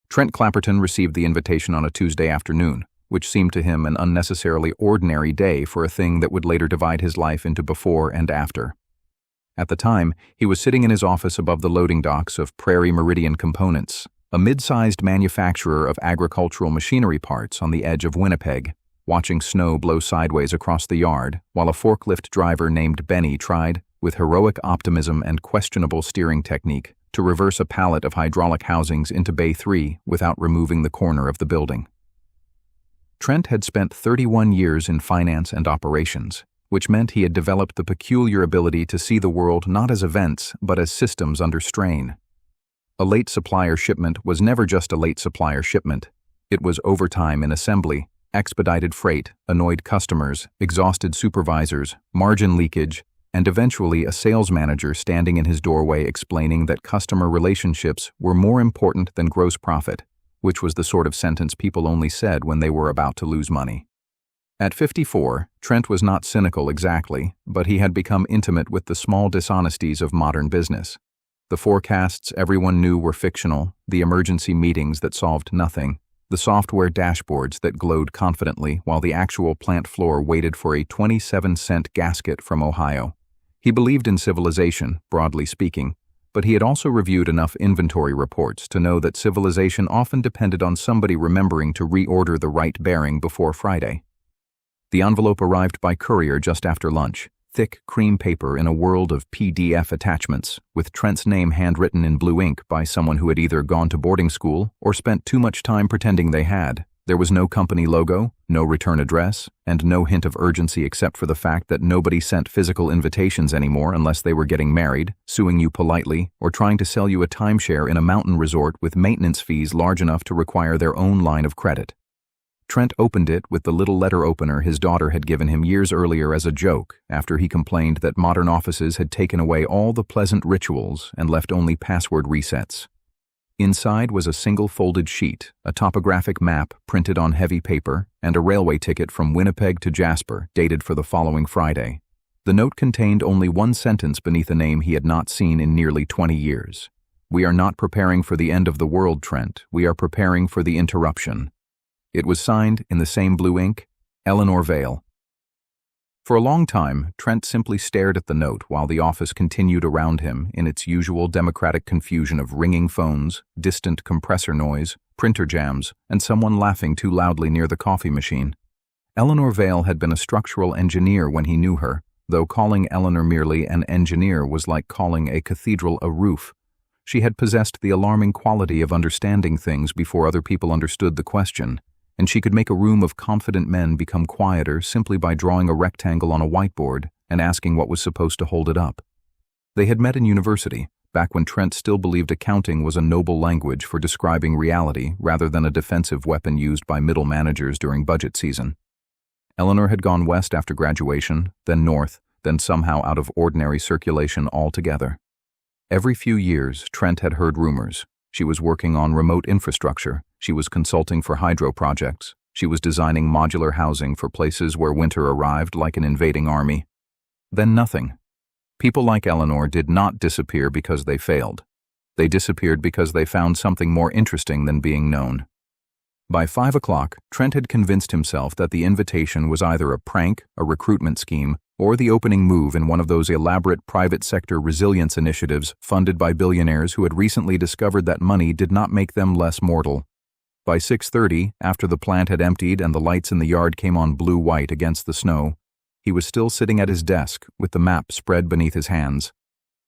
Trent Clapperton received the invitation on a Tuesday afternoon, which seemed to him an unnecessarily ordinary day for a thing that would later divide his life into before and after. At the time, he was sitting in his office above the loading docks of Prairie Meridian Components, a mid-sized manufacturer of agricultural machinery parts on the edge of Winnipeg, watching snow blow sideways across the yard while a forklift driver named Benny tried, with heroic optimism and questionable steering technique, to reverse a pallet of hydraulic housings into Bay 3 without removing the corner of the building. Trent had spent 31 years in finance and operations, which meant he had developed the peculiar ability to see the world not as events but as systems under strain. A late supplier shipment was never just a late supplier shipment. It was overtime in assembly, expedited freight, annoyed customers, exhausted supervisors, margin leakage, and eventually a sales manager standing in his doorway explaining that customer relationships were more important than gross profit, which was the sort of sentence people only said when they were about to lose money. At 54, Trent was not cynical exactly, but he had become intimate with the small dishonesties of modern business. The forecasts everyone knew were fictional, the emergency meetings that solved nothing, the software dashboards that glowed confidently while the actual plant floor waited for a 27-cent gasket from Ohio. He believed in civilization, broadly speaking, but he had also reviewed enough inventory reports to know that civilization often depended on somebody remembering to reorder the right bearing before Friday. The envelope arrived by courier just after lunch, thick cream paper in a world of PDF attachments, with Trent's name handwritten in blue ink by someone who had either gone to boarding school or spent too much time pretending they had. There was no company logo, no return address, and no hint of urgency except for the fact that nobody sent physical invitations anymore unless they were getting married, suing you politely, or trying to sell you a timeshare in a mountain resort with maintenance fees large enough to require their own line of credit. Trent opened it with the little letter opener his daughter had given him years earlier as a joke after he complained that modern offices had taken away all the pleasant rituals and left only password resets. Inside was a single folded sheet, a topographic map printed on heavy paper, and a railway ticket from Winnipeg to Jasper, dated for the following Friday. The note contained only one sentence beneath a name he had not seen in nearly 20 years. "We are not preparing for the end of the world, Trent. We are preparing for the interruption." It was signed, in the same blue ink, Eleanor Vale. For a long time, Trent simply stared at the note while the office continued around him in its usual democratic confusion of ringing phones, distant compressor noise, printer jams, and someone laughing too loudly near the coffee machine. Eleanor Vale had been a structural engineer when he knew her, though calling Eleanor merely an engineer was like calling a cathedral a roof. She had possessed the alarming quality of understanding things before other people understood the question, and she could make a room of confident men become quieter simply by drawing a rectangle on a whiteboard and asking what was supposed to hold it up. They had met in university, back when Trent still believed accounting was a noble language for describing reality rather than a defensive weapon used by middle managers during budget season. Eleanor had gone west after graduation, then north, then somehow out of ordinary circulation altogether. Every few years, Trent had heard rumors. She was working on remote infrastructure. She was consulting for hydro projects. She was designing modular housing for places where winter arrived like an invading army. Then nothing. People like Eleanor did not disappear because they failed. They disappeared because they found something more interesting than being known. By 5 o'clock, Trent had convinced himself that the invitation was either a prank, a recruitment scheme, or the opening move in one of those elaborate private sector resilience initiatives funded by billionaires who had recently discovered that money did not make them less mortal. By 6:30, after the plant had emptied and the lights in the yard came on blue-white against the snow, he was still sitting at his desk with the map spread beneath his hands.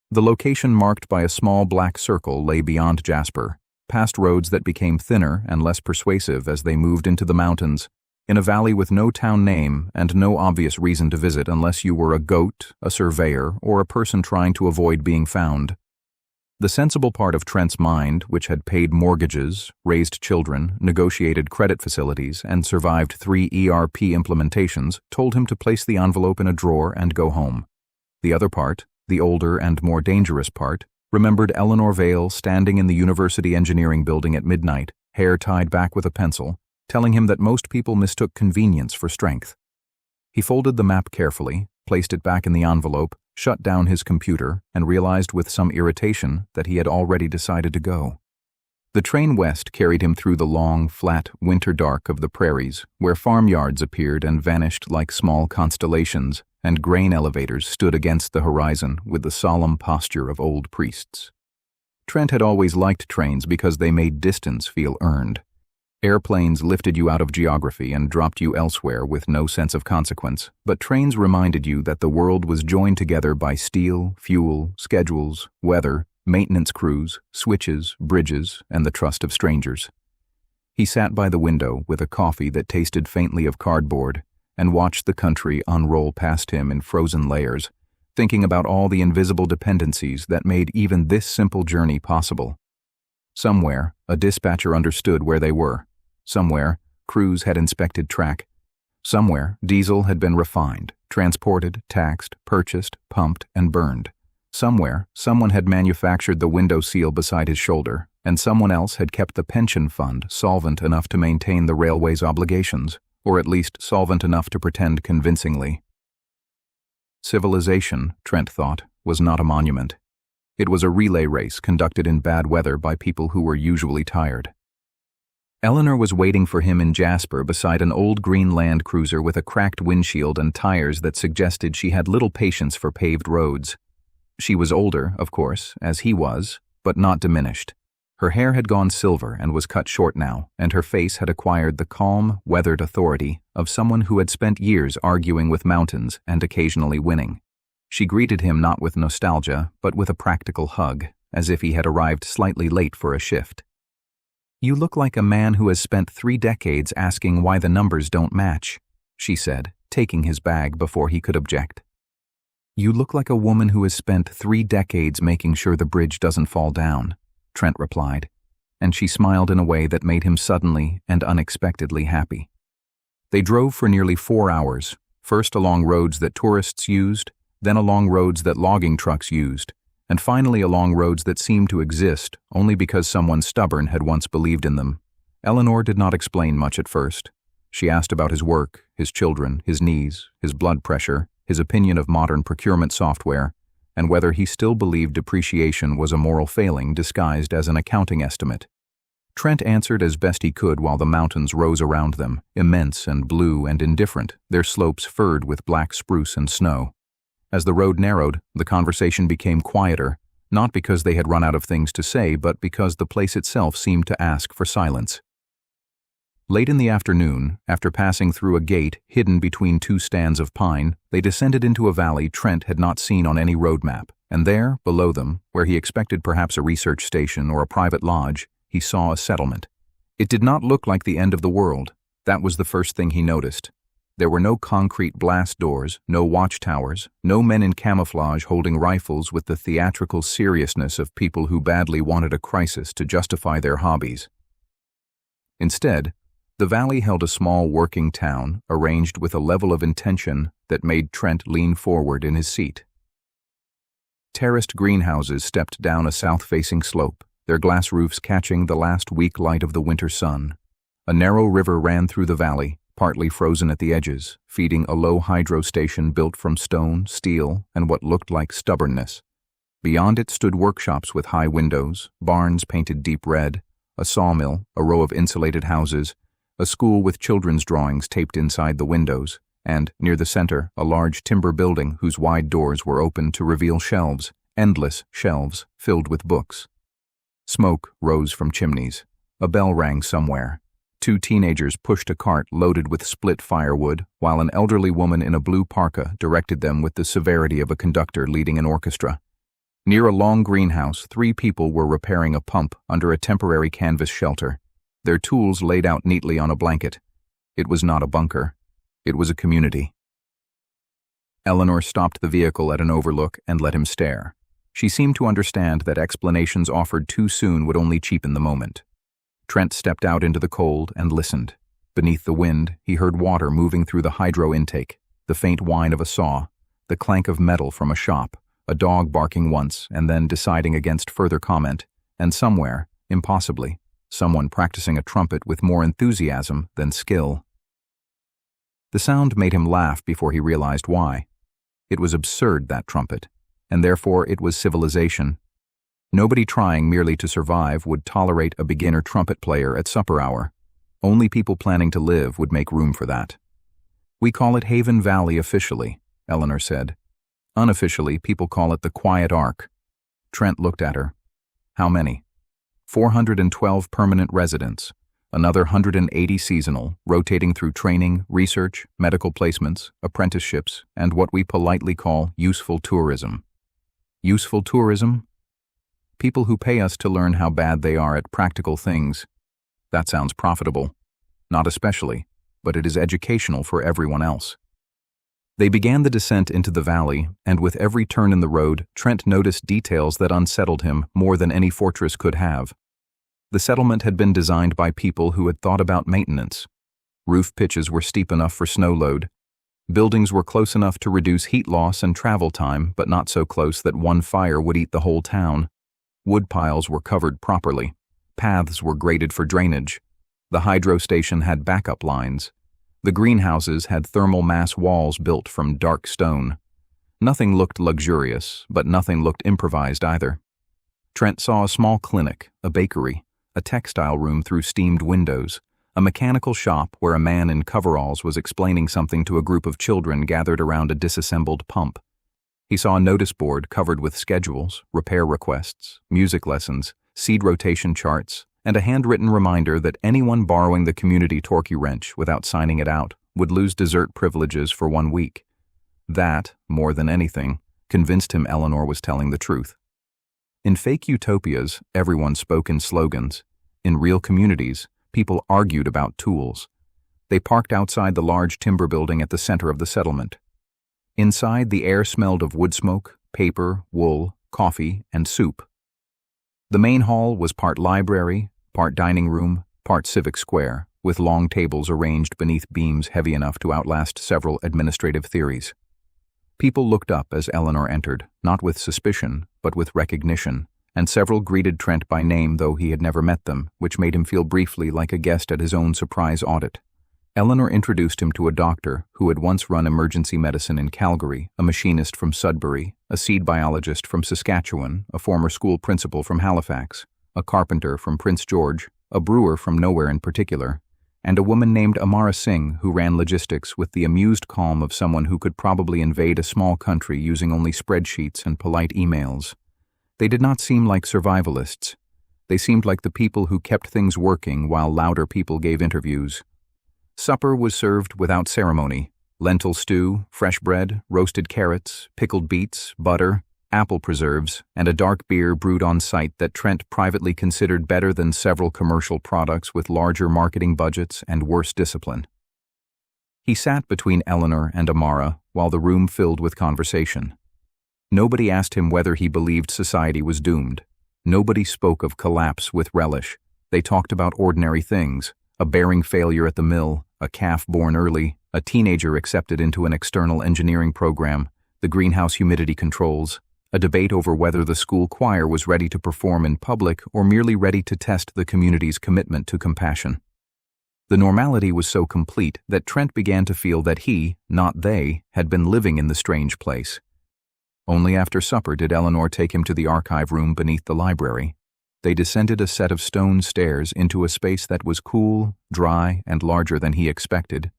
The location marked by a small black circle lay beyond Jasper, past roads that became thinner and less persuasive as they moved into the mountains, in a valley with no town name and no obvious reason to visit unless you were a goat, a surveyor, or a person trying to avoid being found. The sensible part of Trent's mind, which had paid mortgages, raised children, negotiated credit facilities, and survived 3 ERP implementations, told him to place the envelope in a drawer and go home. The other part, the older and more dangerous part, remembered Eleanor Vale standing in the university engineering building at midnight, hair tied back with a pencil, telling him that most people mistook convenience for strength. He folded the map carefully, placed it back in the envelope, shut down his computer, and realized with some irritation that he had already decided to go. The train west carried him through the long, flat winter dark of the prairies, where farmyards appeared and vanished like small constellations, and grain elevators stood against the horizon with the solemn posture of old priests. Trent had always liked trains because they made distance feel earned. Airplanes lifted you out of geography and dropped you elsewhere with no sense of consequence, but trains reminded you that the world was joined together by steel, fuel, schedules, weather, maintenance crews, switches, bridges, and the trust of strangers. He sat by the window with a coffee that tasted faintly of cardboard and watched the country unroll past him in frozen layers, thinking about all the invisible dependencies that made even this simple journey possible. Somewhere, a dispatcher understood where they were. Somewhere, crews had inspected track. Somewhere, diesel had been refined, transported, taxed, purchased, pumped, and burned. Somewhere, someone had manufactured the window seal beside his shoulder, and someone else had kept the pension fund solvent enough to maintain the railway's obligations, or at least solvent enough to pretend convincingly. Civilization, Trent thought, was not a monument. It was a relay race conducted in bad weather by people who were usually tired. Eleanor was waiting for him in Jasper beside an old green Land Cruiser with a cracked windshield and tires that suggested she had little patience for paved roads. She was older, of course, as he was, but not diminished. Her hair had gone silver and was cut short now, and her face had acquired the calm, weathered authority of someone who had spent years arguing with mountains and occasionally winning. She greeted him not with nostalgia, but with a practical hug, as if he had arrived slightly late for a shift. "You look like a man who has spent 3 decades asking why the numbers don't match," she said, taking his bag before he could object. "You look like a woman who has spent 3 decades making sure the bridge doesn't fall down," Trent replied, and she smiled in a way that made him suddenly and unexpectedly happy. They drove for nearly 4 hours, first along roads that tourists used, then along roads that logging trucks used, and finally along roads that seemed to exist only because someone stubborn had once believed in them. Eleanor did not explain much at first. She asked about his work, his children, his knees, his blood pressure, his opinion of modern procurement software, and whether he still believed depreciation was a moral failing disguised as an accounting estimate. Trent answered as best he could while the mountains rose around them, immense and blue and indifferent, their slopes furred with black spruce and snow. As the road narrowed, the conversation became quieter, not because they had run out of things to say, but because the place itself seemed to ask for silence. Late in the afternoon, after passing through a gate hidden between 2 stands of pine, they descended into a valley Trent had not seen on any road map, and there, below them, where he expected perhaps a research station or a private lodge, he saw a settlement. It did not look like the end of the world. That was the first thing he noticed. There were no concrete blast doors, no watchtowers, no men in camouflage holding rifles with the theatrical seriousness of people who badly wanted a crisis to justify their hobbies. Instead, the valley held a small working town arranged with a level of intention that made Trent lean forward in his seat. Terraced greenhouses stepped down a south-facing slope, their glass roofs catching the last weak light of the winter sun. A narrow river ran through the valley, partly frozen at the edges, feeding a low hydro station built from stone, steel, and what looked like stubbornness. Beyond it stood workshops with high windows, barns painted deep red, a sawmill, a row of insulated houses, a school with children's drawings taped inside the windows, and, near the center, a large timber building whose wide doors were open to reveal shelves, endless shelves filled with books. Smoke rose from chimneys. A bell rang somewhere. 2 teenagers pushed a cart loaded with split firewood, while an elderly woman in a blue parka directed them with the severity of a conductor leading an orchestra. Near a long greenhouse, 3 people were repairing a pump under a temporary canvas shelter, their tools laid out neatly on a blanket. It was not a bunker. It was a community. Eleanor stopped the vehicle at an overlook and let him stare. She seemed to understand that explanations offered too soon would only cheapen the moment. Trent stepped out into the cold and listened. Beneath the wind, he heard water moving through the hydro intake, the faint whine of a saw, the clank of metal from a shop, a dog barking once and then deciding against further comment, and somewhere, impossibly, someone practicing a trumpet with more enthusiasm than skill. The sound made him laugh before he realized why. It was absurd, that trumpet, and therefore it was civilization. Nobody trying merely to survive would tolerate a beginner trumpet player at supper hour. Only people planning to live would make room for that. "We call it Haven Valley officially," Eleanor said. "Unofficially, people call it the Quiet Ark." Trent looked at her. "How many?" 412 permanent residents, another 180 seasonal, rotating through training, research, medical placements, apprenticeships, and what we politely call useful tourism. Useful tourism? People who pay us to learn how bad they are at practical things. That sounds profitable. Not especially, but it is educational for everyone else. They began the descent into the valley, and with every turn in the road, Trent noticed details that unsettled him more than any fortress could have. The settlement had been designed by people who had thought about maintenance. Roof pitches were steep enough for snow load. Buildings were close enough to reduce heat loss and travel time, but not so close that one fire would eat the whole town. Wood piles were covered properly. Paths were graded for drainage. The hydro station had backup lines. The greenhouses had thermal mass walls built from dark stone. Nothing looked luxurious, but nothing looked improvised either. Trent saw a small clinic, a bakery, a textile room through steamed windows, a mechanical shop where a man in coveralls was explaining something to a group of children gathered around a disassembled pump. He saw a notice board covered with schedules, repair requests, music lessons, seed rotation charts, and a handwritten reminder that anyone borrowing the community torquey wrench without signing it out would lose dessert privileges for 1 week. That, more than anything, convinced him Eleanor was telling the truth. In fake utopias, everyone spoke in slogans. In real communities, people argued about tools. They parked outside the large timber building at the center of the settlement. Inside, the air smelled of wood smoke, paper, wool, coffee, and soup. The main hall was part library, part dining room, part civic square, with long tables arranged beneath beams heavy enough to outlast several administrative theories. People looked up as Eleanor entered, not with suspicion, but with recognition, and several greeted Trent by name though he had never met them, which made him feel briefly like a guest at his own surprise audit. Eleanor introduced him to a doctor who had once run emergency medicine in Calgary, a machinist from Sudbury, a seed biologist from Saskatchewan, a former school principal from Halifax, a carpenter from Prince George, a brewer from nowhere in particular, and a woman named Amara Singh who ran logistics with the amused calm of someone who could probably invade a small country using only spreadsheets and polite emails. They did not seem like survivalists. They seemed like the people who kept things working while louder people gave interviews. Supper was served without ceremony. Lentil stew, fresh bread, roasted carrots, pickled beets, butter, apple preserves, and a dark beer brewed on site that Trent privately considered better than several commercial products with larger marketing budgets and worse discipline. He sat between Eleanor and Amara while the room filled with conversation. Nobody asked him whether he believed society was doomed. Nobody spoke of collapse with relish. They talked about ordinary things: a bearing failure at the mill, a calf born early, a teenager accepted into an external engineering program, the greenhouse humidity controls, a debate over whether the school choir was ready to perform in public or merely ready to test the community's commitment to compassion. The normality was so complete that Trent began to feel that he, not they, had been living in the strange place. Only after supper did Eleanor take him to the archive room beneath the library. They descended a set of stone stairs into a space that was cool, dry, and larger than he expected.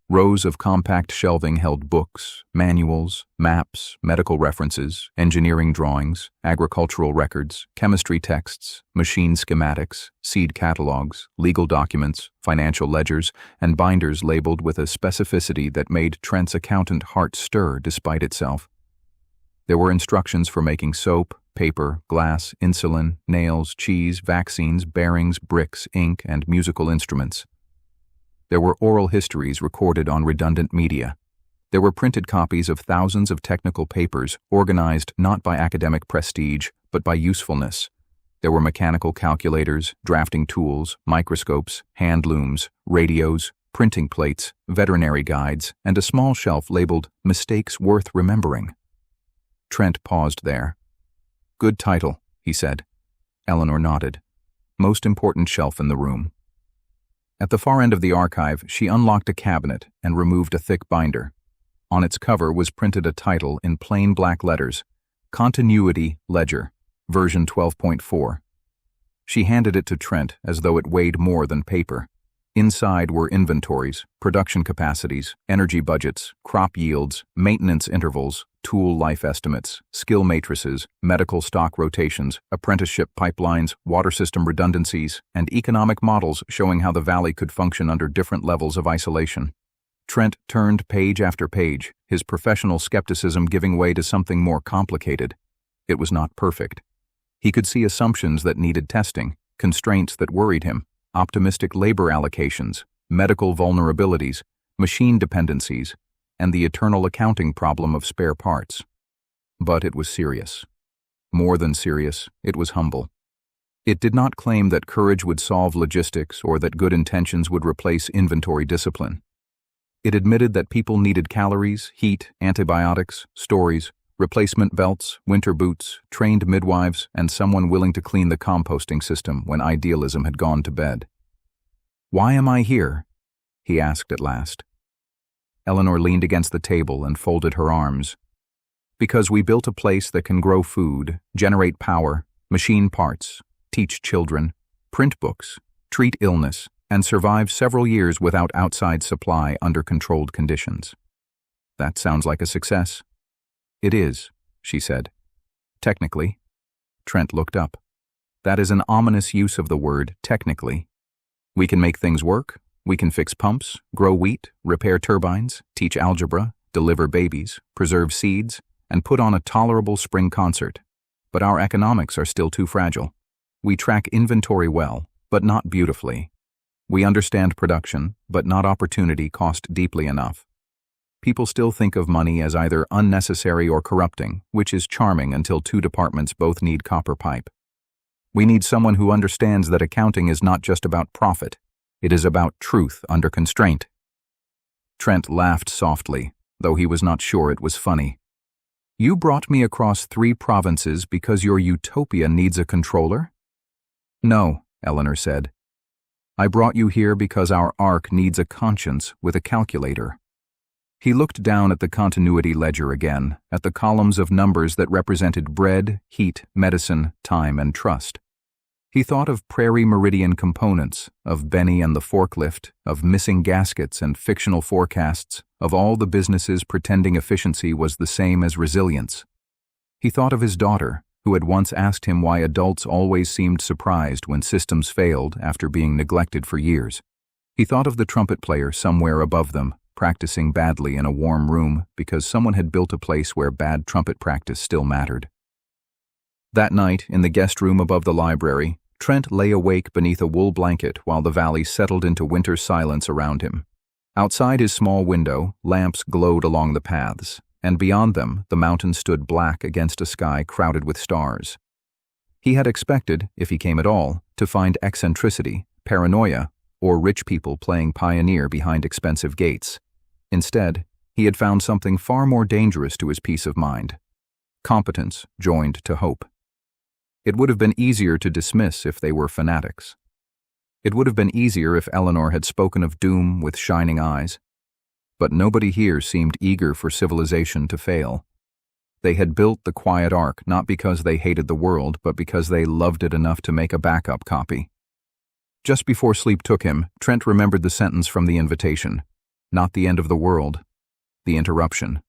Rows of compact shelving held books, manuals, maps, medical references, engineering drawings, agricultural records, chemistry texts, machine schematics, seed catalogs, legal documents, financial ledgers, and binders labeled with a specificity that made Trent's accountant heart stir despite itself. There were instructions for making soap, paper, glass, insulin, nails, cheese, vaccines, bearings, bricks, ink, and musical instruments. There were oral histories recorded on redundant media. There were printed copies of thousands of technical papers organized not by academic prestige, but by usefulness. There were mechanical calculators, drafting tools, microscopes, hand looms, radios, printing plates, veterinary guides, and a small shelf labeled "Mistakes Worth Remembering." Trent paused there. "Good title," he said. Eleanor nodded. "Most important shelf in the room." At the far end of the archive, she unlocked a cabinet and removed a thick binder. On its cover was printed a title in plain black letters: Continuity Ledger, version 12.4. She handed it to Trent as though it weighed more than paper. Inside were inventories, production capacities, energy budgets, crop yields, maintenance intervals, tool life estimates, skill matrices, medical stock rotations, apprenticeship pipelines, water system redundancies, and economic models showing how the valley could function under different levels of isolation. Trent turned page after page, his professional skepticism giving way to something more complicated. It was not perfect. He could see assumptions that needed testing, constraints that worried him, optimistic labor allocations, medical vulnerabilities, machine dependencies, and the eternal accounting problem of spare parts. But it was serious. More than serious, it was humble. It did not claim that courage would solve logistics or that good intentions would replace inventory discipline. It admitted that people needed calories, heat, antibiotics, stories, replacement belts, winter boots, trained midwives, and someone willing to clean the composting system when idealism had gone to bed. "Why am I here?" he asked at last. Eleanor leaned against the table and folded her arms. "Because we built a place that can grow food, generate power, machine parts, teach children, print books, treat illness, and survive several years without outside supply under controlled conditions. That sounds like a success." "It is," she said. "Technically." Trent looked up. "That is an ominous use of the word, technically. We can make things work. We can fix pumps, grow wheat, repair turbines, teach algebra, deliver babies, preserve seeds, and put on a tolerable spring concert. But our economics are still too fragile. We track inventory well, but not beautifully. We understand production, but not opportunity cost deeply enough. People still think of money as either unnecessary or corrupting, which is charming until two departments both need copper pipe. We need someone who understands that accounting is not just about profit. It is about truth under constraint." Trent laughed softly, though he was not sure it was funny. "You brought me across 3 provinces because your utopia needs a controller?" "No," Eleanor said. "I brought you here because our ark needs a conscience with a calculator." He looked down at the continuity ledger again, at the columns of numbers that represented bread, heat, medicine, time, and trust. He thought of Prairie Meridian components, of Benny and the forklift, of missing gaskets and fictional forecasts, of all the businesses pretending efficiency was the same as resilience. He thought of his daughter, who had once asked him why adults always seemed surprised when systems failed after being neglected for years. He thought of the trumpet player somewhere above them, practicing badly in a warm room because someone had built a place where bad trumpet practice still mattered. That night, in the guest room above the library, Trent lay awake beneath a wool blanket while the valley settled into winter silence around him. Outside his small window, lamps glowed along the paths, and beyond them, the mountains stood black against a sky crowded with stars. He had expected, if he came at all, to find eccentricity, paranoia, or rich people playing pioneer behind expensive gates. Instead, he had found something far more dangerous to his peace of mind: competence joined to hope. It would have been easier to dismiss if they were fanatics. It would have been easier if Eleanor had spoken of doom with shining eyes. But nobody here seemed eager for civilization to fail. They had built the Quiet Ark not because they hated the world, but because they loved it enough to make a backup copy. Just before sleep took him, Trent remembered the sentence from the invitation: "Not the end of the world, the interruption."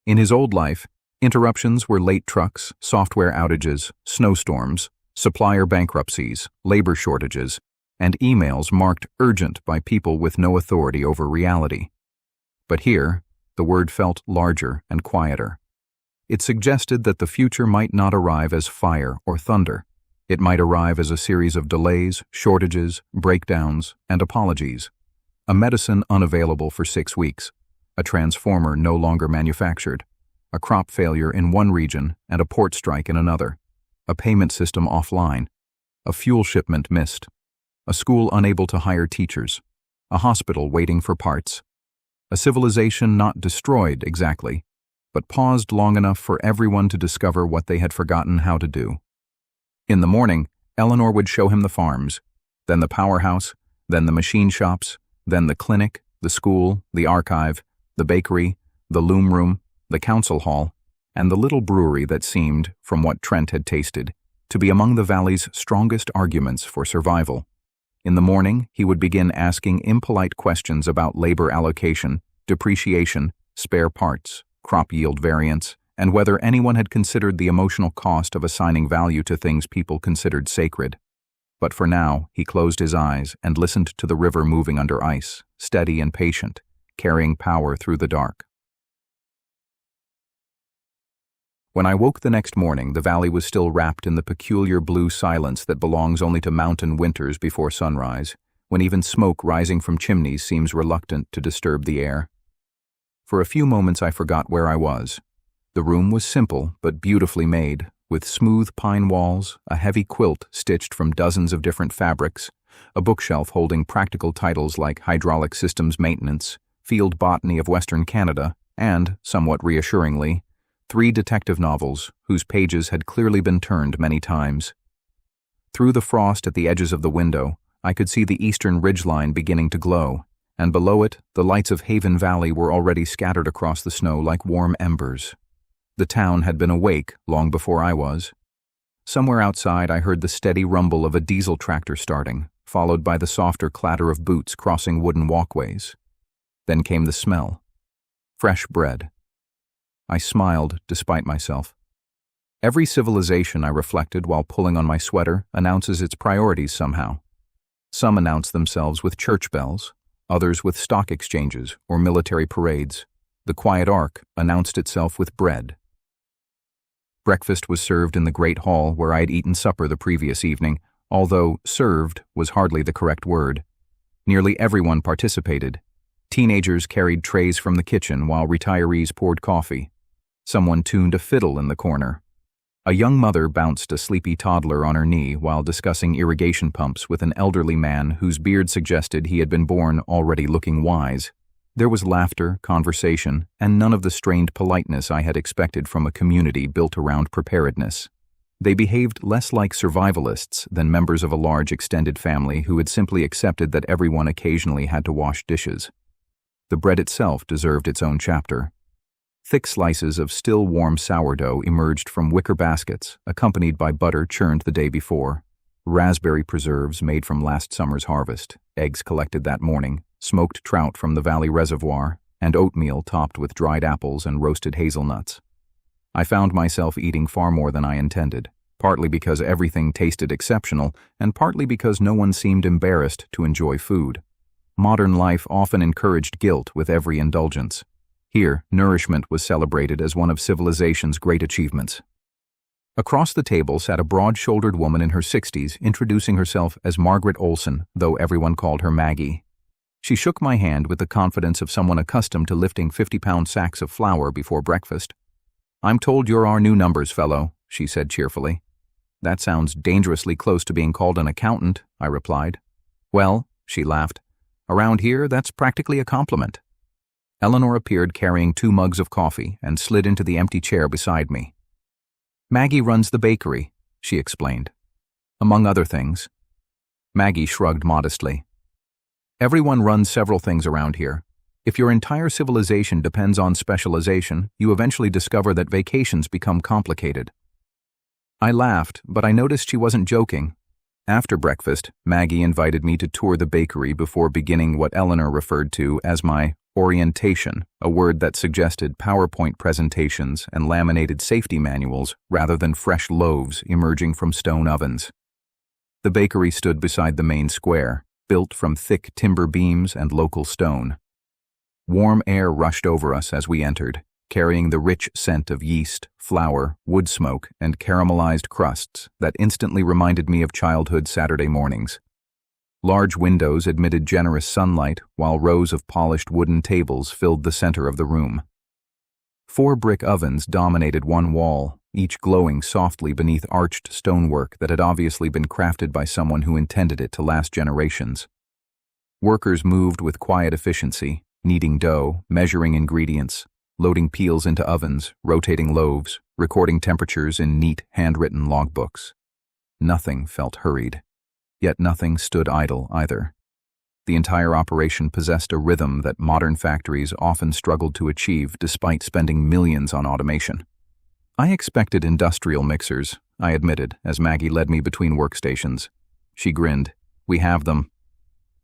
In his old life, interruptions were late trucks, software outages, snowstorms, supplier bankruptcies, labor shortages, and emails marked urgent by people with no authority over reality. But here, the word felt larger and quieter. It suggested that the future might not arrive as fire or thunder. It might arrive as a series of delays, shortages, breakdowns, and apologies. A medicine unavailable for 6 weeks, a transformer no longer manufactured, a crop failure in one region and a port strike in another, a payment system offline, a fuel shipment missed, a school unable to hire teachers, a hospital waiting for parts, a civilization not destroyed exactly, but paused long enough for everyone to discover what they had forgotten how to do. In the morning, Eleanor would show him the farms, then the powerhouse, then the machine shops, then the clinic, the school, the archive, the bakery, the loom room, the council hall, and the little brewery that seemed, from what Trent had tasted, to be among the valley's strongest arguments for survival. In the morning, he would begin asking impolite questions about labor allocation, depreciation, spare parts, crop yield variance, and whether anyone had considered the emotional cost of assigning value to things people considered sacred. But for now, he closed his eyes and listened to the river moving under ice, steady and patient, carrying power through the dark. When I woke the next morning, the valley was still wrapped in the peculiar blue silence that belongs only to mountain winters before sunrise, when even smoke rising from chimneys seems reluctant to disturb the air. For a few moments I forgot where I was. The room was simple but beautifully made, with smooth pine walls, a heavy quilt stitched from dozens of different fabrics, a bookshelf holding practical titles like Hydraulic Systems Maintenance, Field Botany of Western Canada, and, somewhat reassuringly, 3 detective novels whose pages had clearly been turned many times. Through the frost at the edges of the window, I could see the eastern ridgeline beginning to glow, and below it, the lights of Haven Valley were already scattered across the snow like warm embers. The town had been awake long before I was. Somewhere outside, I heard the steady rumble of a diesel tractor starting, followed by the softer clatter of boots crossing wooden walkways. Then came the smell. Fresh bread. I smiled despite myself. Every civilization, I reflected while pulling on my sweater, announces its priorities somehow. Some announce themselves with church bells, others with stock exchanges or military parades. The Quiet Ark announced itself with bread. Breakfast was served in the great hall where I had eaten supper the previous evening, although served was hardly the correct word. Nearly everyone participated. Teenagers carried trays from the kitchen while retirees poured coffee. Someone tuned a fiddle in the corner. A young mother bounced a sleepy toddler on her knee while discussing irrigation pumps with an elderly man whose beard suggested he had been born already looking wise. There was laughter, conversation, and none of the strained politeness I had expected from a community built around preparedness. They behaved less like survivalists than members of a large extended family who had simply accepted that everyone occasionally had to wash dishes. The bread itself deserved its own chapter. Thick slices of still warm sourdough emerged from wicker baskets, accompanied by butter churned the day before, raspberry preserves made from last summer's harvest, eggs collected that morning, smoked trout from the valley reservoir, and oatmeal topped with dried apples and roasted hazelnuts. I found myself eating far more than I intended, partly because everything tasted exceptional, and partly because no one seemed embarrassed to enjoy food. Modern life often encouraged guilt with every indulgence. Here, nourishment was celebrated as one of civilization's great achievements. Across the table sat a broad-shouldered woman in her 60s, introducing herself as Margaret Olson, though everyone called her Maggie. She shook my hand with the confidence of someone accustomed to lifting 50-pound sacks of flour before breakfast. "I'm told you're our new numbers fellow," she said cheerfully. "That sounds dangerously close to being called an accountant," I replied. "Well," she laughed, "around here that's practically a compliment." Eleanor appeared carrying 2 mugs of coffee and slid into the empty chair beside me. "Maggie runs the bakery," she explained. "Among other things." Maggie shrugged modestly. "Everyone runs several things around here. If your entire civilization depends on specialization, you eventually discover that vacations become complicated." I laughed, but I noticed she wasn't joking. After breakfast, Maggie invited me to tour the bakery before beginning what Eleanor referred to as my orientation, a word that suggested PowerPoint presentations and laminated safety manuals rather than fresh loaves emerging from stone ovens. The bakery stood beside the main square, built from thick timber beams and local stone. Warm air rushed over us as we entered, carrying the rich scent of yeast, flour, wood smoke, and caramelized crusts that instantly reminded me of childhood Saturday mornings. Large windows admitted generous sunlight, while rows of polished wooden tables filled the center of the room. 4 brick ovens dominated one wall, each glowing softly beneath arched stonework that had obviously been crafted by someone who intended it to last generations. Workers moved with quiet efficiency, kneading dough, measuring ingredients, loading peels into ovens, rotating loaves, recording temperatures in neat, handwritten logbooks. Nothing felt hurried. Yet nothing stood idle either. The entire operation possessed a rhythm that modern factories often struggled to achieve despite spending millions on automation. I expected industrial mixers, I admitted, as Maggie led me between workstations. She grinned. We have them.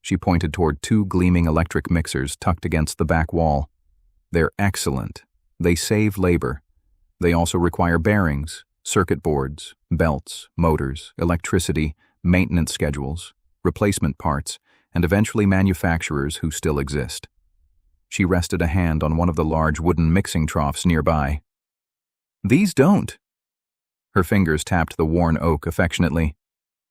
She pointed toward 2 gleaming electric mixers tucked against the back wall. They're excellent. They save labor. They also require bearings, circuit boards, belts, motors, electricity, maintenance schedules, replacement parts, and eventually manufacturers who still exist. She rested a hand on one of the large wooden mixing troughs nearby. These don't. Her fingers tapped the worn oak affectionately.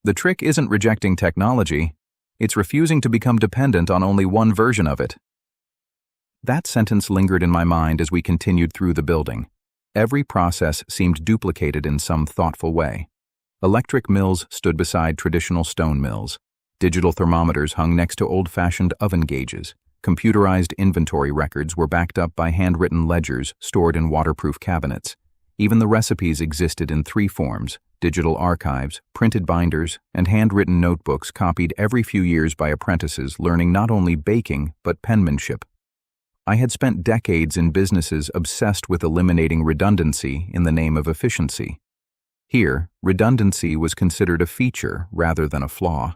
The trick isn't rejecting technology. It's refusing to become dependent on only one version of it. That sentence lingered in my mind as we continued through the building. Every process seemed duplicated in some thoughtful way. Electric mills stood beside traditional stone mills. Digital thermometers hung next to old-fashioned oven gauges. Computerized inventory records were backed up by handwritten ledgers stored in waterproof cabinets. Even the recipes existed in 3 forms: digital archives, printed binders, and handwritten notebooks copied every few years by apprentices learning not only baking but penmanship. I had spent decades in businesses obsessed with eliminating redundancy in the name of efficiency. Here, redundancy was considered a feature rather than a flaw.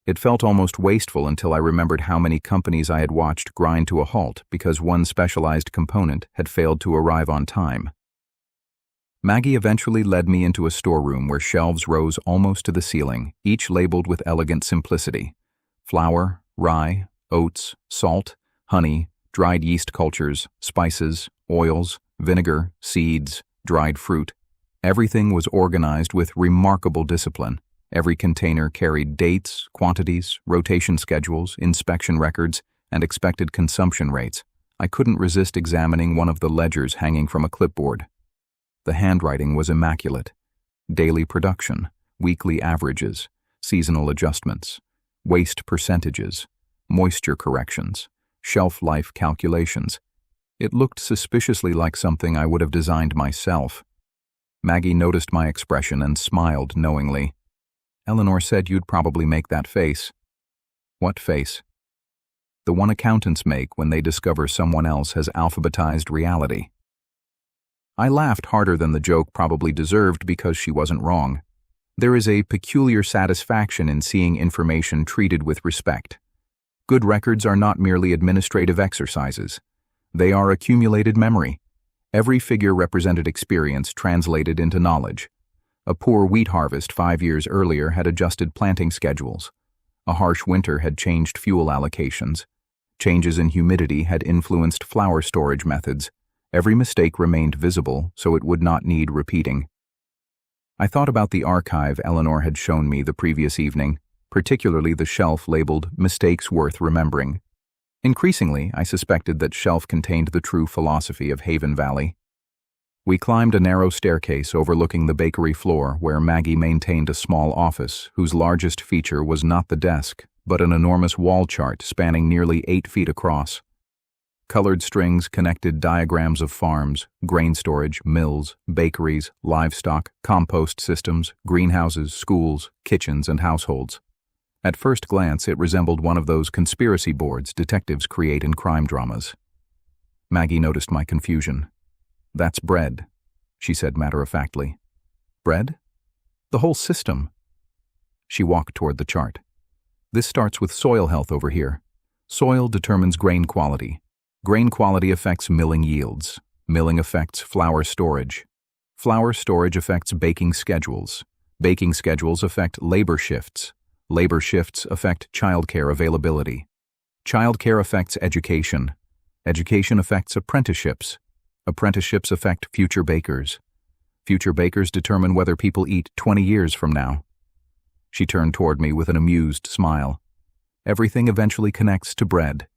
It felt almost wasteful until I remembered how many companies I had watched grind to a halt because one specialized component had failed to arrive on time. Maggie eventually led me into a storeroom where shelves rose almost to the ceiling, each labeled with elegant simplicity: flour, rye, oats, salt, honey, dried yeast cultures, spices, oils, vinegar, seeds, dried fruit. Everything was organized with remarkable discipline. Every container carried dates, quantities, rotation schedules, inspection records, and expected consumption rates. I couldn't resist examining one of the ledgers hanging from a clipboard. The handwriting was immaculate. Daily production, weekly averages, seasonal adjustments, waste percentages, moisture corrections, shelf life calculations. It looked suspiciously like something I would have designed myself. Maggie noticed my expression and smiled knowingly. Eleanor said you'd probably make that face. What face? The one accountants make when they discover someone else has alphabetized reality. I laughed harder than the joke probably deserved because she wasn't wrong. There is a peculiar satisfaction in seeing information treated with respect. Good records are not merely administrative exercises. They are accumulated memory. Every figure represented experience translated into knowledge. A poor wheat harvest 5 years earlier had adjusted planting schedules. A harsh winter had changed fuel allocations. Changes in humidity had influenced flour storage methods. Every mistake remained visible, so it would not need repeating. I thought about the archive Eleanor had shown me the previous evening, particularly the shelf labeled "Mistakes Worth Remembering." Increasingly, I suspected that shelf contained the true philosophy of Haven Valley. We climbed a narrow staircase overlooking the bakery floor where Maggie maintained a small office whose largest feature was not the desk, but an enormous wall chart spanning nearly 8 feet across. Colored strings connected diagrams of farms, grain storage, mills, bakeries, livestock, compost systems, greenhouses, schools, kitchens, and households. At first glance, it resembled one of those conspiracy boards detectives create in crime dramas. Maggie noticed my confusion. "That's bread," she said matter-of-factly. "Bread? The whole system." She walked toward the chart. "This starts with soil health over here. Soil determines grain quality. Grain quality affects milling yields. Milling affects flour storage. Flour storage affects baking schedules. Baking schedules affect labor shifts. Labor shifts affect childcare availability. Childcare affects education. Education affects apprenticeships. Apprenticeships affect future bakers. Future bakers determine whether people eat 20 years from now." She turned toward me with an amused smile. "Everything eventually connects to bread."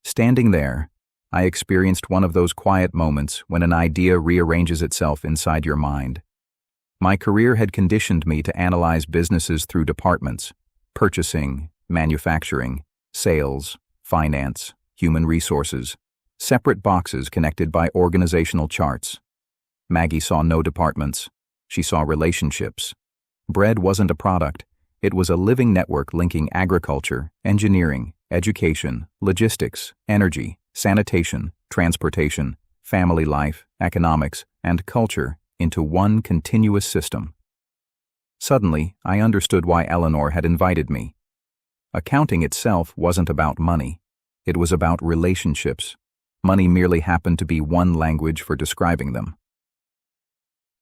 Standing there, I experienced one of those quiet moments when an idea rearranges itself inside your mind. My career had conditioned me to analyze businesses through departments: purchasing, manufacturing, sales, finance, human resources, separate boxes connected by organizational charts. Maggie saw no departments. She saw relationships. Bread wasn't a product. It was a living network linking agriculture, engineering, education, logistics, energy, sanitation, transportation, family life, economics, and culture into one continuous system. Suddenly, I understood why Eleanor had invited me. Accounting itself wasn't about money. It was about relationships. Money merely happened to be one language for describing them.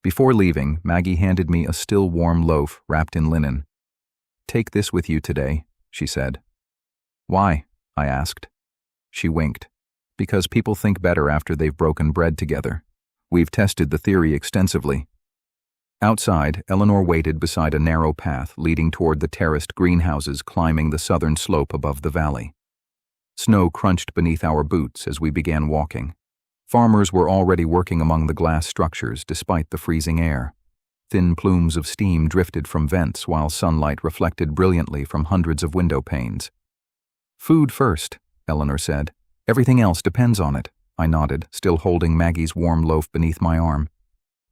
Before leaving, Maggie handed me a still warm loaf wrapped in linen. "Take this with you today," she said. "Why?" I asked. She winked. "Because people think better after they've broken bread together. We've tested the theory extensively." Outside, Eleanor waited beside a narrow path leading toward the terraced greenhouses climbing the southern slope above the valley. Snow crunched beneath our boots as we began walking. Farmers were already working among the glass structures despite the freezing air. Thin plumes of steam drifted from vents while sunlight reflected brilliantly from hundreds of window panes. "Food first," Eleanor said. "Everything else depends on it," I nodded, still holding Maggie's warm loaf beneath my arm.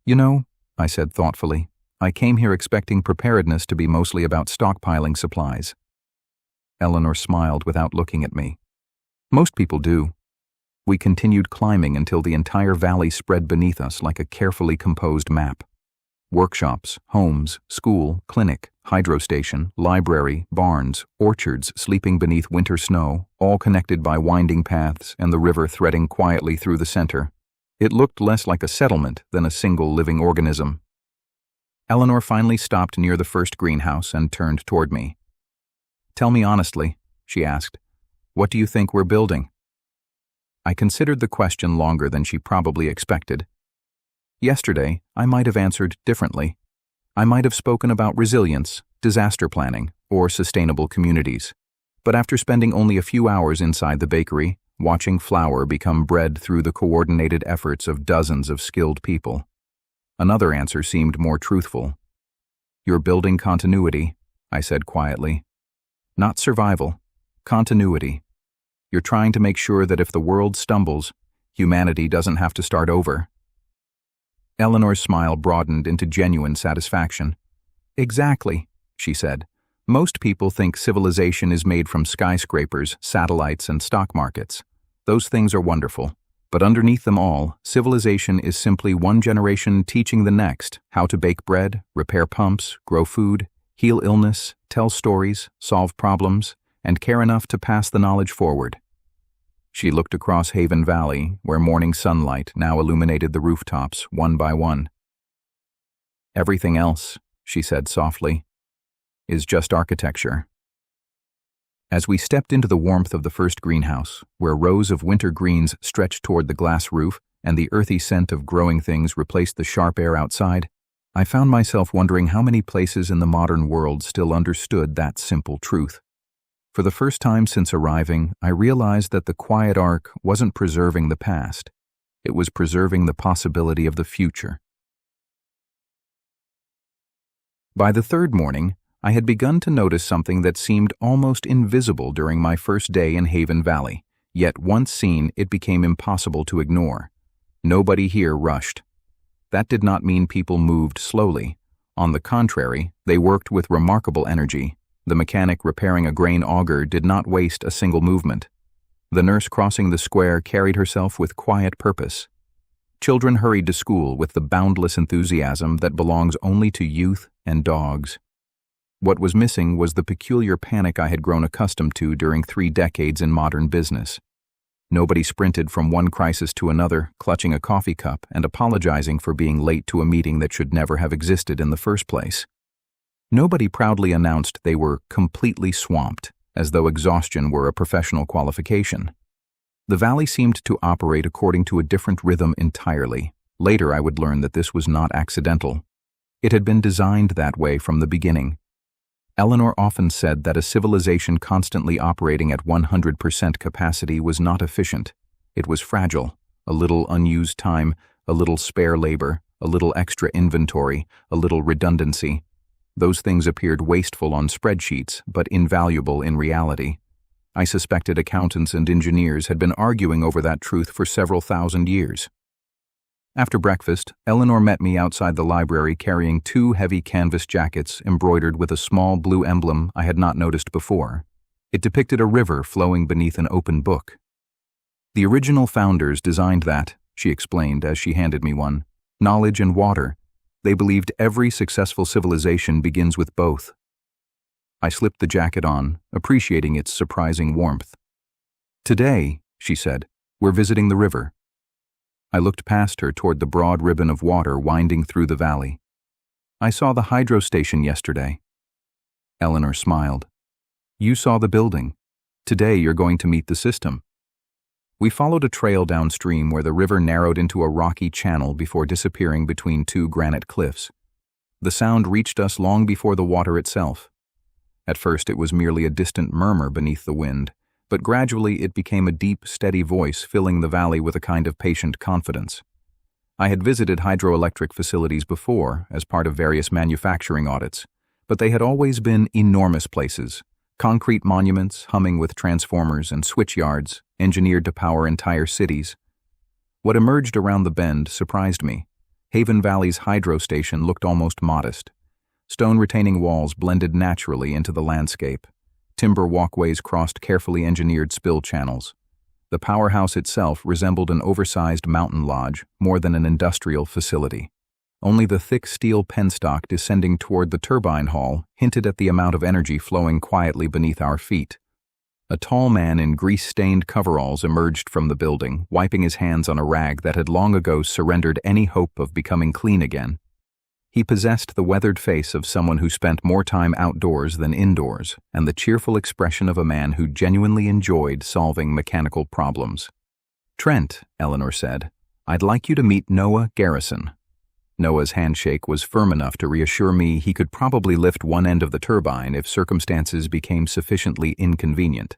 "You know," I said thoughtfully, "I came here expecting preparedness to be mostly about stockpiling supplies." Eleanor smiled without looking at me. "Most people do." We continued climbing until the entire valley spread beneath us like a carefully composed map. Workshops, homes, school, clinic, hydro station, library, barns, orchards sleeping beneath winter snow, all connected by winding paths and the river threading quietly through the center. It looked less like a settlement than a single living organism. Eleanor finally stopped near the first greenhouse and turned toward me. "Tell me honestly," she asked, "what do you think we're building?" I considered the question longer than she probably expected. Yesterday, I might have answered differently. I might have spoken about resilience, disaster planning, or sustainable communities. But after spending only a few hours inside the bakery, watching flour become bread through the coordinated efforts of dozens of skilled people, another answer seemed more truthful. "You're building continuity," I said quietly. "Not survival, continuity. You're trying to make sure that if the world stumbles, humanity doesn't have to start over." Eleanor's smile broadened into genuine satisfaction. "Exactly," she said. "Most people think civilization is made from skyscrapers, satellites, and stock markets. Those things are wonderful. But underneath them all, civilization is simply one generation teaching the next how to bake bread, repair pumps, grow food, heal illness, tell stories, solve problems, and care enough to pass the knowledge forward." She looked across Haven Valley, where morning sunlight now illuminated the rooftops one by one. "Everything else," she said softly, "is just architecture." As we stepped into the warmth of the first greenhouse, where rows of winter greens stretched toward the glass roof and the earthy scent of growing things replaced the sharp air outside, I found myself wondering how many places in the modern world still understood that simple truth. For the first time since arriving, I realized that the Quiet Ark wasn't preserving the past. It was preserving the possibility of the future. By the third morning, I had begun to notice something that seemed almost invisible during my first day in Haven Valley, yet once seen, it became impossible to ignore. Nobody here rushed. That did not mean people moved slowly. On the contrary, they worked with remarkable energy. The mechanic repairing a grain auger did not waste a single movement. The nurse crossing the square carried herself with quiet purpose. Children hurried to school with the boundless enthusiasm that belongs only to youth and dogs. What was missing was the peculiar panic I had grown accustomed to during 3 decades in modern business. Nobody sprinted from one crisis to another, clutching a coffee cup and apologizing for being late to a meeting that should never have existed in the first place. Nobody proudly announced they were completely swamped, as though exhaustion were a professional qualification. The valley seemed to operate according to a different rhythm entirely. Later I would learn that this was not accidental. It had been designed that way from the beginning. Eleanor often said that a civilization constantly operating at 100% capacity was not efficient. It was fragile, a little unused time, a little spare labor, a little extra inventory, a little redundancy. Those things appeared wasteful on spreadsheets, but invaluable in reality. I suspected accountants and engineers had been arguing over that truth for several thousand years. After breakfast, Eleanor met me outside the library carrying 2 heavy canvas jackets embroidered with a small blue emblem I had not noticed before. It depicted a river flowing beneath an open book. "The original founders designed that," she explained as she handed me one. knowledge and water. They believed every successful civilization begins with both. I slipped the jacket on, appreciating its surprising warmth. "Today," she said, "we're visiting the river." I looked past her toward the broad ribbon of water winding through the valley. "I saw the hydro station yesterday." Eleanor smiled. "You saw the building. Today you're going to meet the system." We followed a trail downstream where the river narrowed into a rocky channel before disappearing between two granite cliffs. The sound reached us long before the water itself. At first it was merely a distant murmur beneath the wind, but gradually it became a deep, steady voice filling the valley with a kind of patient confidence. I had visited hydroelectric facilities before as part of various manufacturing audits, but they had always been enormous places, concrete monuments humming with transformers and switch yards, engineered to power entire cities. What emerged around the bend surprised me. Haven Valley's hydro station looked almost modest. Stone retaining walls blended naturally into the landscape. Timber walkways crossed carefully engineered spill channels. The powerhouse itself resembled an oversized mountain lodge more than an industrial facility. Only the thick steel penstock descending toward the turbine hall hinted at the amount of energy flowing quietly beneath our feet. A tall man in grease-stained coveralls emerged from the building, wiping his hands on a rag that had long ago surrendered any hope of becoming clean again. He possessed the weathered face of someone who spent more time outdoors than indoors, and the cheerful expression of a man who genuinely enjoyed solving mechanical problems. "Trent," Eleanor said, "I'd like you to meet Noah Garrison." Noah's handshake was firm enough to reassure me he could probably lift one end of the turbine if circumstances became sufficiently inconvenient.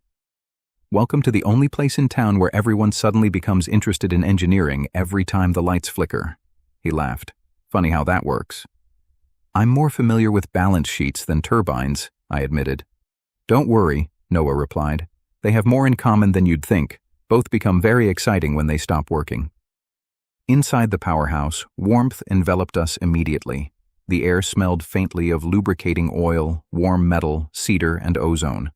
"Welcome to the only place in town where everyone suddenly becomes interested in engineering every time the lights flicker." He laughed. "Funny how that works." "I'm more familiar with balance sheets than turbines," I admitted. "Don't worry," Noah replied. "They have more in common than you'd think. Both become very exciting when they stop working." Inside the powerhouse, warmth enveloped us immediately. The air smelled faintly of lubricating oil, warm metal, cedar, and ozone.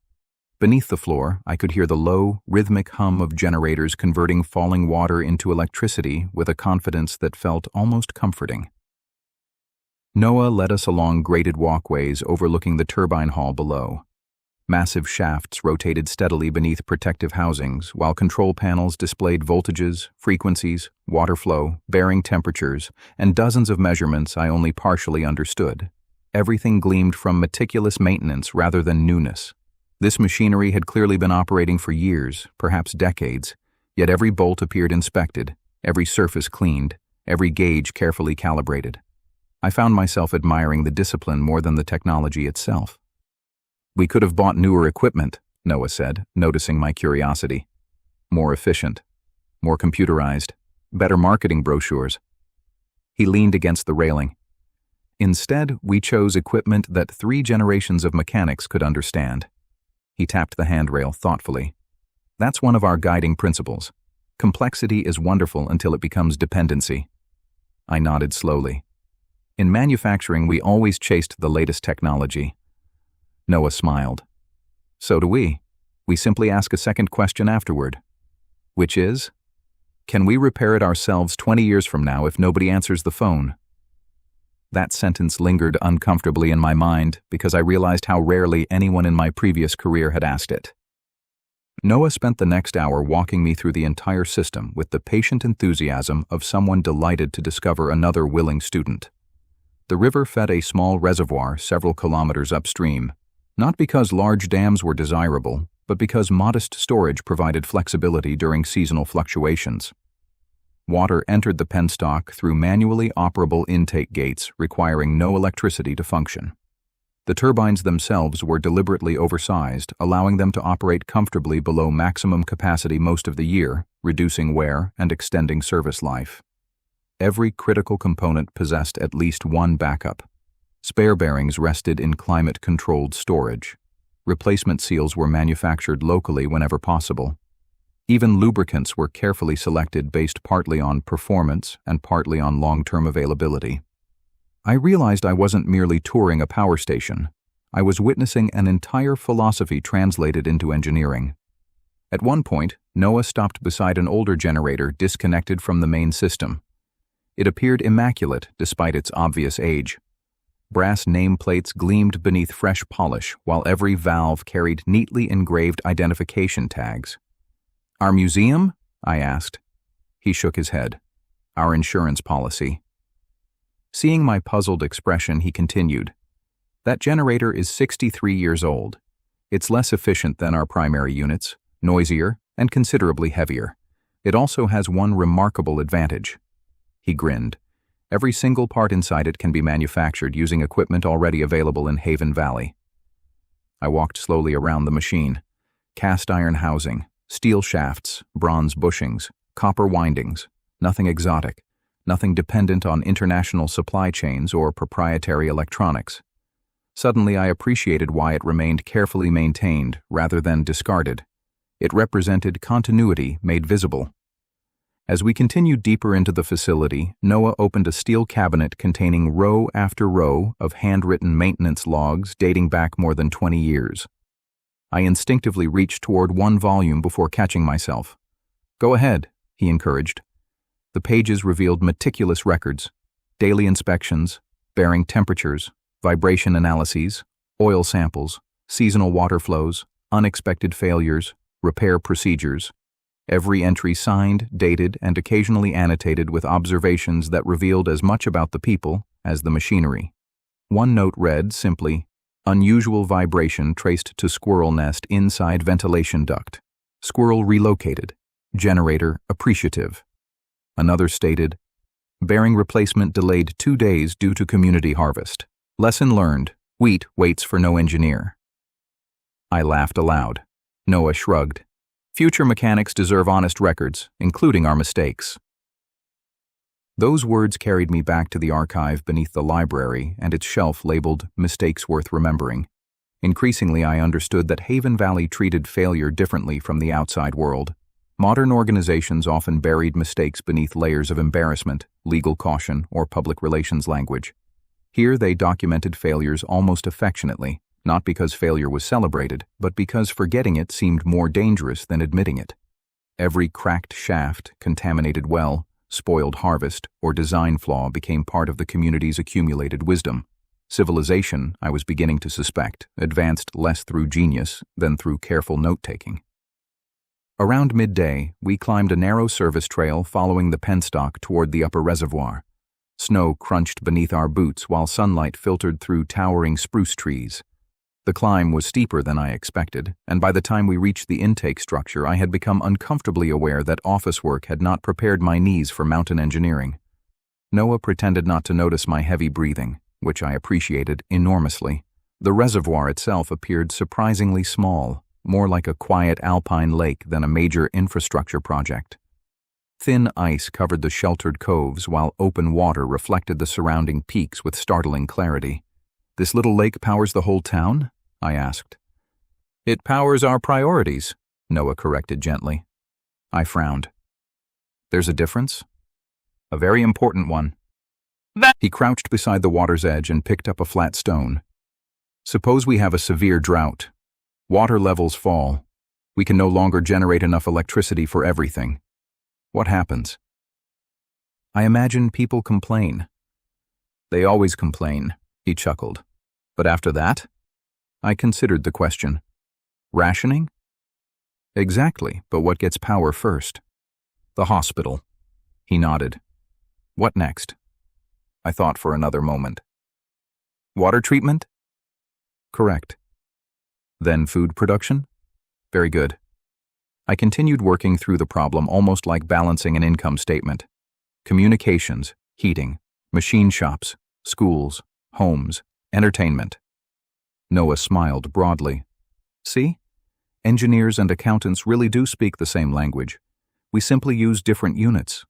Beneath the floor, I could hear the low, rhythmic hum of generators converting falling water into electricity with a confidence that felt almost comforting. Noah led us along graded walkways overlooking the turbine hall below. Massive shafts rotated steadily beneath protective housings, while control panels displayed voltages, frequencies, water flow, bearing temperatures, and dozens of measurements I only partially understood. Everything gleamed from meticulous maintenance rather than newness. This machinery had clearly been operating for years, perhaps decades, yet every bolt appeared inspected, every surface cleaned, every gauge carefully calibrated. I found myself admiring the discipline more than the technology itself. "We could have bought newer equipment," Noah said, noticing my curiosity. "More efficient, more computerized, better marketing brochures." He leaned against the railing. "Instead, we chose equipment that 3 generations of mechanics could understand." He tapped the handrail thoughtfully. "That's one of our guiding principles. Complexity is wonderful until it becomes dependency." I nodded slowly. "In manufacturing, we always chased the latest technology." Noah smiled. "So do we. We simply ask a second question afterward. Which is, can we repair it ourselves 20 years from now if nobody answers the phone?" That sentence lingered uncomfortably in my mind because I realized how rarely anyone in my previous career had asked it. Noah spent the next hour walking me through the entire system with the patient enthusiasm of someone delighted to discover another willing student. The river fed a small reservoir several kilometers upstream, not because large dams were desirable, but because modest storage provided flexibility during seasonal fluctuations. Water entered the penstock through manually operable intake gates requiring no electricity to function. The turbines themselves were deliberately oversized, allowing them to operate comfortably below maximum capacity most of the year, reducing wear and extending service life. Every critical component possessed at least one backup. Spare bearings rested in climate-controlled storage. Replacement seals were manufactured locally whenever possible. Even lubricants were carefully selected based partly on performance and partly on long-term availability. I realized I wasn't merely touring a power station. I was witnessing an entire philosophy translated into engineering. At one point, Noah stopped beside an older generator disconnected from the main system. It appeared immaculate despite its obvious age. Brass nameplates gleamed beneath fresh polish, while every valve carried neatly engraved identification tags. "Our museum?" I asked. He shook his head. "Our insurance policy." Seeing my puzzled expression, he continued, "That generator is 63 years old. It's less efficient than our primary units, noisier, and considerably heavier. It also has one remarkable advantage." He grinned. "Every single part inside it can be manufactured using equipment already available in Haven Valley." I walked slowly around the machine. Cast iron housing, steel shafts, bronze bushings, copper windings, nothing exotic, nothing dependent on international supply chains or proprietary electronics. Suddenly I appreciated why it remained carefully maintained rather than discarded. It represented continuity made visible. As we continued deeper into the facility, Noah opened a steel cabinet containing row after row of handwritten maintenance logs dating back more than 20 years. I instinctively reached toward one volume before catching myself. "Go ahead," he encouraged. The pages revealed meticulous records, daily inspections, bearing temperatures, vibration analyses, oil samples, seasonal water flows, unexpected failures, repair procedures. Every entry signed, dated, and occasionally annotated with observations that revealed as much about the people as the machinery. One note read simply, "Unusual vibration traced to squirrel nest inside ventilation duct. Squirrel relocated. Generator appreciative." Another stated, "Bearing replacement delayed 2 days due to community harvest. Lesson learned. Wheat waits for no engineer." I laughed aloud. Noah shrugged. "Future mechanics deserve honest records, including our mistakes." Those words carried me back to the archive beneath the library and its shelf labeled "Mistakes Worth Remembering." Increasingly, I understood that Haven Valley treated failure differently from the outside world. Modern organizations often buried mistakes beneath layers of embarrassment, legal caution, or public relations language. Here they documented failures almost affectionately, not because failure was celebrated, but because forgetting it seemed more dangerous than admitting it. Every cracked shaft, contaminated well, spoiled harvest, or design flaw became part of the community's accumulated wisdom. Civilization, I was beginning to suspect, advanced less through genius than through careful note-taking. Around midday, we climbed a narrow service trail following the penstock toward the upper reservoir. Snow crunched beneath our boots while sunlight filtered through towering spruce trees. The climb was steeper than I expected, and by the time we reached the intake structure, I had become uncomfortably aware that office work had not prepared my knees for mountain engineering. Noah pretended not to notice my heavy breathing, which I appreciated enormously. The reservoir itself appeared surprisingly small, more like a quiet alpine lake than a major infrastructure project. Thin ice covered the sheltered coves while open water reflected the surrounding peaks with startling clarity. "This little lake powers the whole town?" I asked. "It powers our priorities," Noah corrected gently. I frowned. "There's a difference?" "A very important one." He crouched beside the water's edge and picked up a flat stone. "Suppose we have a severe drought. Water levels fall. We can no longer generate enough electricity for everything. What happens?" "I imagine people complain." "They always complain," he chuckled. "But after that?" I considered the question. "Rationing?" "Exactly, but what gets power first?" "The hospital." He nodded. "What next?" I thought for another moment. "Water treatment?" "Correct." "Then food production?" "Very good." I continued working through the problem almost like balancing an income statement. Communications, heating, machine shops, schools, homes, entertainment. Noah smiled broadly. "See? Engineers and accountants really do speak the same language. We simply use different units."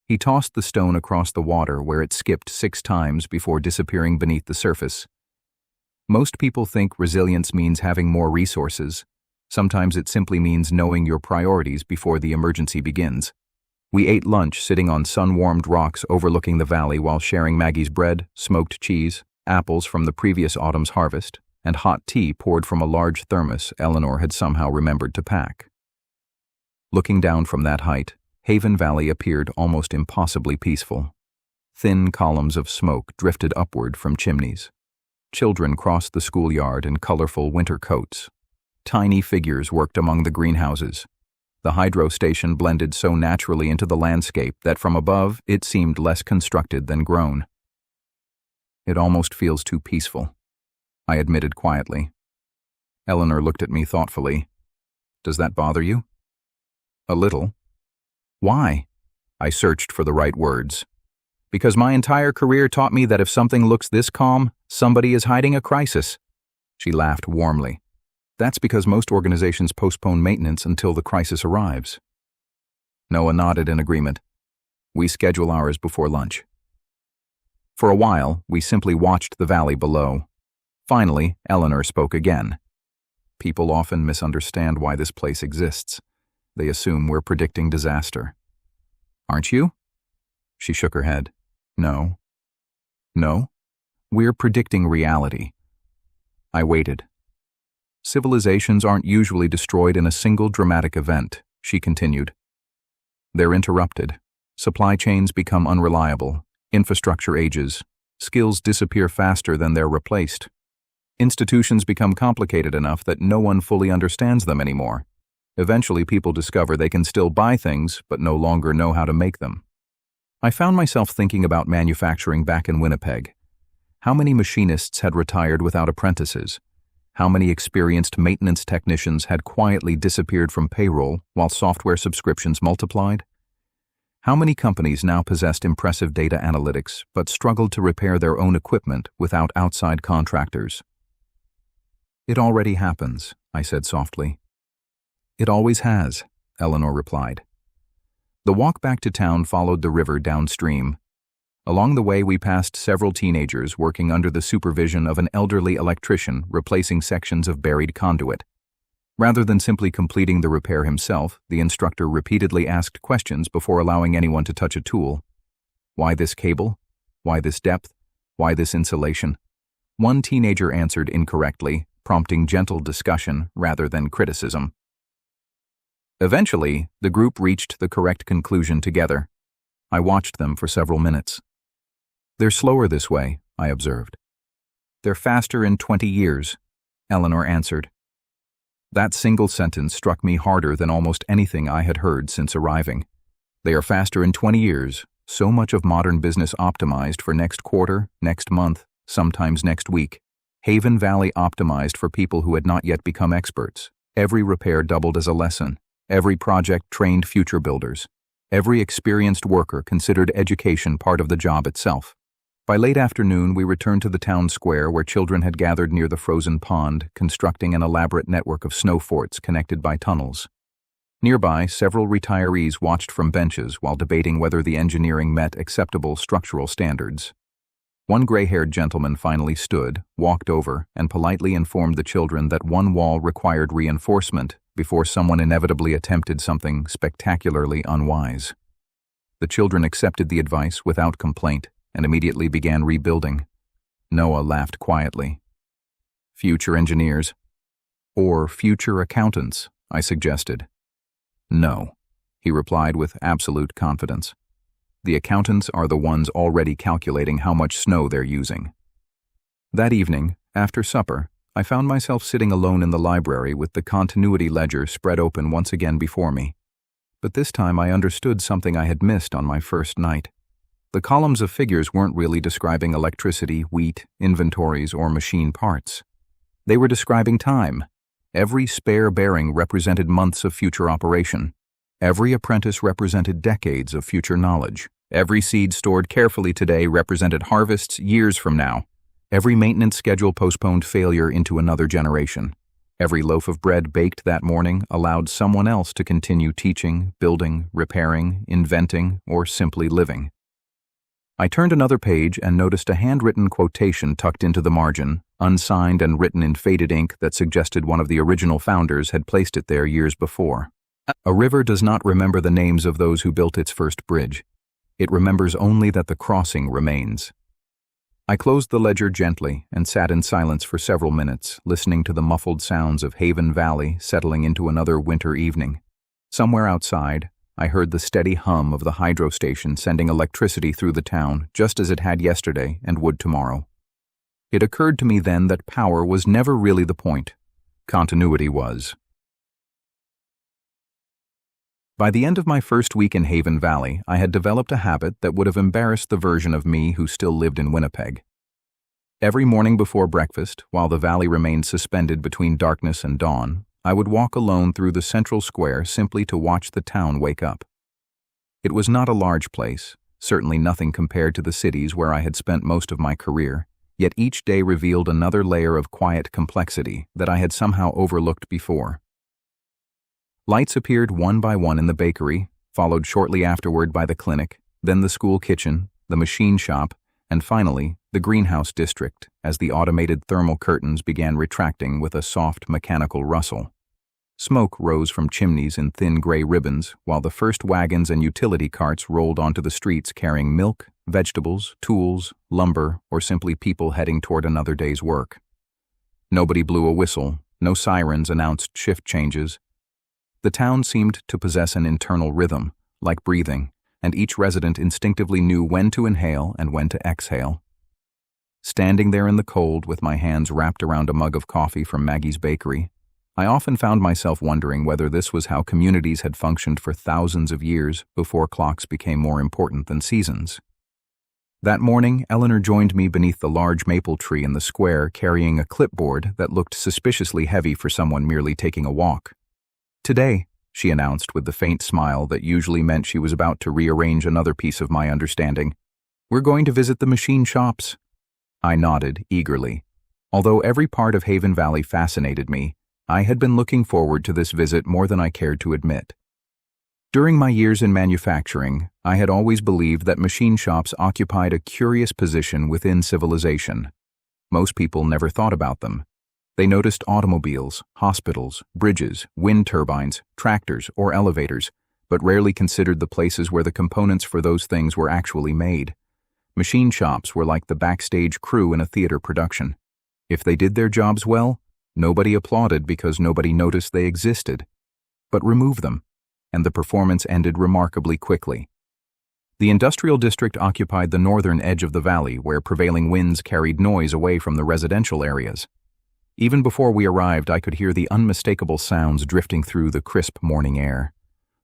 He tossed the stone across the water where it skipped 6 times before disappearing beneath the surface. Most people think resilience means having more resources. Sometimes it simply means knowing your priorities before the emergency begins. We ate lunch sitting on sun-warmed rocks overlooking the valley while sharing Maggie's bread, smoked cheese, apples from the previous autumn's harvest, and hot tea poured from a large thermos Eleanor had somehow remembered to pack. Looking down from that height, Haven Valley appeared almost impossibly peaceful. Thin columns of smoke drifted upward from chimneys. Children crossed the schoolyard in colorful winter coats. Tiny figures worked among the greenhouses. The hydro station blended so naturally into the landscape that from above it seemed less constructed than grown. "It almost feels too peaceful," I admitted quietly. Eleanor looked at me thoughtfully. "Does that bother you?" "A little." "Why?" I searched for the right words. "Because my entire career taught me that if something looks this calm, somebody is hiding a crisis." She laughed warmly. "That's because most organizations postpone maintenance until the crisis arrives." Noah nodded in agreement. "We schedule ours before lunch." For a while, we simply watched the valley below. Finally, Eleanor spoke again. "People often misunderstand why this place exists. They assume we're predicting disaster." "Aren't you?" She shook her head. "No." "No? We're predicting reality." I waited. "Civilizations aren't usually destroyed in a single dramatic event," she continued. "They're interrupted. Supply chains become unreliable. Infrastructure ages. Skills disappear faster than they're replaced. Institutions become complicated enough that no one fully understands them anymore. Eventually, people discover they can still buy things, but no longer know how to make them." I found myself thinking about manufacturing back in Winnipeg. How many machinists had retired without apprentices? How many experienced maintenance technicians had quietly disappeared from payroll while software subscriptions multiplied? How many companies now possessed impressive data analytics but struggled to repair their own equipment without outside contractors? "It already happens," I said softly. "It always has," Eleanor replied. The walk back to town followed the river downstream. Along the way, we passed several teenagers working under the supervision of an elderly electrician replacing sections of buried conduit. Rather than simply completing the repair himself, the instructor repeatedly asked questions before allowing anyone to touch a tool. Why this cable? Why this depth? Why this insulation? One teenager answered incorrectly, prompting gentle discussion rather than criticism. Eventually, the group reached the correct conclusion together. I watched them for several minutes. "They're slower this way," I observed. "They're faster in 20 years, Eleanor answered. That single sentence struck me harder than almost anything I had heard since arriving. They are faster in 20 years, so much of modern business optimized for next quarter, next month, sometimes next week. Haven Valley optimized for people who had not yet become experts. Every repair doubled as a lesson. Every project trained future builders. Every experienced worker considered education part of the job itself. By late afternoon, we returned to the town square where children had gathered near the frozen pond, constructing an elaborate network of snow forts connected by tunnels. Nearby, several retirees watched from benches while debating whether the engineering met acceptable structural standards. One gray-haired gentleman finally stood, walked over, and politely informed the children that one wall required reinforcement before someone inevitably attempted something spectacularly unwise. The children accepted the advice without complaint and immediately began rebuilding. Noah laughed quietly. "Future engineers?" "Or future accountants," I suggested. "No," he replied with absolute confidence. "The accountants are the ones already calculating how much snow they're using." That evening, after supper, I found myself sitting alone in the library with the continuity ledger spread open once again before me. But this time I understood something I had missed on my first night. The columns of figures weren't really describing electricity, wheat, inventories, or machine parts. They were describing time. Every spare bearing represented months of future operation. Every apprentice represented decades of future knowledge. Every seed stored carefully today represented harvests years from now. Every maintenance schedule postponed failure into another generation. Every loaf of bread baked that morning allowed someone else to continue teaching, building, repairing, inventing, or simply living. I turned another page and noticed a handwritten quotation tucked into the margin, unsigned and written in faded ink that suggested one of the original founders had placed it there years before. "A river does not remember the names of those who built its first bridge. It remembers only that the crossing remains." I closed the ledger gently and sat in silence for several minutes, listening to the muffled sounds of Haven Valley settling into another winter evening. Somewhere outside, I heard the steady hum of the hydro station sending electricity through the town just as it had yesterday and would tomorrow. It occurred to me then that power was never really the point. Continuity was. By the end of my first week in Haven Valley, I had developed a habit that would have embarrassed the version of me who still lived in Winnipeg. Every morning before breakfast, while the valley remained suspended between darkness and dawn, I would walk alone through the central square simply to watch the town wake up. It was not a large place, certainly nothing compared to the cities where I had spent most of my career, yet each day revealed another layer of quiet complexity that I had somehow overlooked before. Lights appeared one by one in the bakery, followed shortly afterward by the clinic, then the school kitchen, the machine shop, and finally, the greenhouse district, as the automated thermal curtains began retracting with a soft mechanical rustle. Smoke rose from chimneys in thin gray ribbons, while the first wagons and utility carts rolled onto the streets carrying milk, vegetables, tools, lumber, or simply people heading toward another day's work. Nobody blew a whistle, no sirens announced shift changes. The town seemed to possess an internal rhythm, like breathing, and each resident instinctively knew when to inhale and when to exhale. Standing there in the cold with my hands wrapped around a mug of coffee from Maggie's bakery, I often found myself wondering whether this was how communities had functioned for thousands of years before clocks became more important than seasons. That morning, Eleanor joined me beneath the large maple tree in the square carrying a clipboard that looked suspiciously heavy for someone merely taking a walk. "Today," she announced with the faint smile that usually meant she was about to rearrange another piece of my understanding, "we're going to visit the machine shops." I nodded eagerly. Although every part of Haven Valley fascinated me, I had been looking forward to this visit more than I cared to admit. During my years in manufacturing, I had always believed that machine shops occupied a curious position within civilization. Most people never thought about them. They noticed automobiles, hospitals, bridges, wind turbines, tractors, or elevators, but rarely considered the places where the components for those things were actually made. Machine shops were like the backstage crew in a theater production. If they did their jobs well, nobody applauded because nobody noticed they existed. But remove them, and the performance ended remarkably quickly. The industrial district occupied the northern edge of the valley where prevailing winds carried noise away from the residential areas. Even before we arrived, I could hear the unmistakable sounds drifting through the crisp morning air.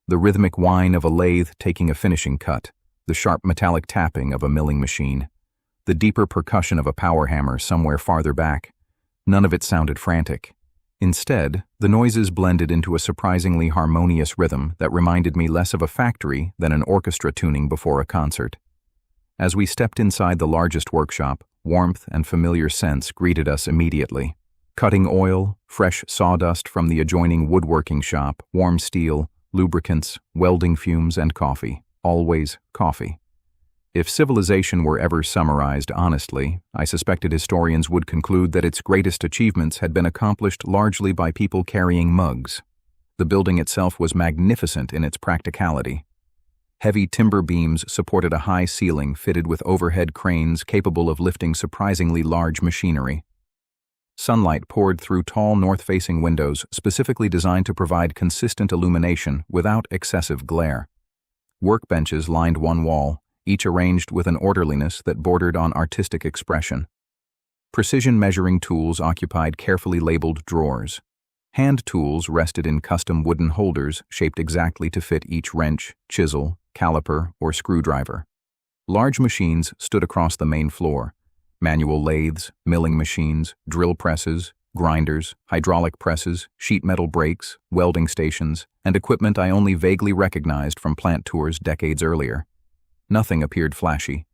The rhythmic whine of a lathe taking a finishing cut, the sharp metallic tapping of a milling machine, the deeper percussion of a power hammer somewhere farther back. None of it sounded frantic. Instead, the noises blended into a surprisingly harmonious rhythm that reminded me less of a factory than an orchestra tuning before a concert. As we stepped inside the largest workshop, warmth and familiar scents greeted us immediately. Cutting oil, fresh sawdust from the adjoining woodworking shop, warm steel, lubricants, welding fumes, and coffee. Always coffee. If civilization were ever summarized honestly, I suspected historians would conclude that its greatest achievements had been accomplished largely by people carrying mugs. The building itself was magnificent in its practicality. Heavy timber beams supported a high ceiling fitted with overhead cranes capable of lifting surprisingly large machinery. Sunlight poured through tall north-facing windows specifically designed to provide consistent illumination without excessive glare. Workbenches lined one wall, each arranged with an orderliness that bordered on artistic expression. Precision measuring tools occupied carefully labeled drawers. Hand tools rested in custom wooden holders shaped exactly to fit each wrench, chisel, caliper, or screwdriver. Large machines stood across the main floor. Manual lathes, milling machines, drill presses, grinders, hydraulic presses, sheet metal brakes, welding stations, and equipment I only vaguely recognized from plant tours decades earlier. Nothing appeared flashy.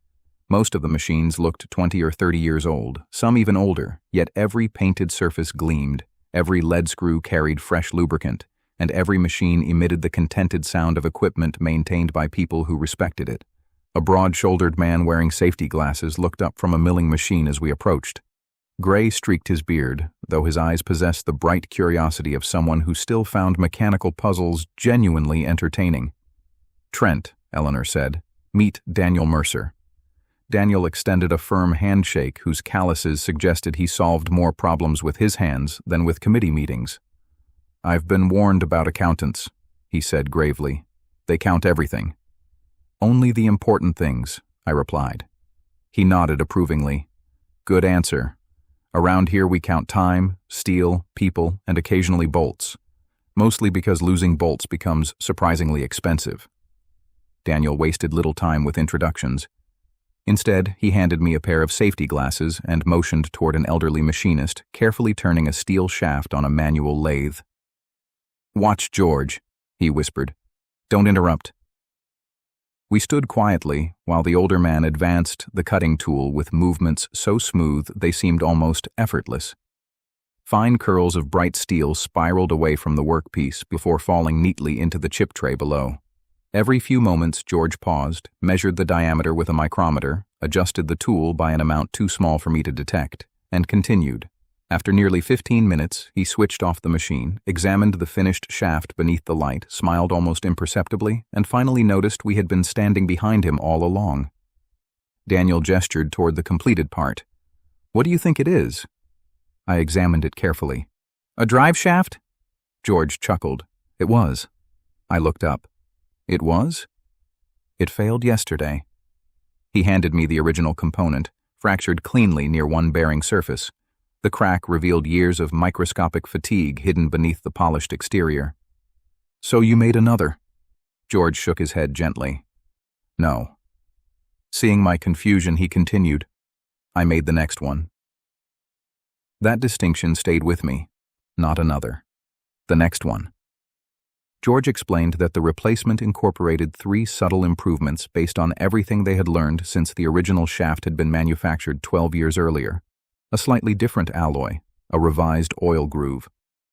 Most of the machines looked 20 or 30 years old, some even older, yet every painted surface gleamed, every lead screw carried fresh lubricant, and every machine emitted the contented sound of equipment maintained by people who respected it. A broad-shouldered man wearing safety glasses looked up from a milling machine as we approached. Gray streaked his beard, though his eyes possessed the bright curiosity of someone who still found mechanical puzzles genuinely entertaining. "Trent," Eleanor said. "Meet Daniel Mercer." Daniel extended a firm handshake whose calluses suggested he solved more problems with his hands than with committee meetings. "I've been warned about accountants," he said gravely. They count everything. Only the important things, I replied. He nodded approvingly. Good answer. Around here we count time, steel, people, and occasionally bolts. Mostly because losing bolts becomes surprisingly expensive. Daniel wasted little time with introductions. Instead, he handed me a pair of safety glasses and motioned toward an elderly machinist carefully turning a steel shaft on a manual lathe. "Watch George," he whispered. "Don't interrupt." We stood quietly while the older man advanced the cutting tool with movements so smooth they seemed almost effortless. Fine curls of bright steel spiraled away from the workpiece before falling neatly into the chip tray below. Every few moments, George paused, measured the diameter with a micrometer, adjusted the tool by an amount too small for me to detect, and continued. After nearly 15 minutes, he switched off the machine, examined the finished shaft beneath the light, smiled almost imperceptibly, and finally noticed we had been standing behind him all along. Daniel gestured toward the completed part. "What do you think it is?" I examined it carefully. "A drive shaft?" George chuckled. "It was." I looked up. "It was?" "It failed yesterday." He handed me the original component, fractured cleanly near one bearing surface. The crack revealed years of microscopic fatigue hidden beneath the polished exterior. "So you made another?" George shook his head gently. "No." Seeing my confusion, he continued, "I made the next one." That distinction stayed with me. Not another. The next one. George explained that the replacement incorporated 3 subtle improvements based on everything they had learned since the original shaft had been manufactured 12 years earlier. A slightly different alloy, a revised oil groove,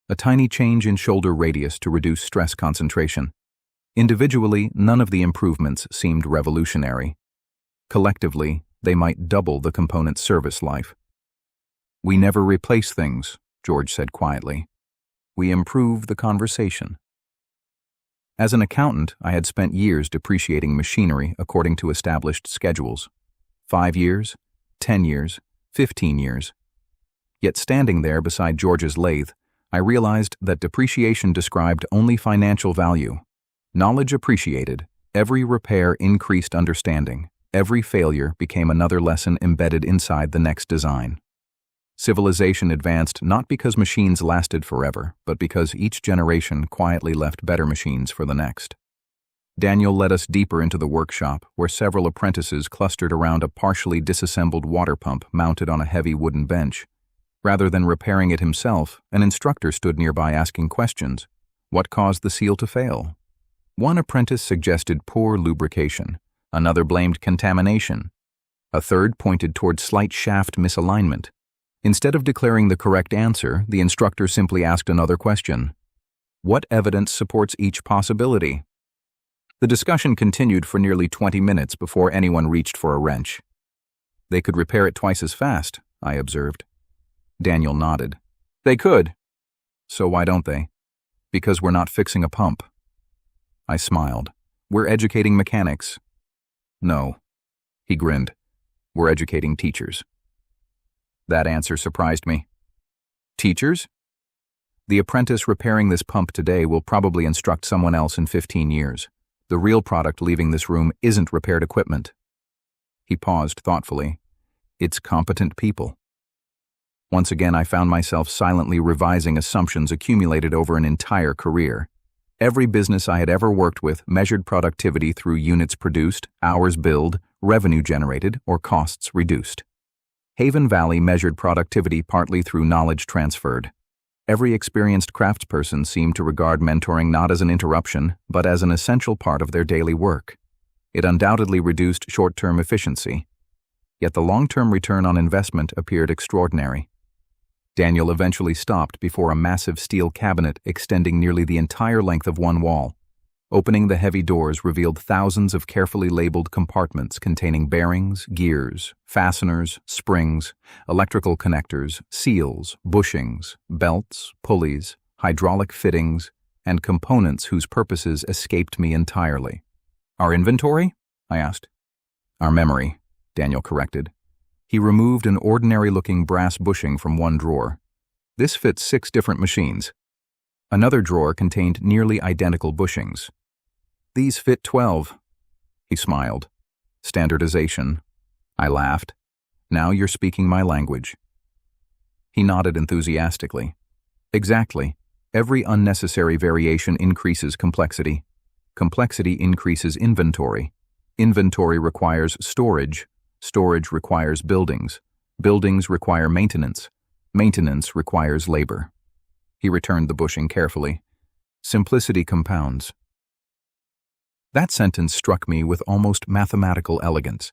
a tiny change in shoulder radius to reduce stress concentration. Individually, none of the improvements seemed revolutionary. Collectively, they might double the component's service life. "We never replace things," George said quietly. "We improve the conversation." As an accountant, I had spent years depreciating machinery according to established schedules. 5 years, 10 years, 15 years. Yet standing there beside George's lathe, I realized that depreciation described only financial value. Knowledge appreciated, every repair increased understanding, every failure became another lesson embedded inside the next design. Civilization advanced not because machines lasted forever, but because each generation quietly left better machines for the next. Daniel led us deeper into the workshop, where several apprentices clustered around a partially disassembled water pump mounted on a heavy wooden bench. Rather than repairing it himself, an instructor stood nearby asking questions. What caused the seal to fail? One apprentice suggested poor lubrication. Another blamed contamination. A third pointed toward slight shaft misalignment. Instead of declaring the correct answer, the instructor simply asked another question. What evidence supports each possibility? The discussion continued for nearly 20 minutes before anyone reached for a wrench. "They could repair it twice as fast," I observed. Daniel nodded. "They could." "So why don't they?" "Because we're not fixing a pump." I smiled. "We're educating mechanics." "No." He grinned. "We're educating teachers." That answer surprised me. Teachers? The apprentice repairing this pump today will probably instruct someone else in 15 years. The real product leaving this room isn't repaired equipment. He paused thoughtfully. It's competent people. Once again, I found myself silently revising assumptions accumulated over an entire career. Every business I had ever worked with measured productivity through units produced, hours billed, revenue generated, or costs reduced. Haven Valley measured productivity partly through knowledge transferred. Every experienced craftsperson seemed to regard mentoring not as an interruption, but as an essential part of their daily work. It undoubtedly reduced short-term efficiency. Yet the long-term return on investment appeared extraordinary. Daniel eventually stopped before a massive steel cabinet extending nearly the entire length of one wall. Opening the heavy doors revealed thousands of carefully labeled compartments containing bearings, gears, fasteners, springs, electrical connectors, seals, bushings, belts, pulleys, hydraulic fittings, and components whose purposes escaped me entirely. "Our inventory?" I asked. "Our memory," Daniel corrected. He removed an ordinary-looking brass bushing from one drawer. "This fits 6 different machines." Another drawer contained nearly identical bushings. These fit 12. He smiled. Standardization. I laughed. Now you're speaking my language. He nodded enthusiastically. Exactly. Every unnecessary variation increases complexity. Complexity increases inventory. Inventory requires storage. Storage requires buildings. Buildings require maintenance. Maintenance requires labor. He returned the bushing carefully. Simplicity compounds. That sentence struck me with almost mathematical elegance.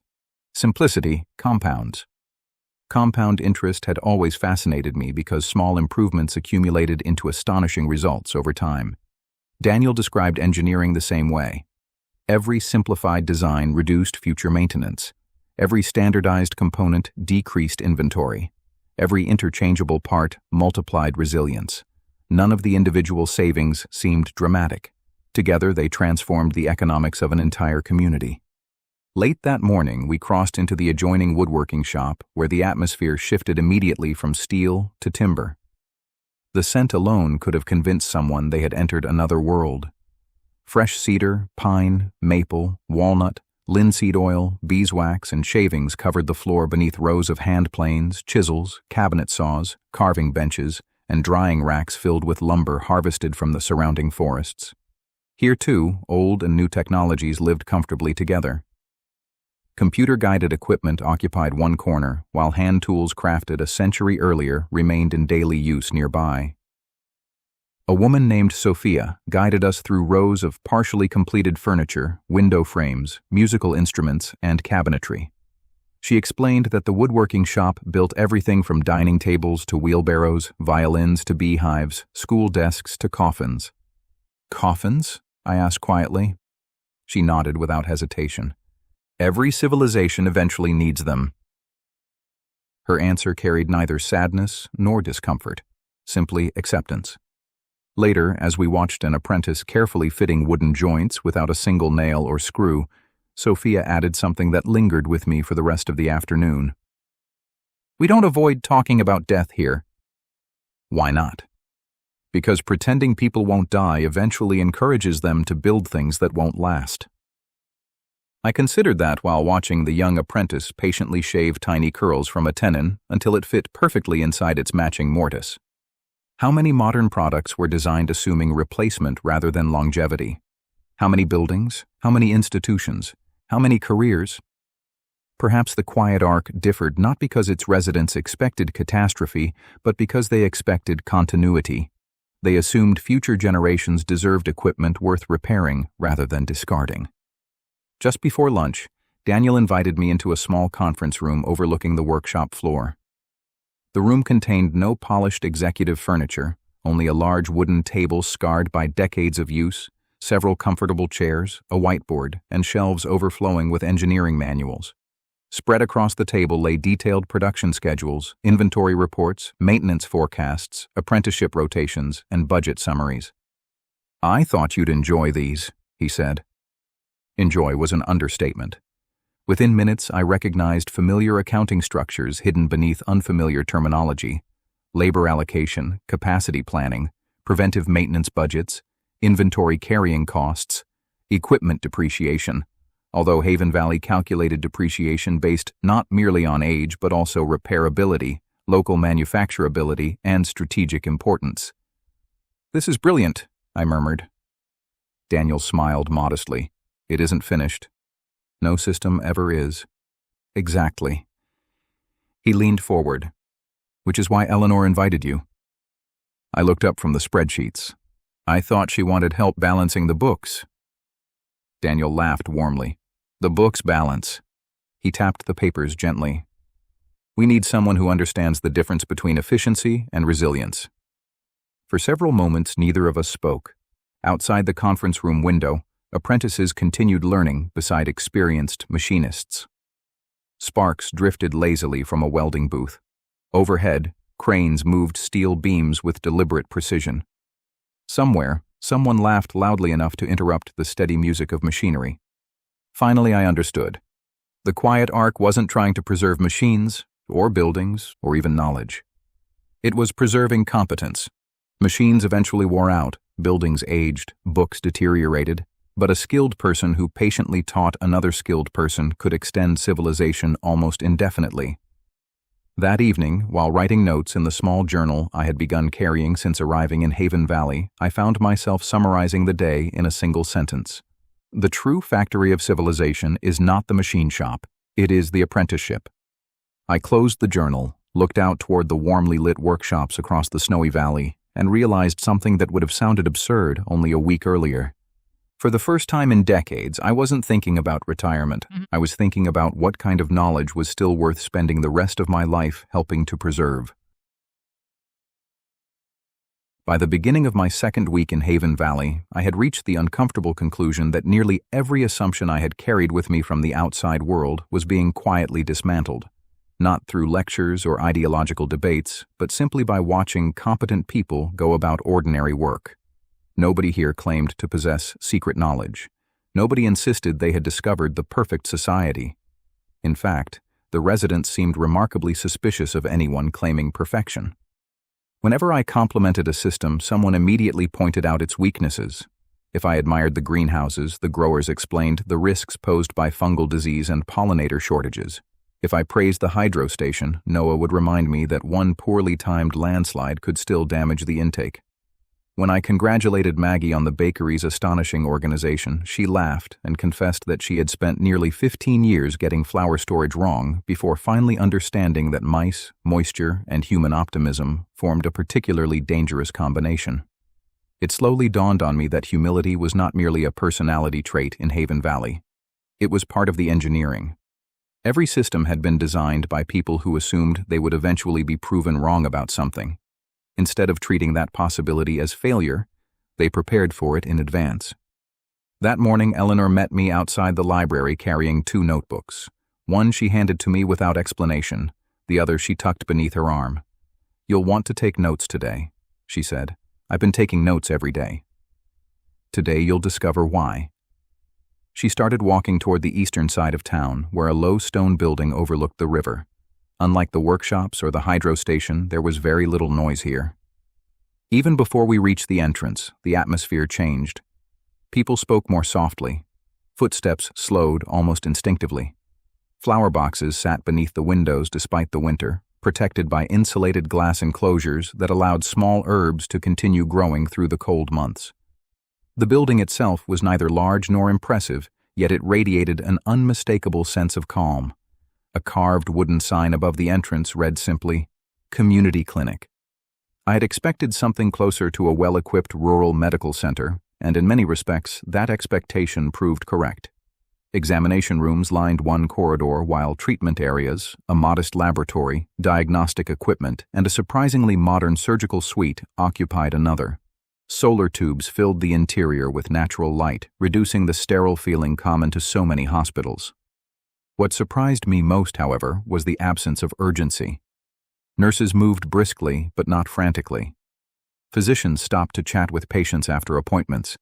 Simplicity compounds. Compound interest had always fascinated me because small improvements accumulated into astonishing results over time. Daniel described engineering the same way. Every simplified design reduced future maintenance. Every standardized component decreased inventory. Every interchangeable part multiplied resilience. None of the individual savings seemed dramatic. Together, they transformed the economics of an entire community. Late that morning, we crossed into the adjoining woodworking shop, where the atmosphere shifted immediately from steel to timber. The scent alone could have convinced someone they had entered another world. Fresh cedar, pine, maple, walnut, linseed oil, beeswax, and shavings covered the floor beneath rows of hand planes, chisels, cabinet saws, carving benches, and drying racks filled with lumber harvested from the surrounding forests. Here, too, old and new technologies lived comfortably together. Computer-guided equipment occupied one corner, while hand tools crafted a century earlier remained in daily use nearby. A woman named Sophia guided us through rows of partially completed furniture, window frames, musical instruments, and cabinetry. She explained that the woodworking shop built everything from dining tables to wheelbarrows, violins to beehives, school desks to coffins. Coffins? I asked quietly. She nodded without hesitation. Every civilization eventually needs them. Her answer carried neither sadness nor discomfort, simply acceptance. Later, as we watched an apprentice carefully fitting wooden joints without a single nail or screw, Sophia added something that lingered with me for the rest of the afternoon. We don't avoid talking about death here. Why not? Because pretending people won't die eventually encourages them to build things that won't last. I considered that while watching the young apprentice patiently shave tiny curls from a tenon until it fit perfectly inside its matching mortise. How many modern products were designed assuming replacement rather than longevity? How many buildings? How many institutions? How many careers? Perhaps the Quiet Ark differed not because its residents expected catastrophe, but because they expected continuity. They assumed future generations deserved equipment worth repairing rather than discarding. Just before lunch, Daniel invited me into a small conference room overlooking the workshop floor. The room contained no polished executive furniture, only a large wooden table scarred by decades of use, several comfortable chairs, a whiteboard, and shelves overflowing with engineering manuals. Spread across the table lay detailed production schedules, inventory reports, maintenance forecasts, apprenticeship rotations, and budget summaries. I thought you'd enjoy these, he said. Enjoy was an understatement. Within minutes, I recognized familiar accounting structures hidden beneath unfamiliar terminology: labor allocation, capacity planning, preventive maintenance budgets, inventory carrying costs, equipment depreciation, although Haven Valley calculated depreciation based not merely on age but also repairability, local manufacturability, and strategic importance. This is brilliant, I murmured. Daniel smiled modestly. It isn't finished. No system ever is. Exactly. He leaned forward. Which is why Eleanor invited you. I looked up from the spreadsheets. I thought she wanted help balancing the books. Daniel laughed warmly. The books balance. He tapped the papers gently. We need someone who understands the difference between efficiency and resilience. For several moments, neither of us spoke. Outside the conference room window, apprentices continued learning beside experienced machinists. Sparks drifted lazily from a welding booth. Overhead, cranes moved steel beams with deliberate precision. Somewhere, someone laughed loudly enough to interrupt the steady music of machinery. Finally, I understood. The Quiet Ark wasn't trying to preserve machines, or buildings, or even knowledge. It was preserving competence. Machines eventually wore out, buildings aged, books deteriorated, But a skilled person who patiently taught another skilled person could extend civilization almost indefinitely. That evening, while writing notes in the small journal I had begun carrying since arriving in Haven Valley, I found myself summarizing the day in a single sentence. The true factory of civilization is not the machine shop, it is the apprenticeship. I closed the journal, looked out toward the warmly lit workshops across the snowy valley, and realized something that would have sounded absurd only a week earlier. For the first time in decades, I wasn't thinking about retirement. I was thinking about what kind of knowledge was still worth spending the rest of my life helping to preserve. By the beginning of my second week in Haven Valley, I had reached the uncomfortable conclusion that nearly every assumption I had carried with me from the outside world was being quietly dismantled, not through lectures or ideological debates, but simply by watching competent people go about ordinary work. Nobody here claimed to possess secret knowledge. Nobody insisted they had discovered the perfect society. In fact, the residents seemed remarkably suspicious of anyone claiming perfection. Whenever I complimented a system, someone immediately pointed out its weaknesses. If I admired the greenhouses, the growers explained the risks posed by fungal disease and pollinator shortages. If I praised the hydro station, Noah would remind me that one poorly timed landslide could still damage the intake. When I congratulated Maggie on the bakery's astonishing organization, she laughed and confessed that she had spent nearly 15 years getting flour storage wrong before finally understanding that mice, moisture, and human optimism formed a particularly dangerous combination. It slowly dawned on me that humility was not merely a personality trait in Haven Valley. It was part of the engineering. Every system had been designed by people who assumed they would eventually be proven wrong about something. Instead of treating that possibility as failure, they prepared for it in advance. That morning, Eleanor met me outside the library carrying 2 notebooks. One she handed to me without explanation, the other she tucked beneath her arm. "You'll want to take notes today," she said. "I've been taking notes every day. Today you'll discover why." She started walking toward the eastern side of town, where a low stone building overlooked the river. Unlike the workshops or the hydro station, there was very little noise here. Even before we reached the entrance, the atmosphere changed. People spoke more softly. Footsteps slowed almost instinctively. Flower boxes sat beneath the windows despite the winter, protected by insulated glass enclosures that allowed small herbs to continue growing through the cold months. The building itself was neither large nor impressive, yet it radiated an unmistakable sense of calm. A carved wooden sign above the entrance read simply, "Community Clinic." I had expected something closer to a well-equipped rural medical center, and in many respects, that expectation proved correct. Examination rooms lined one corridor, while treatment areas, a modest laboratory, diagnostic equipment, and a surprisingly modern surgical suite occupied another. Solar tubes filled the interior with natural light, reducing the sterile feeling common to so many hospitals. What surprised me most, however, was the absence of urgency. Nurses moved briskly, but not frantically. Physicians stopped to chat with patients after appointments.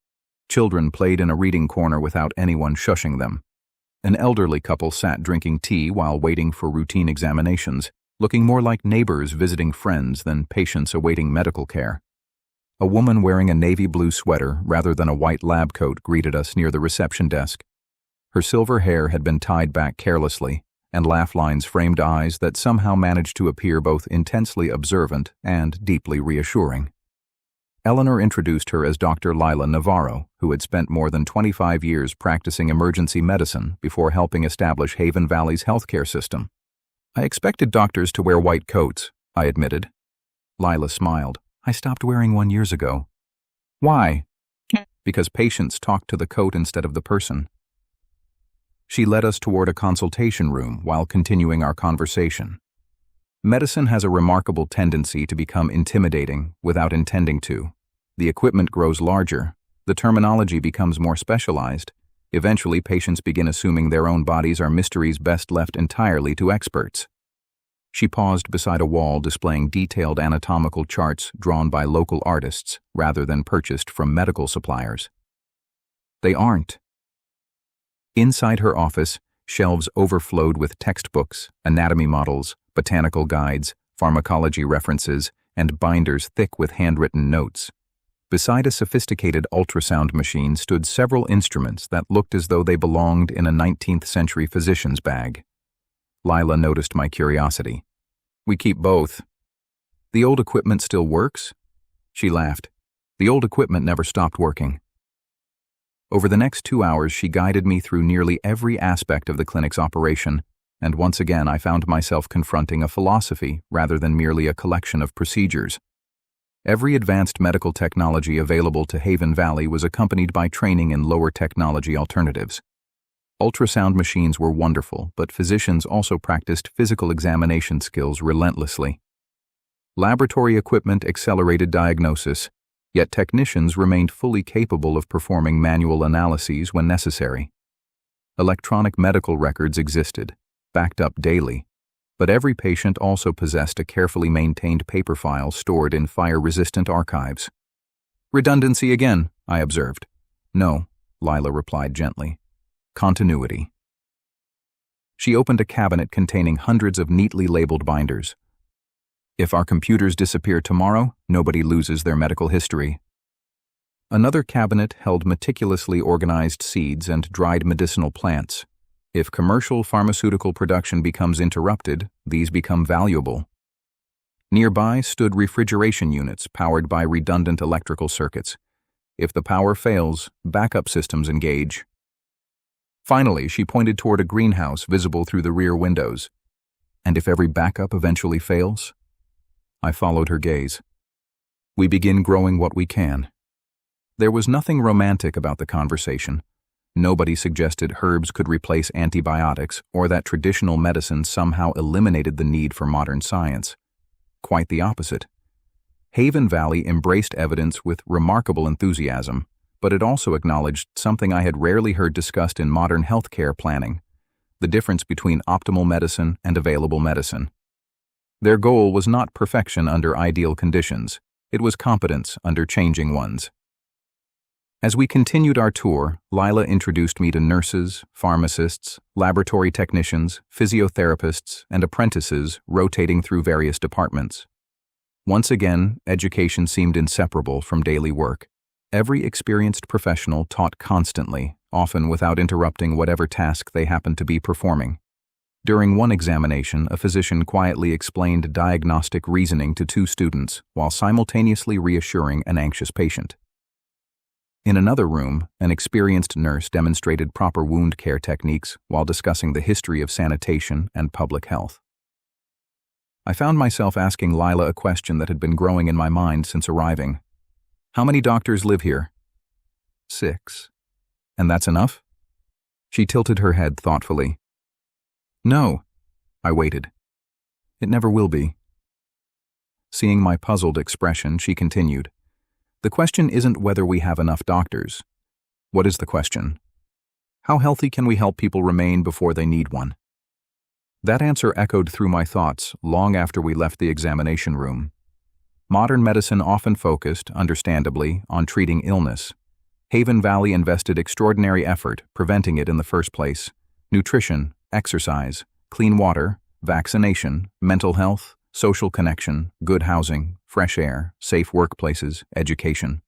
Children played in a reading corner without anyone shushing them. An elderly couple sat drinking tea while waiting for routine examinations, looking more like neighbors visiting friends than patients awaiting medical care. A woman wearing a navy blue sweater rather than a white lab coat greeted us near the reception desk. Her silver hair had been tied back carelessly, and laugh lines framed eyes that somehow managed to appear both intensely observant and deeply reassuring. Eleanor introduced her as Dr. Lila Navarro, who had spent more than 25 years practicing emergency medicine before helping establish Haven Valley's healthcare system. "I expected doctors to wear white coats," I admitted. Lila smiled. "I stopped wearing one years ago." "Why?" "Because patients talk to the coat instead of the person." She led us toward a consultation room while continuing our conversation. Medicine has a remarkable tendency to become intimidating without intending to. The equipment grows larger, the terminology becomes more specialized. Eventually, patients begin assuming their own bodies are mysteries best left entirely to experts. She paused beside a wall displaying detailed anatomical charts drawn by local artists rather than purchased from medical suppliers. They aren't. Inside her office, shelves overflowed with textbooks, anatomy models, botanical guides, pharmacology references, and binders thick with handwritten notes. Beside a sophisticated ultrasound machine stood several instruments that looked as though they belonged in a 19th century physician's bag. Lila noticed my curiosity. "We keep both." "The old equipment still works?" She laughed. "The old equipment never stopped working." Over the next 2 hours, she guided me through nearly every aspect of the clinic's operation, and once again I found myself confronting a philosophy rather than merely a collection of procedures. Every advanced medical technology available to Haven Valley was accompanied by training in lower technology alternatives. Ultrasound machines were wonderful, but physicians also practiced physical examination skills relentlessly. Laboratory equipment accelerated diagnosis, yet technicians remained fully capable of performing manual analyses when necessary. Electronic medical records existed, backed up daily, but every patient also possessed a carefully maintained paper file stored in fire-resistant archives. "Redundancy again," I observed. "No," Lila replied gently. "Continuity." She opened a cabinet containing hundreds of neatly labeled binders. "If our computers disappear tomorrow, nobody loses their medical history." Another cabinet held meticulously organized seeds and dried medicinal plants. If commercial pharmaceutical production becomes interrupted, these become valuable. Nearby stood refrigeration units powered by redundant electrical circuits. If the power fails, backup systems engage. Finally, she pointed toward a greenhouse visible through the rear windows. "And if every backup eventually fails?" I followed her gaze. "We begin growing what we can." There was nothing romantic about the conversation. Nobody suggested herbs could replace antibiotics or that traditional medicine somehow eliminated the need for modern science. Quite the opposite. Haven Valley embraced evidence with remarkable enthusiasm, but it also acknowledged something I had rarely heard discussed in modern healthcare planning: the difference between optimal medicine and available medicine. Their goal was not perfection under ideal conditions, it was competence under changing ones. As we continued our tour, Lila introduced me to nurses, pharmacists, laboratory technicians, physiotherapists, and apprentices rotating through various departments. Once again, education seemed inseparable from daily work. Every experienced professional taught constantly, often without interrupting whatever task they happened to be performing. During one examination, a physician quietly explained diagnostic reasoning to 2 students while simultaneously reassuring an anxious patient. In another room, an experienced nurse demonstrated proper wound care techniques while discussing the history of sanitation and public health. I found myself asking Lila a question that had been growing in my mind since arriving. "How many doctors live here?" 6. "And that's enough?" She tilted her head thoughtfully. "No." I waited. "It never will be." Seeing my puzzled expression, she continued, "The question isn't whether we have enough doctors. What is the question? How healthy can we help people remain before they need one?" That answer echoed through my thoughts long after we left the examination room. Modern medicine often focused, understandably, on treating illness. Haven Valley invested extraordinary effort preventing it in the first place. Nutrition, exercise, clean water, vaccination, mental health, social connection, good housing, fresh air, safe workplaces, education.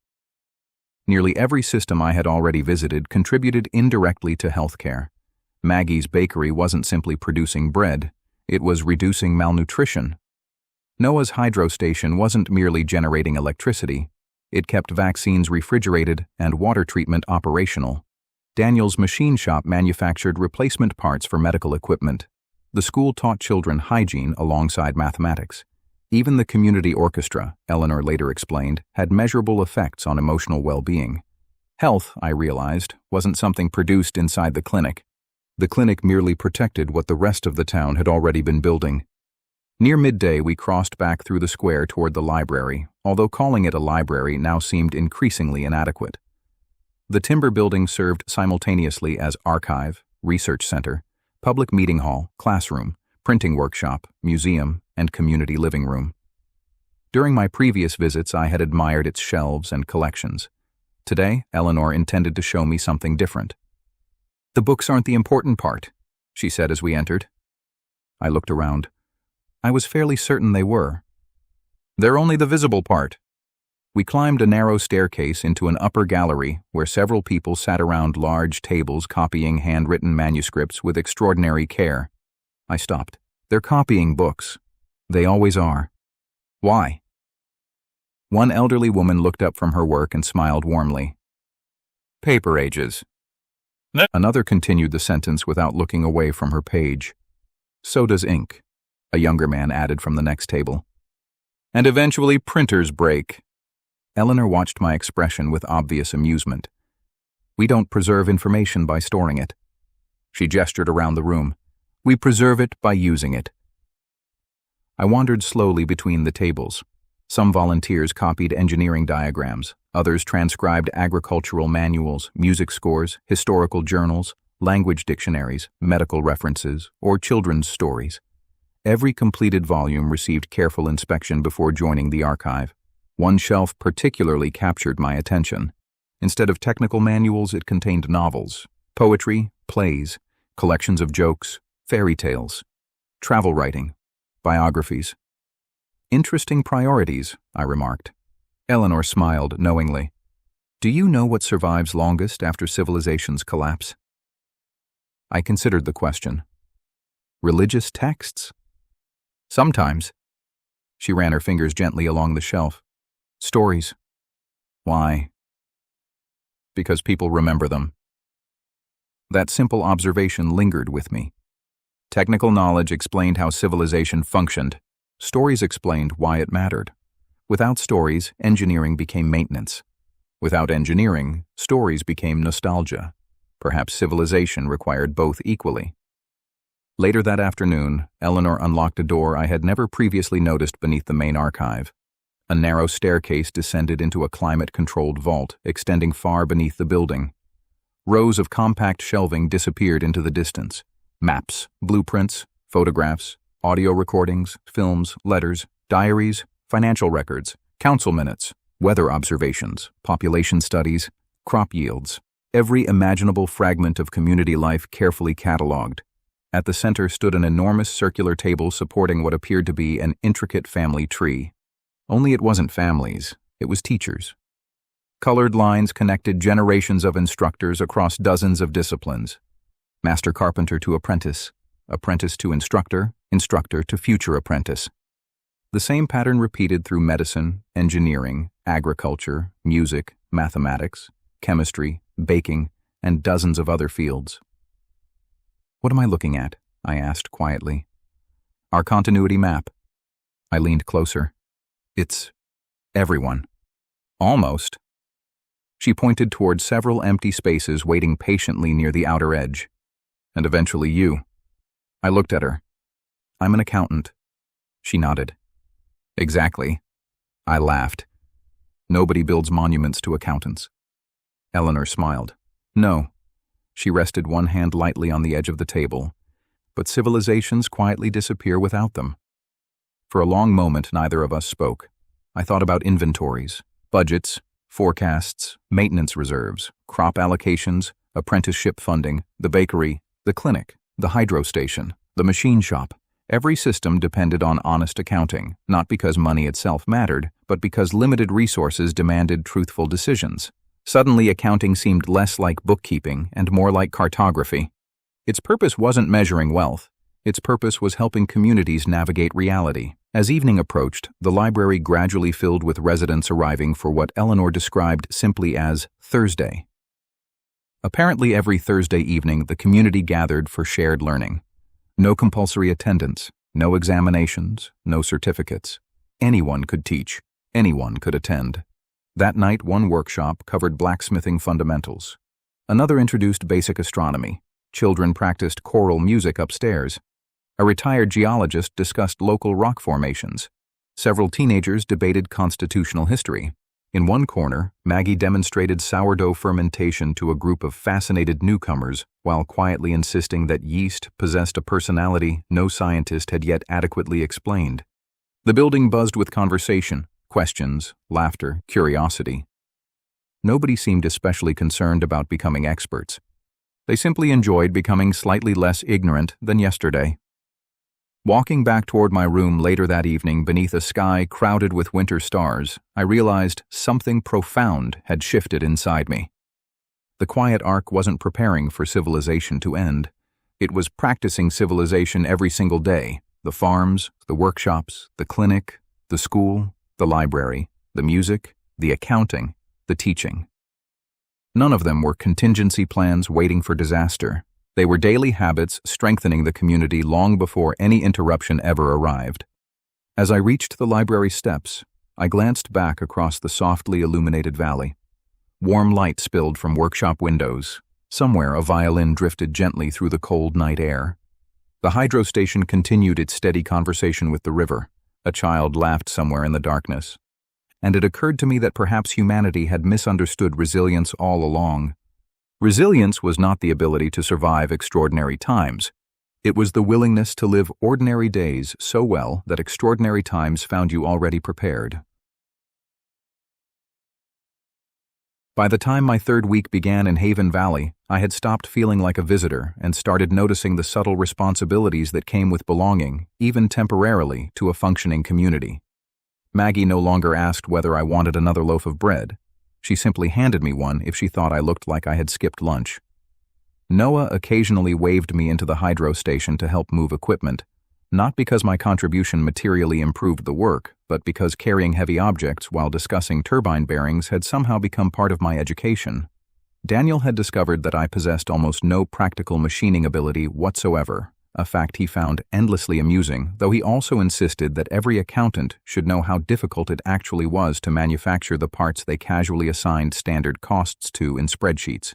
Nearly every system I had already visited contributed indirectly to healthcare. Maggie's bakery wasn't simply producing bread, it was reducing malnutrition. Noah's hydro station wasn't merely generating electricity, it kept vaccines refrigerated and water treatment operational. Daniel's machine shop manufactured replacement parts for medical equipment. The school taught children hygiene alongside mathematics. Even the community orchestra, Eleanor later explained, had measurable effects on emotional well-being. Health, I realized, wasn't something produced inside the clinic. The clinic merely protected what the rest of the town had already been building. Near midday, we crossed back through the square toward the library, although calling it a library now seemed increasingly inadequate. The timber building served simultaneously as archive, research center, public meeting hall, classroom, printing workshop, museum, and community living room. During my previous visits, I had admired its shelves and collections. Today, Eleanor intended to show me something different. "The books aren't the important part," she said as we entered. I looked around. I was fairly certain they were. "They're only the visible part." We climbed a narrow staircase into an upper gallery where several people sat around large tables copying handwritten manuscripts with extraordinary care. I stopped. They're copying books. They always are. Why? One elderly woman looked up from her work and smiled warmly. Paper ages. Another continued the sentence without looking away from her page. So does ink, a younger man added from the next table. And eventually printers break. Eleanor watched my expression with obvious amusement. We don't preserve information by storing it. She gestured around the room. We preserve it by using it. I wandered slowly between the tables. Some volunteers copied engineering diagrams, others transcribed agricultural manuals, music scores, historical journals, language dictionaries, medical references, or children's stories. Every completed volume received careful inspection before joining the archive. One shelf particularly captured my attention. Instead of technical manuals, it contained novels, poetry, plays, collections of jokes, fairy tales, travel writing, biographies. Interesting priorities, I remarked. Eleanor smiled knowingly. Do you know what survives longest after civilization's collapse? I considered the question. Religious texts? Sometimes. She ran her fingers gently along the shelf. Stories. Why? Because people remember them. That simple observation lingered with me. Technical knowledge explained how civilization functioned. Stories explained why it mattered. Without stories, engineering became maintenance. Without engineering, stories became nostalgia. Perhaps civilization required both equally. Later that afternoon, Eleanor unlocked a door I had never previously noticed beneath the main archive. A narrow staircase descended into a climate-controlled vault extending far beneath the building. Rows of compact shelving disappeared into the distance. Maps, blueprints, photographs, audio recordings, films, letters, diaries, financial records, council minutes, weather observations, population studies, crop yields. Every imaginable fragment of community life carefully catalogued. At the center stood an enormous circular table supporting what appeared to be an intricate family tree. Only it wasn't families, it was teachers. Colored lines connected generations of instructors across dozens of disciplines. Master carpenter to apprentice, apprentice to instructor, instructor to future apprentice. The same pattern repeated through medicine, engineering, agriculture, music, mathematics, chemistry, baking, and dozens of other fields. What am I looking at? I asked quietly. Our continuity map. I leaned closer. It's everyone. Almost. She pointed toward several empty spaces waiting patiently near the outer edge. And eventually you. I looked at her. I'm an accountant. She nodded. Exactly. I laughed. Nobody builds monuments to accountants. Eleanor smiled. No. She rested one hand lightly on the edge of the table. But civilizations quietly disappear without them. For a long moment, neither of us spoke. I thought about inventories, budgets, forecasts, maintenance reserves, crop allocations, apprenticeship funding, the bakery, the clinic, the hydro station, the machine shop. Every system depended on honest accounting, not because money itself mattered, but because limited resources demanded truthful decisions. Suddenly, accounting seemed less like bookkeeping and more like cartography. Its purpose wasn't measuring wealth. Its purpose was helping communities navigate reality. As evening approached, the library gradually filled with residents arriving for what Eleanor described simply as Thursday. Apparently every Thursday evening, the community gathered for shared learning. No compulsory attendance, no examinations, no certificates. Anyone could teach. Anyone could attend. That night, one workshop covered blacksmithing fundamentals. Another introduced basic astronomy. Children practiced choral music upstairs. A retired geologist discussed local rock formations. Several teenagers debated constitutional history. In one corner, Maggie demonstrated sourdough fermentation to a group of fascinated newcomers while quietly insisting that yeast possessed a personality no scientist had yet adequately explained. The building buzzed with conversation, questions, laughter, curiosity. Nobody seemed especially concerned about becoming experts. They simply enjoyed becoming slightly less ignorant than yesterday. Walking back toward my room later that evening beneath a sky crowded with winter stars, I realized something profound had shifted inside me. The Quiet Ark wasn't preparing for civilization to end. It was practicing civilization every single day: the farms, the workshops, the clinic, the school, the library, the music, the accounting, the teaching. None of them were contingency plans waiting for disaster. They were daily habits strengthening the community long before any interruption ever arrived. As I reached the library steps, I glanced back across the softly illuminated valley. Warm light spilled from workshop windows. Somewhere a violin drifted gently through the cold night air. The hydro station continued its steady conversation with the river. A child laughed somewhere in the darkness. And it occurred to me that perhaps humanity had misunderstood resilience all along. Resilience was not the ability to survive extraordinary times. It was the willingness to live ordinary days so well that extraordinary times found you already prepared. By the time my third week began in Haven Valley, I had stopped feeling like a visitor and started noticing the subtle responsibilities that came with belonging, even temporarily, to a functioning community. Maggie no longer asked whether I wanted another loaf of bread. She simply handed me one if she thought I looked like I had skipped lunch. Noah occasionally waved me into the hydro station to help move equipment, not because my contribution materially improved the work, but because carrying heavy objects while discussing turbine bearings had somehow become part of my education. Daniel had discovered that I possessed almost no practical machining ability whatsoever, a fact he found endlessly amusing, though he also insisted that every accountant should know how difficult it actually was to manufacture the parts they casually assigned standard costs to in spreadsheets.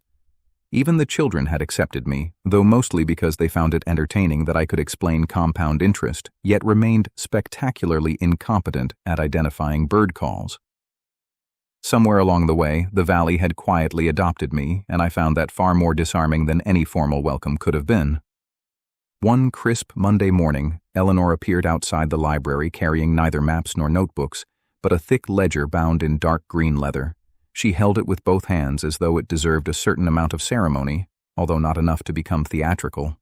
Even the children had accepted me, though mostly because they found it entertaining that I could explain compound interest, yet remained spectacularly incompetent at identifying bird calls. Somewhere along the way, the valley had quietly adopted me, and I found that far more disarming than any formal welcome could have been. One crisp Monday morning, Eleanor appeared outside the library carrying neither maps nor notebooks, but a thick ledger bound in dark green leather. She held it with both hands as though it deserved a certain amount of ceremony, although not enough to become theatrical.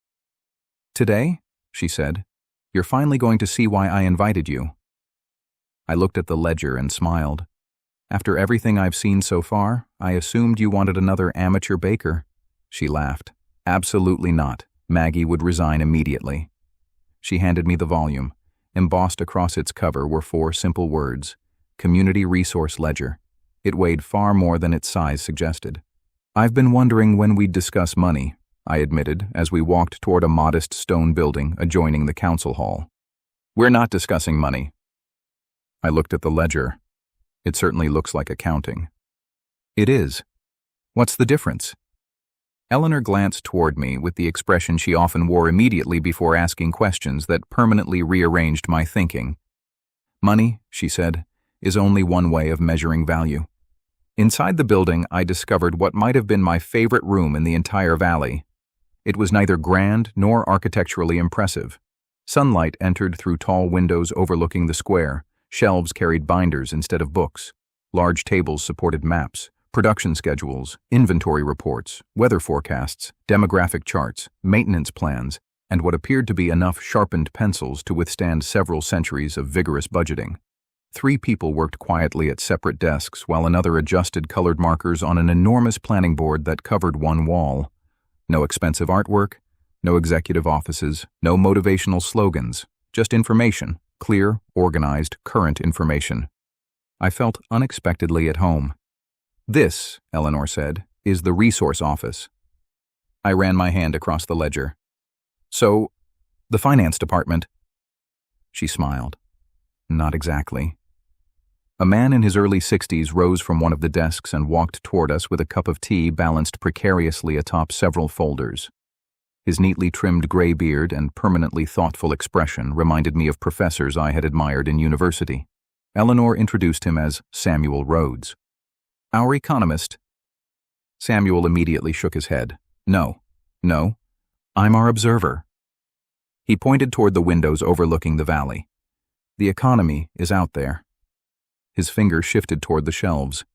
"Today," she said, "you're finally going to see why I invited you." I looked at the ledger and smiled. "After everything I've seen so far, I assumed you wanted another amateur baker." She laughed. "Absolutely not. Maggie would resign immediately." She handed me the volume. Embossed across its cover were 4 simple words: Community Resource Ledger. It weighed far more than its size suggested. "I've been wondering when we'd discuss money," I admitted as we walked toward a modest stone building adjoining the council hall. "We're not discussing money." I looked at the ledger. "It certainly looks like accounting." "It is. What's the difference?" Eleanor glanced toward me with the expression she often wore immediately before asking questions that permanently rearranged my thinking. "Money," she said, "is only one way of measuring value." Inside the building, I discovered what might have been my favorite room in the entire valley. It was neither grand nor architecturally impressive. Sunlight entered through tall windows overlooking the square. Shelves carried binders instead of books. Large tables supported maps, production schedules, inventory reports, weather forecasts, demographic charts, maintenance plans, and what appeared to be enough sharpened pencils to withstand several centuries of vigorous budgeting. 3 people worked quietly at separate desks while another adjusted colored markers on an enormous planning board that covered one wall. No expensive artwork, no executive offices, no motivational slogans, just information, clear, organized, current information. I felt unexpectedly at home. "This," Eleanor said, "is the resource office." I ran my hand across the ledger. "So, the finance department?" She smiled. "Not exactly." A man in his early 60s rose from one of the desks and walked toward us with a cup of tea balanced precariously atop several folders. His neatly trimmed gray beard and permanently thoughtful expression reminded me of professors I had admired in university. Eleanor introduced him as Samuel Rhodes. "Our economist." Samuel immediately shook his head. No, I'm our observer." He pointed toward the windows overlooking the valley. "The economy is out there." His finger shifted toward the shelves.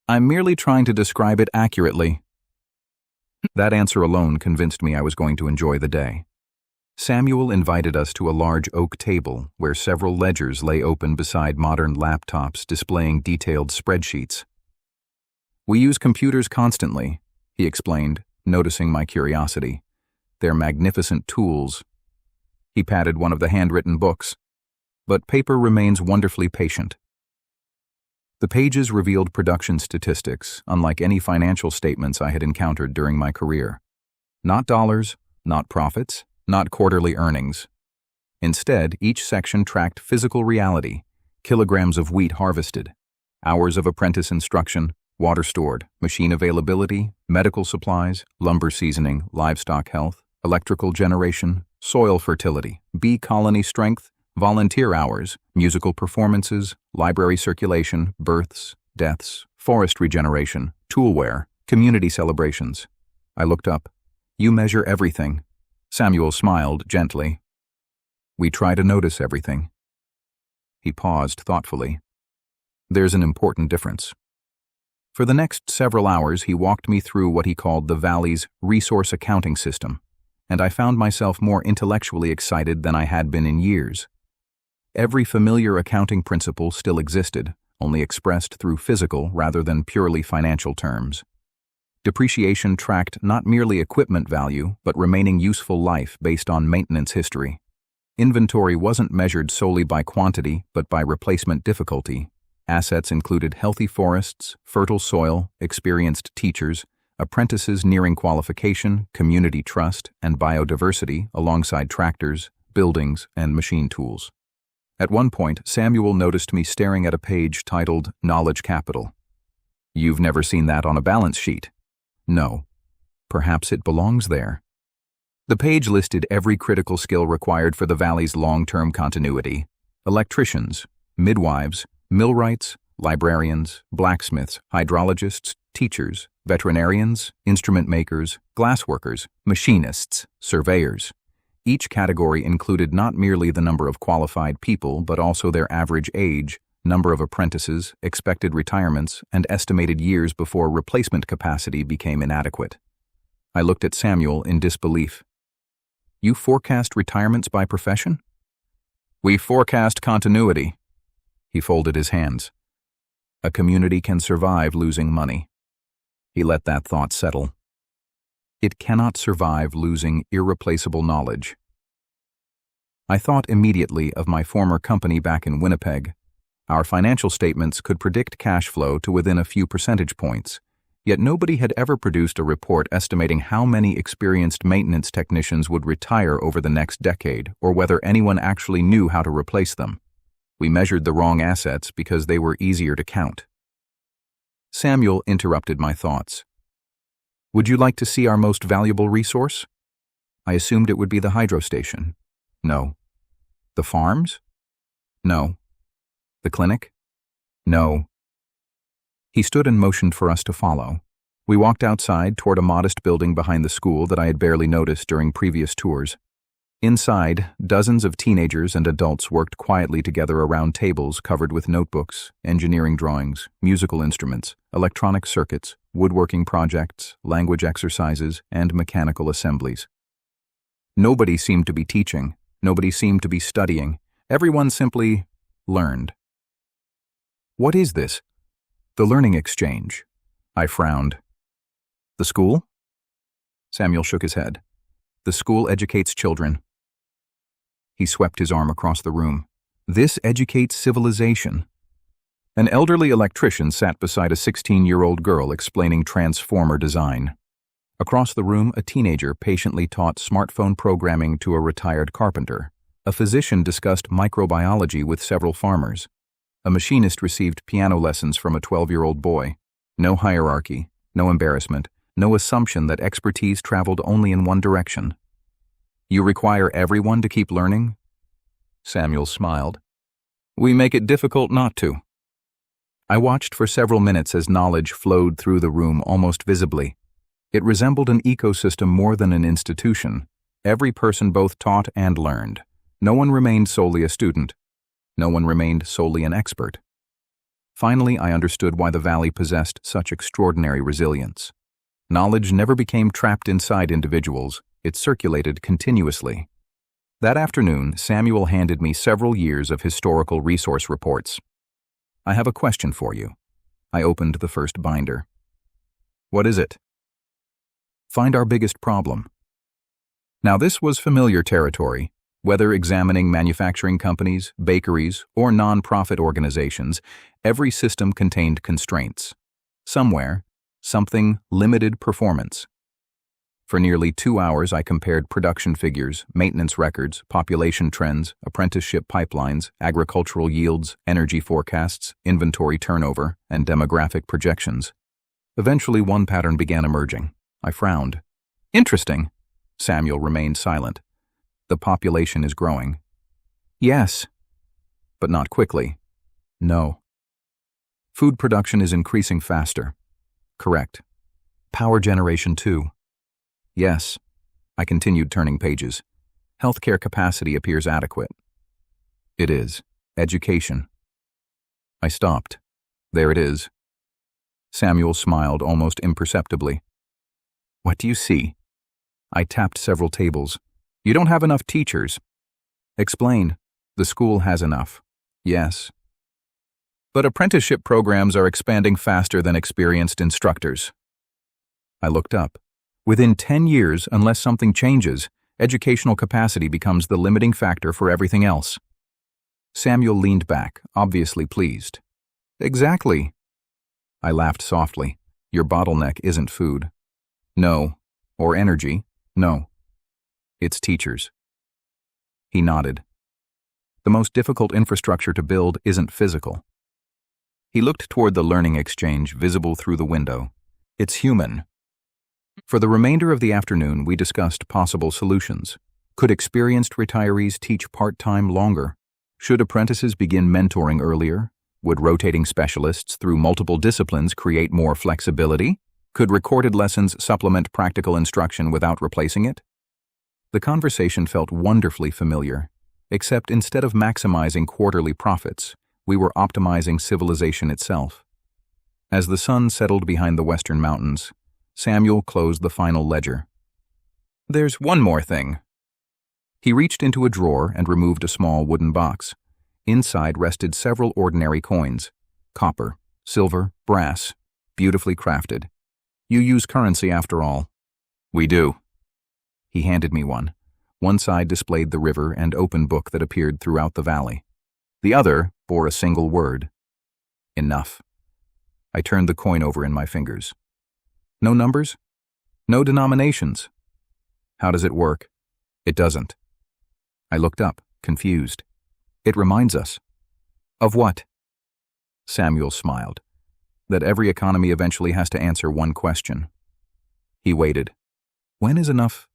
"I'm merely trying to describe it accurately." That answer alone convinced me I was going to enjoy the day. Samuel invited us to a large oak table where several ledgers lay open beside modern laptops displaying detailed spreadsheets. "We use computers constantly," he explained, noticing my curiosity. "They're magnificent tools." He patted one of the handwritten books. "But paper remains wonderfully patient." The pages revealed production statistics, unlike any financial statements I had encountered during my career. Not dollars, not profits, not quarterly earnings. Instead, each section tracked physical reality: kilograms of wheat harvested, hours of apprentice instruction, water stored, machine availability, medical supplies, lumber seasoning, livestock health, electrical generation, soil fertility, bee colony strength, volunteer hours, musical performances, library circulation, births, deaths, forest regeneration, tool wear, community celebrations. I looked up. "You measure everything." Samuel smiled gently. "We try to notice everything." He paused thoughtfully. "There's an important difference." For the next several hours, he walked me through what he called the Valley's resource accounting system, and I found myself more intellectually excited than I had been in years. Every familiar accounting principle still existed, only expressed through physical rather than purely financial terms. Depreciation tracked not merely equipment value, but remaining useful life based on maintenance history. Inventory wasn't measured solely by quantity, but by replacement difficulty. Assets included healthy forests, fertile soil, experienced teachers, apprentices nearing qualification, community trust, and biodiversity alongside tractors, buildings, and machine tools. At one point, Samuel noticed me staring at a page titled Knowledge Capital. "You've never seen that on a balance sheet." "No. Perhaps it belongs there." The page listed every critical skill required for the Valley's long-term continuity: electricians, midwives, millwrights, librarians, blacksmiths, hydrologists, teachers, veterinarians, instrument makers, glassworkers, machinists, surveyors. Each category included not merely the number of qualified people, but also their average age, number of apprentices, expected retirements, and estimated years before replacement capacity became inadequate. I looked at Samuel in disbelief. "You forecast retirements by profession?" "We forecast continuity." He folded his hands. "A community can survive losing money." He let that thought settle. It cannot survive losing irreplaceable knowledge. I thought immediately of my former company back in Winnipeg. Our financial statements could predict cash flow to within a few percentage points, yet nobody had ever produced a report estimating how many experienced maintenance technicians would retire over the next decade, or whether anyone actually knew how to replace them. We measured the wrong assets because they were easier to count. Samuel interrupted my thoughts. "Would you like to see our most valuable resource?" I assumed it would be the hydro station. No. The farms? No. The clinic? No. He stood and motioned for us to follow. We walked outside toward a modest building behind the school that I had barely noticed during previous tours. Inside, dozens of teenagers and adults worked quietly together around tables covered with notebooks, engineering drawings, musical instruments, electronic circuits, woodworking projects, language exercises, and mechanical assemblies. Nobody seemed to be teaching. Nobody seemed to be studying. Everyone simply learned. "What is this?" "The learning exchange." I frowned. "The school?" Samuel shook his head. "The school educates children." He swept his arm across the room. "This educates civilization." An elderly electrician sat beside a 16-year-old girl explaining transformer design. Across the room, a teenager patiently taught smartphone programming to a retired carpenter. A physician discussed microbiology with several farmers. A machinist received piano lessons from a 12-year-old boy. No hierarchy, no embarrassment, no assumption that expertise traveled only in one direction. "You require everyone to keep learning?" Samuel smiled. "We make it difficult not to." I watched for several minutes as knowledge flowed through the room almost visibly. It resembled an ecosystem more than an institution. Every person both taught and learned. No one remained solely a student. No one remained solely an expert. Finally, I understood why the Valley possessed such extraordinary resilience. Knowledge never became trapped inside individuals. It circulated continuously. That afternoon, Samuel handed me several years of historical resource reports. "I have a question for you." I opened the first binder. "What is it?" "Find our biggest problem." Now this was familiar territory. Whether examining manufacturing companies, bakeries, or non-profit organizations, every system contained constraints. Somewhere, something limited performance. For nearly 2 hours, I compared production figures, maintenance records, population trends, apprenticeship pipelines, agricultural yields, energy forecasts, inventory turnover, and demographic projections. Eventually, one pattern began emerging. I frowned. "Interesting." Samuel remained silent. "The population is growing." "Yes." "But not quickly." "No." "Food production is increasing faster." "Correct." "Power generation too." "Yes." I continued turning pages. "Healthcare capacity appears adequate." "It is. Education." I stopped. "There it is." Samuel smiled almost imperceptibly. "What do you see?" I tapped several tables. "You don't have enough teachers." "Explain." "The school has enough." "Yes." "But apprenticeship programs are expanding faster than experienced instructors." I looked up. "Within 10 years, unless something changes, educational capacity becomes the limiting factor for everything else." Samuel leaned back, obviously pleased. "Exactly." I laughed softly. "Your bottleneck isn't food." "No." "Or energy." "No." "It's teachers." He nodded. "The most difficult infrastructure to build isn't physical." He looked toward the learning exchange visible through the window. "It's human." For the remainder of the afternoon, we discussed possible solutions. Could experienced retirees teach part-time longer? Should apprentices begin mentoring earlier? Would rotating specialists through multiple disciplines create more flexibility? Could recorded lessons supplement practical instruction without replacing it? The conversation felt wonderfully familiar, except instead of maximizing quarterly profits, we were optimizing civilization itself. As the sun settled behind the western mountains, Samuel closed the final ledger. "There's one more thing." He reached into a drawer and removed a small wooden box. Inside rested several ordinary coins: copper, silver, brass, beautifully crafted. "You use currency after all." "We do." He handed me one. One side displayed the river and open book that appeared throughout the valley. The other bore a single word: enough. I turned the coin over in my fingers. "No numbers? No denominations?" "How does it work?" "It doesn't." I looked up, confused. "It reminds us." "Of what?" Samuel smiled. "That every economy eventually has to answer one question." He waited. "When is enough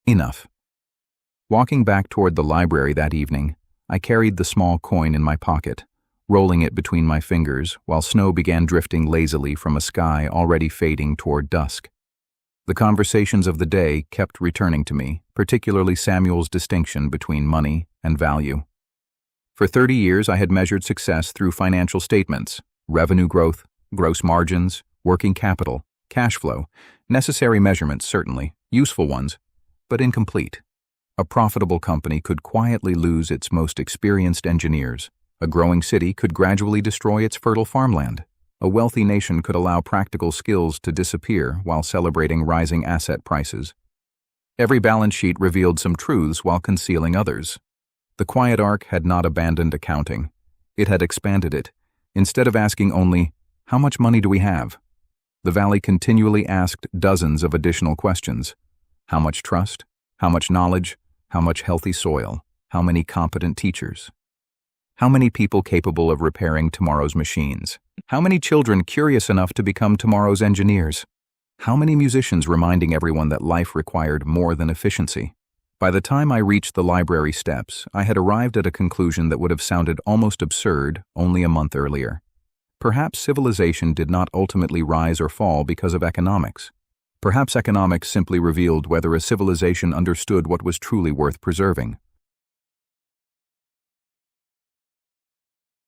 enough?" Walking back toward the library that evening, I carried the small coin in my pocket, rolling it between my fingers while snow began drifting lazily from a sky already fading toward dusk. The conversations of the day kept returning to me, particularly Samuel's distinction between money and value. For 30 years, I had measured success through financial statements: revenue growth, gross margins, working capital, cash flow, necessary measurements certainly, useful ones, but incomplete. A profitable company could quietly lose its most experienced engineers. A growing city could gradually destroy its fertile farmland. A wealthy nation could allow practical skills to disappear while celebrating rising asset prices. Every balance sheet revealed some truths while concealing others. The Quiet Ark had not abandoned accounting. It had expanded it. Instead of asking only, "How much money do we have?" the valley continually asked dozens of additional questions. How much trust? How much knowledge? How much healthy soil? How many competent teachers? How many people capable of repairing tomorrow's machines? How many children curious enough to become tomorrow's engineers? How many musicians reminding everyone that life required more than efficiency? By the time I reached the library steps, I had arrived at a conclusion that would have sounded almost absurd only a month earlier. Perhaps civilization did not ultimately rise or fall because of economics. Perhaps economics simply revealed whether a civilization understood what was truly worth preserving.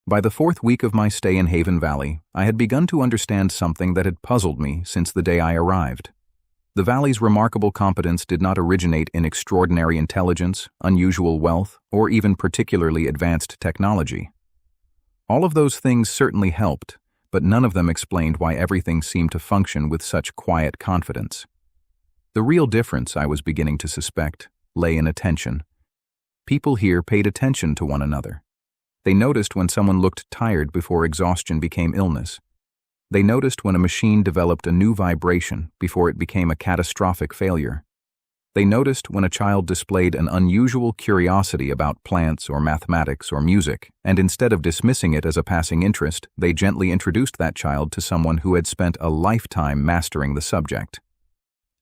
By the 4th week of my stay in Haven Valley, I had begun to understand something that had puzzled me since the day I arrived. The valley's remarkable competence did not originate in extraordinary intelligence, unusual wealth, or even particularly advanced technology. All of those things certainly helped, but none of them explained why everything seemed to function with such quiet confidence. The real difference, I was beginning to suspect, lay in attention. People here paid attention to one another. They noticed when someone looked tired before exhaustion became illness. They noticed when a machine developed a new vibration before it became a catastrophic failure. They noticed when a child displayed an unusual curiosity about plants or mathematics or music, and instead of dismissing it as a passing interest, they gently introduced that child to someone who had spent a lifetime mastering the subject.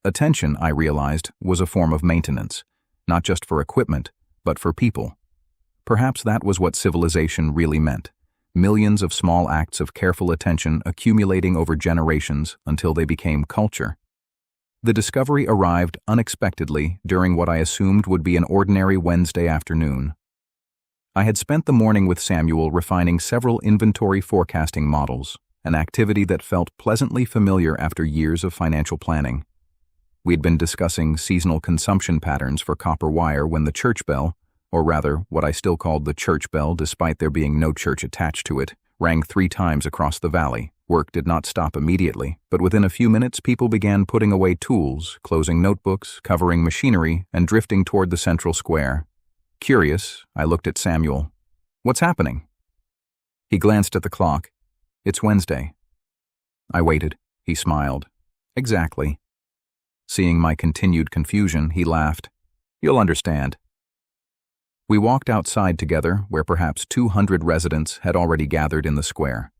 Attention, I realized, was a form of maintenance, not just for equipment, but for people. Perhaps that was what civilization really meant. Millions of small acts of careful attention accumulating over generations until they became culture. The discovery arrived unexpectedly during what I assumed would be an ordinary Wednesday afternoon. I had spent the morning with Samuel refining several inventory forecasting models, an activity that felt pleasantly familiar after years of financial planning. We'd been discussing seasonal consumption patterns for copper wire when the church bell, or rather, what I still called the church bell despite there being no church attached to it, rang 3 times across the valley. Work did not stop immediately, but within a few minutes people began putting away tools, closing notebooks, covering machinery, and drifting toward the central square. Curious, I looked at Samuel. "What's happening?" He glanced at the clock. "It's Wednesday." I waited. He smiled. "Exactly." Seeing my continued confusion, he laughed. "You'll understand." We walked outside together, where perhaps 200 residents had already gathered in the square.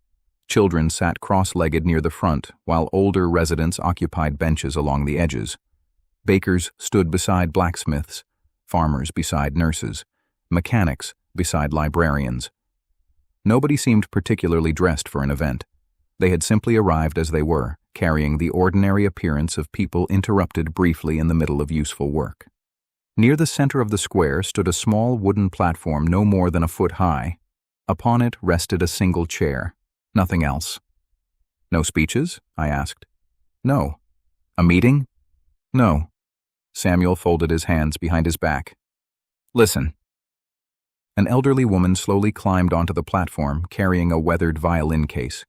Children sat cross-legged near the front, while older residents occupied benches along the edges. Bakers stood beside blacksmiths, farmers beside nurses, mechanics beside librarians. Nobody seemed particularly dressed for an event. They had simply arrived as they were, carrying the ordinary appearance of people interrupted briefly in the middle of useful work. Near the center of the square stood a small wooden platform no more than a foot high. Upon it rested a single chair. Nothing else. "No speeches?" I asked. "No." "A meeting?" "No." Samuel folded his hands behind his back. "Listen." An elderly woman slowly climbed onto the platform, carrying a weathered violin case.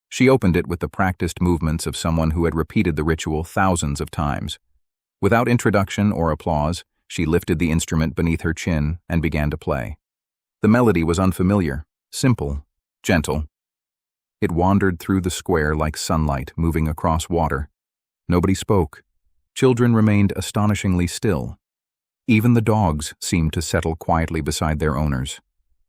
She opened it with the practiced movements of someone who had repeated the ritual thousands of times. Without introduction or applause, she lifted the instrument beneath her chin and began to play. The melody was unfamiliar, simple, gentle. It wandered through the square like sunlight moving across water. Nobody spoke. Children remained astonishingly still. Even the dogs seemed to settle quietly beside their owners.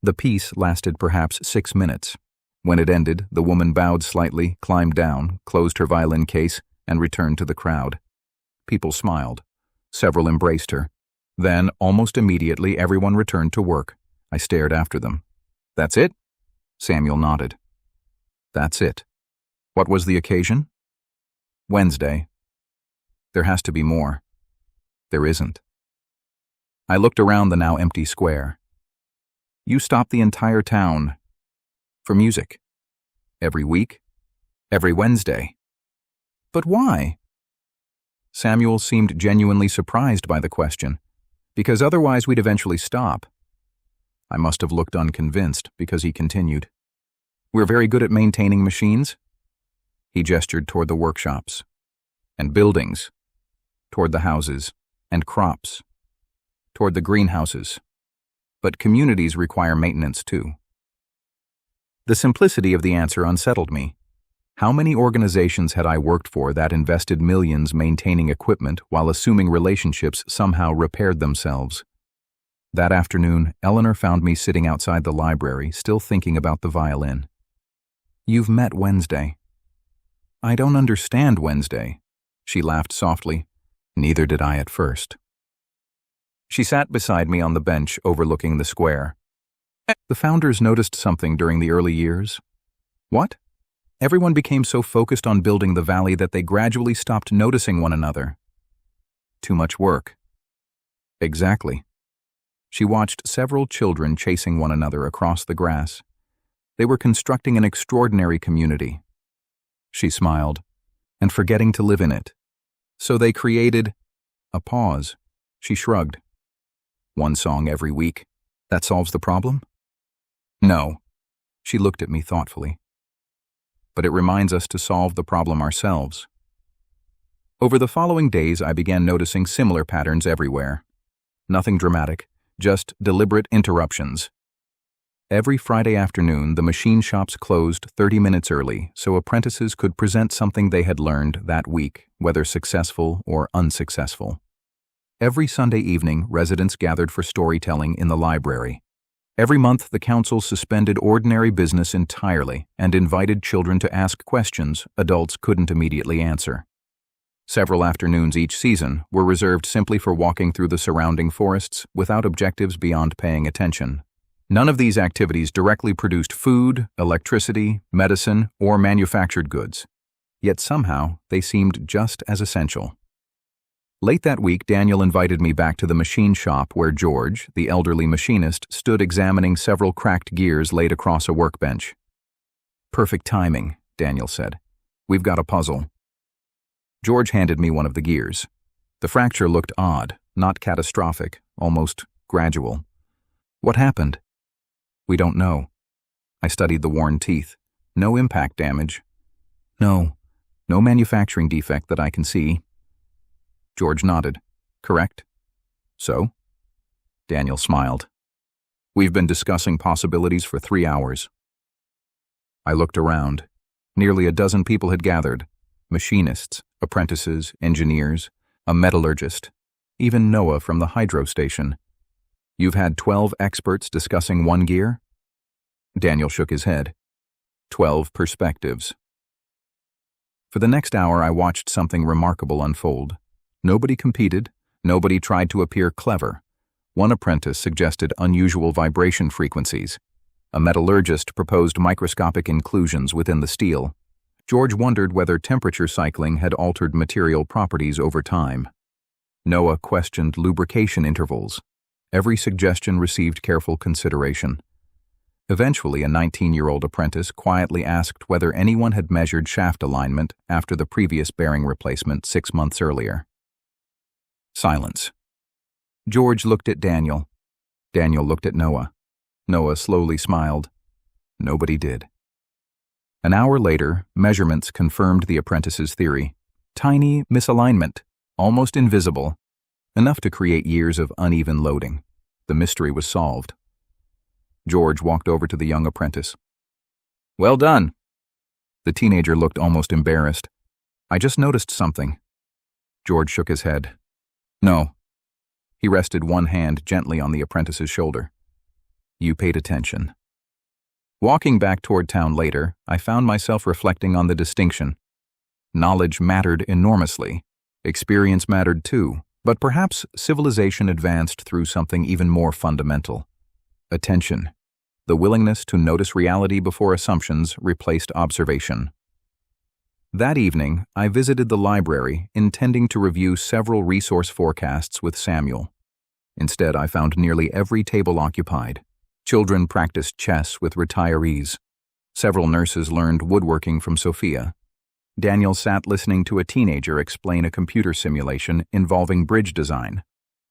The piece lasted perhaps 6 minutes. When it ended, the woman bowed slightly, climbed down, closed her violin case, and returned to the crowd. People smiled. Several embraced her. Then, almost immediately, everyone returned to work. I stared after them. "That's it?" Samuel nodded. "That's it." What was the occasion? Wednesday. There has to be more. There isn't. I looked around the now empty square. You stopped the entire town. For music. Every week. Every Wednesday. But why? Samuel seemed genuinely surprised by the question. Because otherwise we'd eventually stop. I must have looked unconvinced because he continued. We're very good at maintaining machines. He gestured toward the workshops. And buildings. Toward the houses. And crops. Toward the greenhouses. But communities require maintenance too. The simplicity of the answer unsettled me. How many organizations had I worked for that invested millions maintaining equipment while assuming relationships somehow repaired themselves? That afternoon, Eleanor found me sitting outside the library, still thinking about the violin. You've met Wednesday. I don't understand Wednesday. She laughed softly. Neither did I at first. She sat beside me on the bench overlooking the square. The founders noticed something during the early years. What? Everyone became so focused on building the valley that they gradually stopped noticing one another. Too much work. Exactly. She watched several children chasing one another across the grass. They were constructing an extraordinary community. She smiled, and forgetting to live in it. So they created a pause. She shrugged. One song every week. That solves the problem? No. She looked at me thoughtfully. But it reminds us to solve the problem ourselves. Over the following days, I began noticing similar patterns everywhere. Nothing dramatic, just deliberate interruptions. Every Friday afternoon, the machine shops closed 30 minutes early so apprentices could present something they had learned that week, whether successful or unsuccessful. Every Sunday evening, residents gathered for storytelling in the library. Every month, the council suspended ordinary business entirely and invited children to ask questions adults couldn't immediately answer. Several afternoons each season were reserved simply for walking through the surrounding forests without objectives beyond paying attention. None of these activities directly produced food, electricity, medicine, or manufactured goods. Yet somehow, they seemed just as essential. Late that week, Daniel invited me back to the machine shop where George, the elderly machinist, stood examining several cracked gears laid across a workbench. Perfect timing, Daniel said. We've got a puzzle. George handed me one of the gears. The fracture looked odd, not catastrophic, almost gradual. What happened? We don't know. I studied the worn teeth. No impact damage. No manufacturing defect that I can see. George nodded. Correct? So? Daniel smiled. We've been discussing possibilities for 3 hours. I looked around. Nearly a dozen people had gathered. Machinists, apprentices, engineers, a metallurgist, even Noah from the hydro station. You've had 12 experts discussing one gear? Daniel shook his head. 12 perspectives. For the next hour, I watched something remarkable unfold. Nobody competed. Nobody tried to appear clever. One apprentice suggested unusual vibration frequencies. A metallurgist proposed microscopic inclusions within the steel. George wondered whether temperature cycling had altered material properties over time. Noah questioned lubrication intervals. Every suggestion received careful consideration. Eventually, a 19-year-old apprentice quietly asked whether anyone had measured shaft alignment after the previous bearing replacement 6 months earlier. Silence. George looked at Daniel. Daniel looked at Noah. Noah slowly smiled. Nobody did. An hour later, measurements confirmed the apprentice's theory. Tiny misalignment, almost invisible, enough to create years of uneven loading. The mystery was solved. George walked over to the young apprentice. Well done. The teenager looked almost embarrassed. I just noticed something. George shook his head. No. He rested one hand gently on the apprentice's shoulder. You paid attention. Walking back toward town later, I found myself reflecting on the distinction. Knowledge mattered enormously. Experience mattered too, but perhaps civilization advanced through something even more fundamental. Attention. The willingness to notice reality before assumptions replaced observation. That evening, I visited the library, intending to review several resource forecasts with Samuel. Instead, I found nearly every table occupied. Children practiced chess with retirees. Several nurses learned woodworking from Sophia. Daniel sat listening to a teenager explain a computer simulation involving bridge design.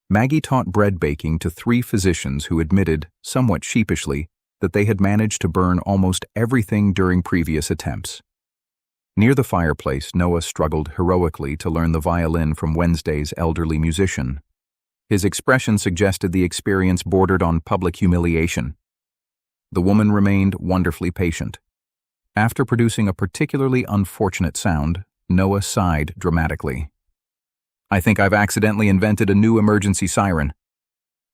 Maggie taught bread baking to 3 physicians who admitted, somewhat sheepishly, that they had managed to burn almost everything during previous attempts. Near the fireplace, Noah struggled heroically to learn the violin from Wednesday's elderly musician. His expression suggested the experience bordered on public humiliation. The woman remained wonderfully patient. After producing a particularly unfortunate sound, Noah sighed dramatically. I think I've accidentally invented a new emergency siren.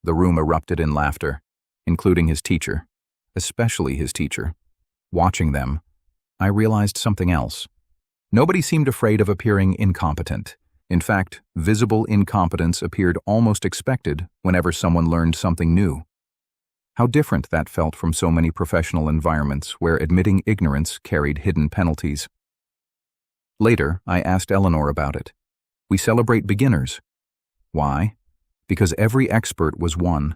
The room erupted in laughter, including his teacher, especially his teacher. Watching them, I realized something else. Nobody seemed afraid of appearing incompetent. In fact, visible incompetence appeared almost expected whenever someone learned something new. How different that felt from so many professional environments where admitting ignorance carried hidden penalties. Later, I asked Eleanor about it. We celebrate beginners. Why? Because every expert was one.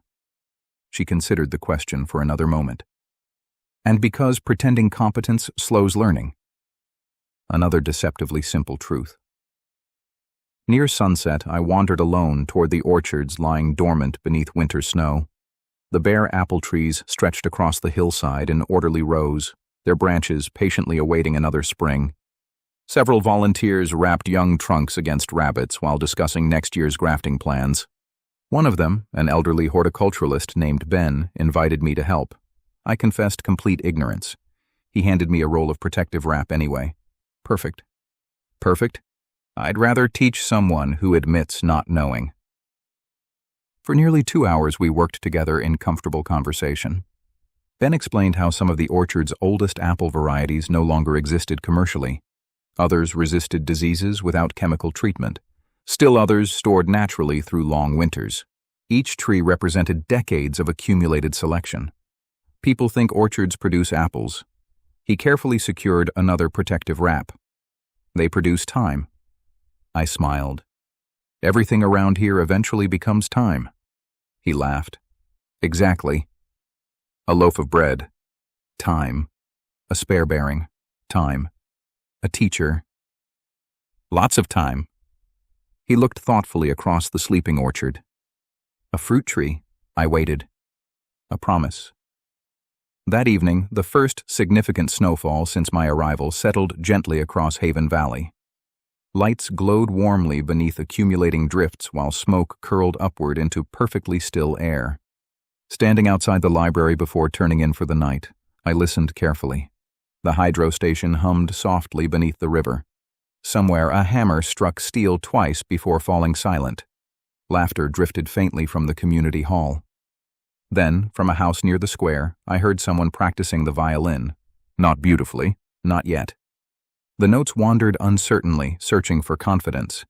She considered the question for another moment. And because pretending competence slows learning. Another deceptively simple truth. Near sunset, I wandered alone toward the orchards lying dormant beneath winter snow. The bare apple trees stretched across the hillside in orderly rows, their branches patiently awaiting another spring. Several volunteers wrapped young trunks against rabbits while discussing next year's grafting plans. One of them, an elderly horticulturalist named Ben, invited me to help. I confessed complete ignorance. He handed me a roll of protective wrap anyway. Perfect. Perfect? I'd rather teach someone who admits not knowing. For nearly 2 hours we worked together in comfortable conversation. Ben explained how some of the orchard's oldest apple varieties no longer existed commercially. Others resisted diseases without chemical treatment. Still others stored naturally through long winters. Each tree represented decades of accumulated selection. People think orchards produce apples. He carefully secured another protective wrap. They produce time. I smiled. Everything around here eventually becomes time. He laughed. Exactly. A loaf of bread. Time. A spare bearing. Time. A teacher. Lots of time. He looked thoughtfully across the sleeping orchard. A fruit tree. I waited. A promise. That evening, the first significant snowfall since my arrival settled gently across Haven Valley. Lights glowed warmly beneath accumulating drifts while smoke curled upward into perfectly still air. Standing outside the library before turning in for the night, I listened carefully. The hydro station hummed softly beneath the river. Somewhere a hammer struck steel twice before falling silent. Laughter drifted faintly from the community hall. Then, from a house near the square, I heard someone practicing the violin. Not beautifully, not yet. The notes wandered uncertainly, searching for confidence.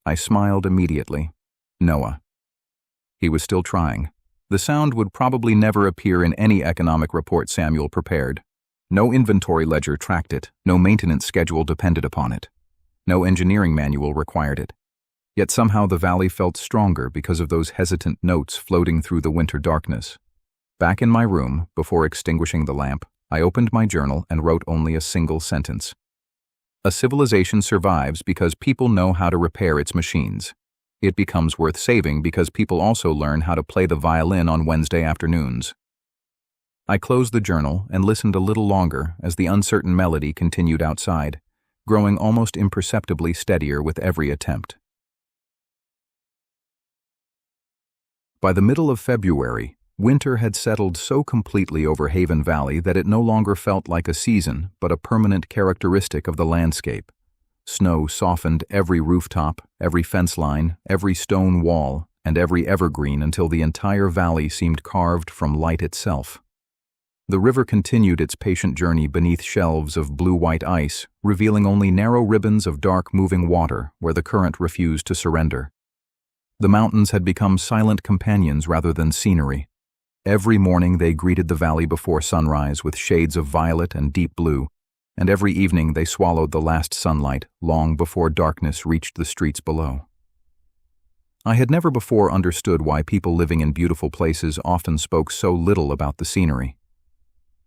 I smiled immediately. Noah. He was still trying. The sound would probably never appear in any economic report Samuel prepared. No inventory ledger tracked it, no maintenance schedule depended upon it. No engineering manual required it. Yet somehow the valley felt stronger because of those hesitant notes floating through the winter darkness. Back in my room, before extinguishing the lamp, I opened my journal and wrote only a single sentence. A civilization survives because people know how to repair its machines. It becomes worth saving because people also learn how to play the violin on Wednesday afternoons. I closed the journal and listened a little longer as the uncertain melody continued outside, growing almost imperceptibly steadier with every attempt. By the middle of February, winter had settled so completely over Haven Valley that it no longer felt like a season, but a permanent characteristic of the landscape. Snow softened every rooftop, every fence line, every stone wall, and every evergreen until the entire valley seemed carved from light itself. The river continued its patient journey beneath shelves of blue-white ice, revealing only narrow ribbons of dark moving water where the current refused to surrender. The mountains had become silent companions rather than scenery. Every morning they greeted the valley before sunrise with shades of violet and deep blue, and every evening they swallowed the last sunlight long before darkness reached the streets below. I had never before understood why people living in beautiful places often spoke so little about the scenery.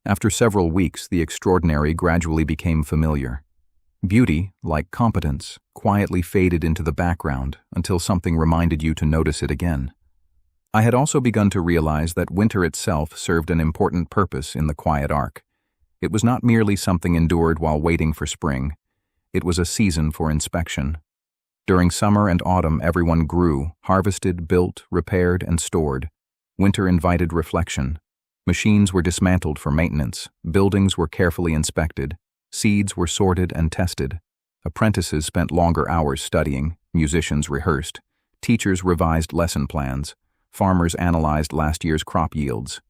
After several weeks, the extraordinary gradually became familiar. Beauty, like competence, quietly faded into the background until something reminded you to notice it again. I had also begun to realize that winter itself served an important purpose in the Quiet Ark. It was not merely something endured while waiting for spring. It was a season for inspection. During summer and autumn, everyone grew, harvested, built, repaired, and stored. Winter invited reflection. Machines were dismantled for maintenance, buildings were carefully inspected, seeds were sorted and tested. Apprentices spent longer hours studying, musicians rehearsed, teachers revised lesson plans, farmers analyzed last year's crop yields,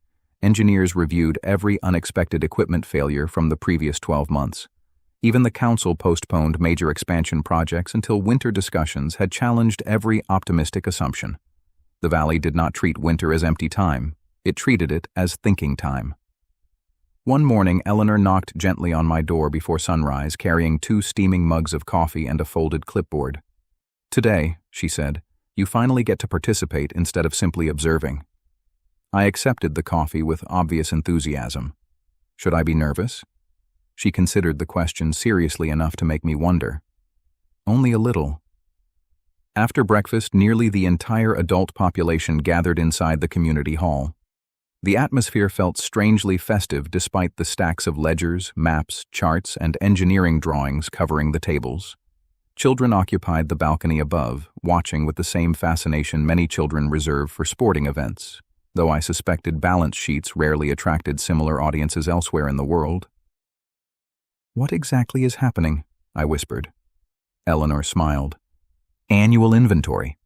engineers reviewed every unexpected equipment failure from the previous 12 months. Even the council postponed major expansion projects until winter discussions had challenged every optimistic assumption. The valley did not treat winter as empty time. It treated it as thinking time. One morning, Eleanor knocked gently on my door before sunrise, carrying 2 steaming mugs of coffee and a folded clipboard. "Today," she said, "you finally get to participate instead of simply observing." I accepted the coffee with obvious enthusiasm. Should I be nervous? She considered the question seriously enough to make me wonder. Only a little. After breakfast, nearly the entire adult population gathered inside the community hall. The atmosphere felt strangely festive despite the stacks of ledgers, maps, charts, and engineering drawings covering the tables. Children occupied the balcony above, watching with the same fascination many children reserve for sporting events, though I suspected balance sheets rarely attracted similar audiences elsewhere in the world. "What exactly is happening?" I whispered. Eleanor smiled. "Annual inventory."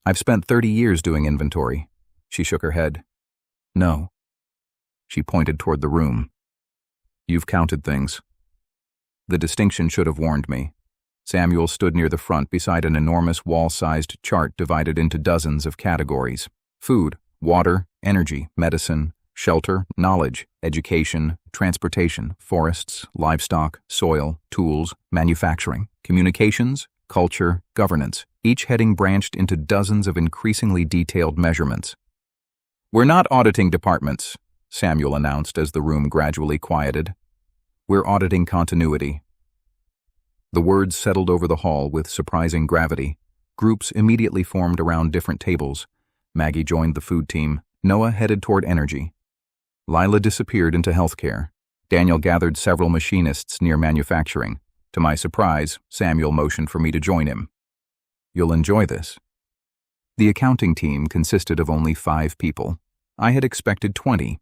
"I've spent 30 years doing inventory." She shook her head. "No." She pointed toward the room. "You've counted things." The distinction should have warned me. Samuel stood near the front beside an enormous wall-sized chart divided into dozens of categories: food, water, energy, medicine, shelter, knowledge, education, transportation, forests, livestock, soil, tools, manufacturing, communications, culture, governance, each heading branched into dozens of increasingly detailed measurements. "We're not auditing departments," Samuel announced as the room gradually quieted. "We're auditing continuity." The words settled over the hall with surprising gravity. Groups immediately formed around different tables. Maggie joined the food team. Noah headed toward energy. Lila disappeared into healthcare. Daniel gathered several machinists near manufacturing. To my surprise, Samuel motioned for me to join him. "You'll enjoy this." The accounting team consisted of only 5 people. I had expected 20.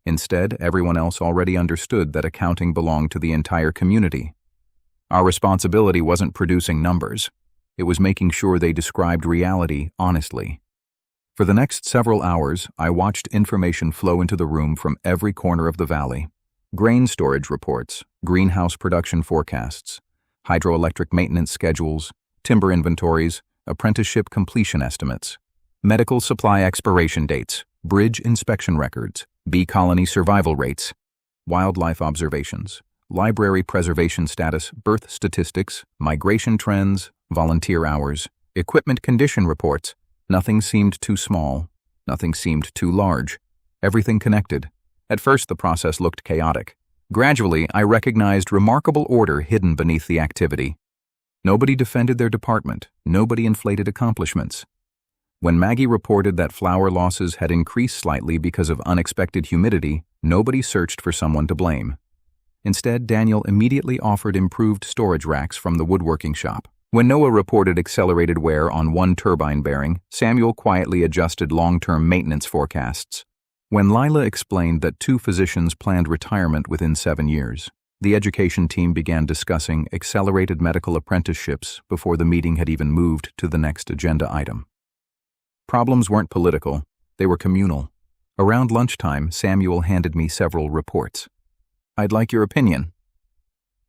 Instead, everyone else already understood that accounting belonged to the entire community. Our responsibility wasn't producing numbers. It was making sure they described reality honestly. For the next several hours, I watched information flow into the room from every corner of the valley. Grain storage reports, greenhouse production forecasts, hydroelectric maintenance schedules, timber inventories, apprenticeship completion estimates, medical supply expiration dates, bridge inspection records, bee colony survival rates, wildlife observations, library preservation status, birth statistics, migration trends, volunteer hours, equipment condition reports. Nothing seemed too small. Nothing seemed too large. Everything connected. At first, the process looked chaotic. Gradually, I recognized remarkable order hidden beneath the activity. Nobody defended their department. Nobody inflated accomplishments. When Maggie reported that flour losses had increased slightly because of unexpected humidity, nobody searched for someone to blame. Instead, Daniel immediately offered improved storage racks from the woodworking shop. When Noah reported accelerated wear on one turbine bearing, Samuel quietly adjusted long-term maintenance forecasts. When Lila explained that 2 physicians planned retirement within 7 years, the education team began discussing accelerated medical apprenticeships before the meeting had even moved to the next agenda item. Problems weren't political, they were communal. Around lunchtime, Samuel handed me several reports. "I'd like your opinion."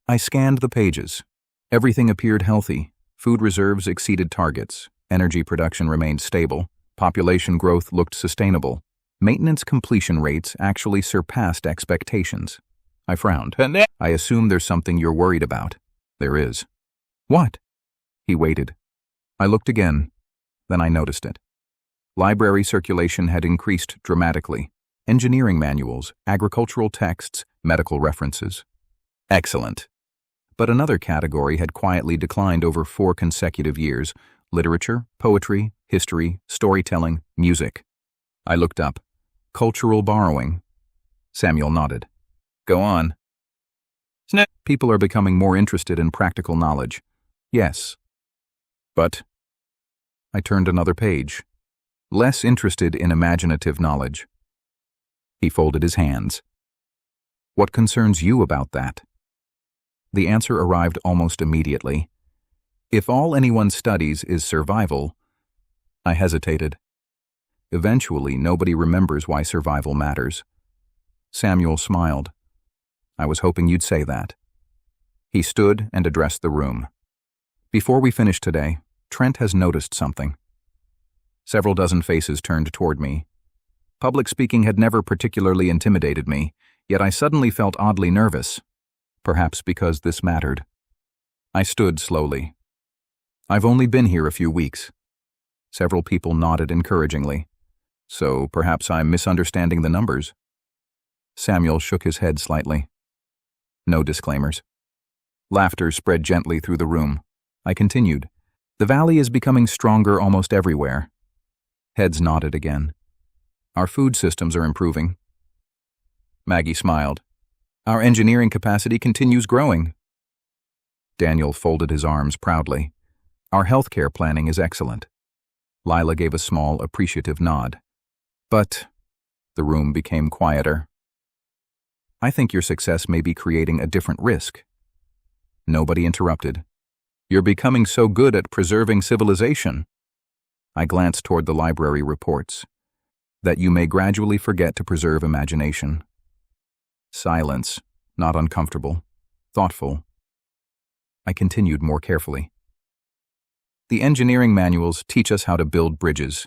I scanned the pages. Everything appeared healthy. Food reserves exceeded targets. Energy production remained stable. Population growth looked sustainable. Maintenance completion rates actually surpassed expectations. I frowned. "I assume there's something you're worried about." "There is." "What?" He waited. I looked again. Then I noticed it. Library circulation had increased dramatically. Engineering manuals, agricultural texts, medical references. Excellent. But another category had quietly declined over 4 consecutive years: literature, poetry, history, storytelling, music. I looked up. Cultural borrowing. Samuel nodded. "Go on." "People are becoming more interested in practical knowledge." "Yes." "But..." I turned another page. "Less interested in imaginative knowledge." He folded his hands. "What concerns you about that?" The answer arrived almost immediately. "If all anyone studies is survival..." I hesitated. Eventually, nobody remembers why survival matters. Samuel smiled. "I was hoping you'd say that." He stood and addressed the room. "Before we finish today, Trent has noticed something." Several dozen faces turned toward me. Public speaking had never particularly intimidated me, yet I suddenly felt oddly nervous. Perhaps because this mattered. I stood slowly. "I've only been here a few weeks." Several people nodded encouragingly. "So perhaps I'm misunderstanding the numbers." Samuel shook his head slightly. No disclaimers. Laughter spread gently through the room. I continued. The valley is becoming stronger almost everywhere. Heads nodded again. Our food systems are improving. Maggie smiled. Our engineering capacity continues growing. Daniel folded his arms proudly. Our healthcare planning is excellent. Lila gave a small, appreciative nod. But the room became quieter. I think your success may be creating a different risk. Nobody interrupted. You're becoming so good at preserving civilization. I glanced toward the library reports. That you may gradually forget to preserve imagination. Silence, not uncomfortable, thoughtful. I continued more carefully. The engineering manuals teach us how to build bridges.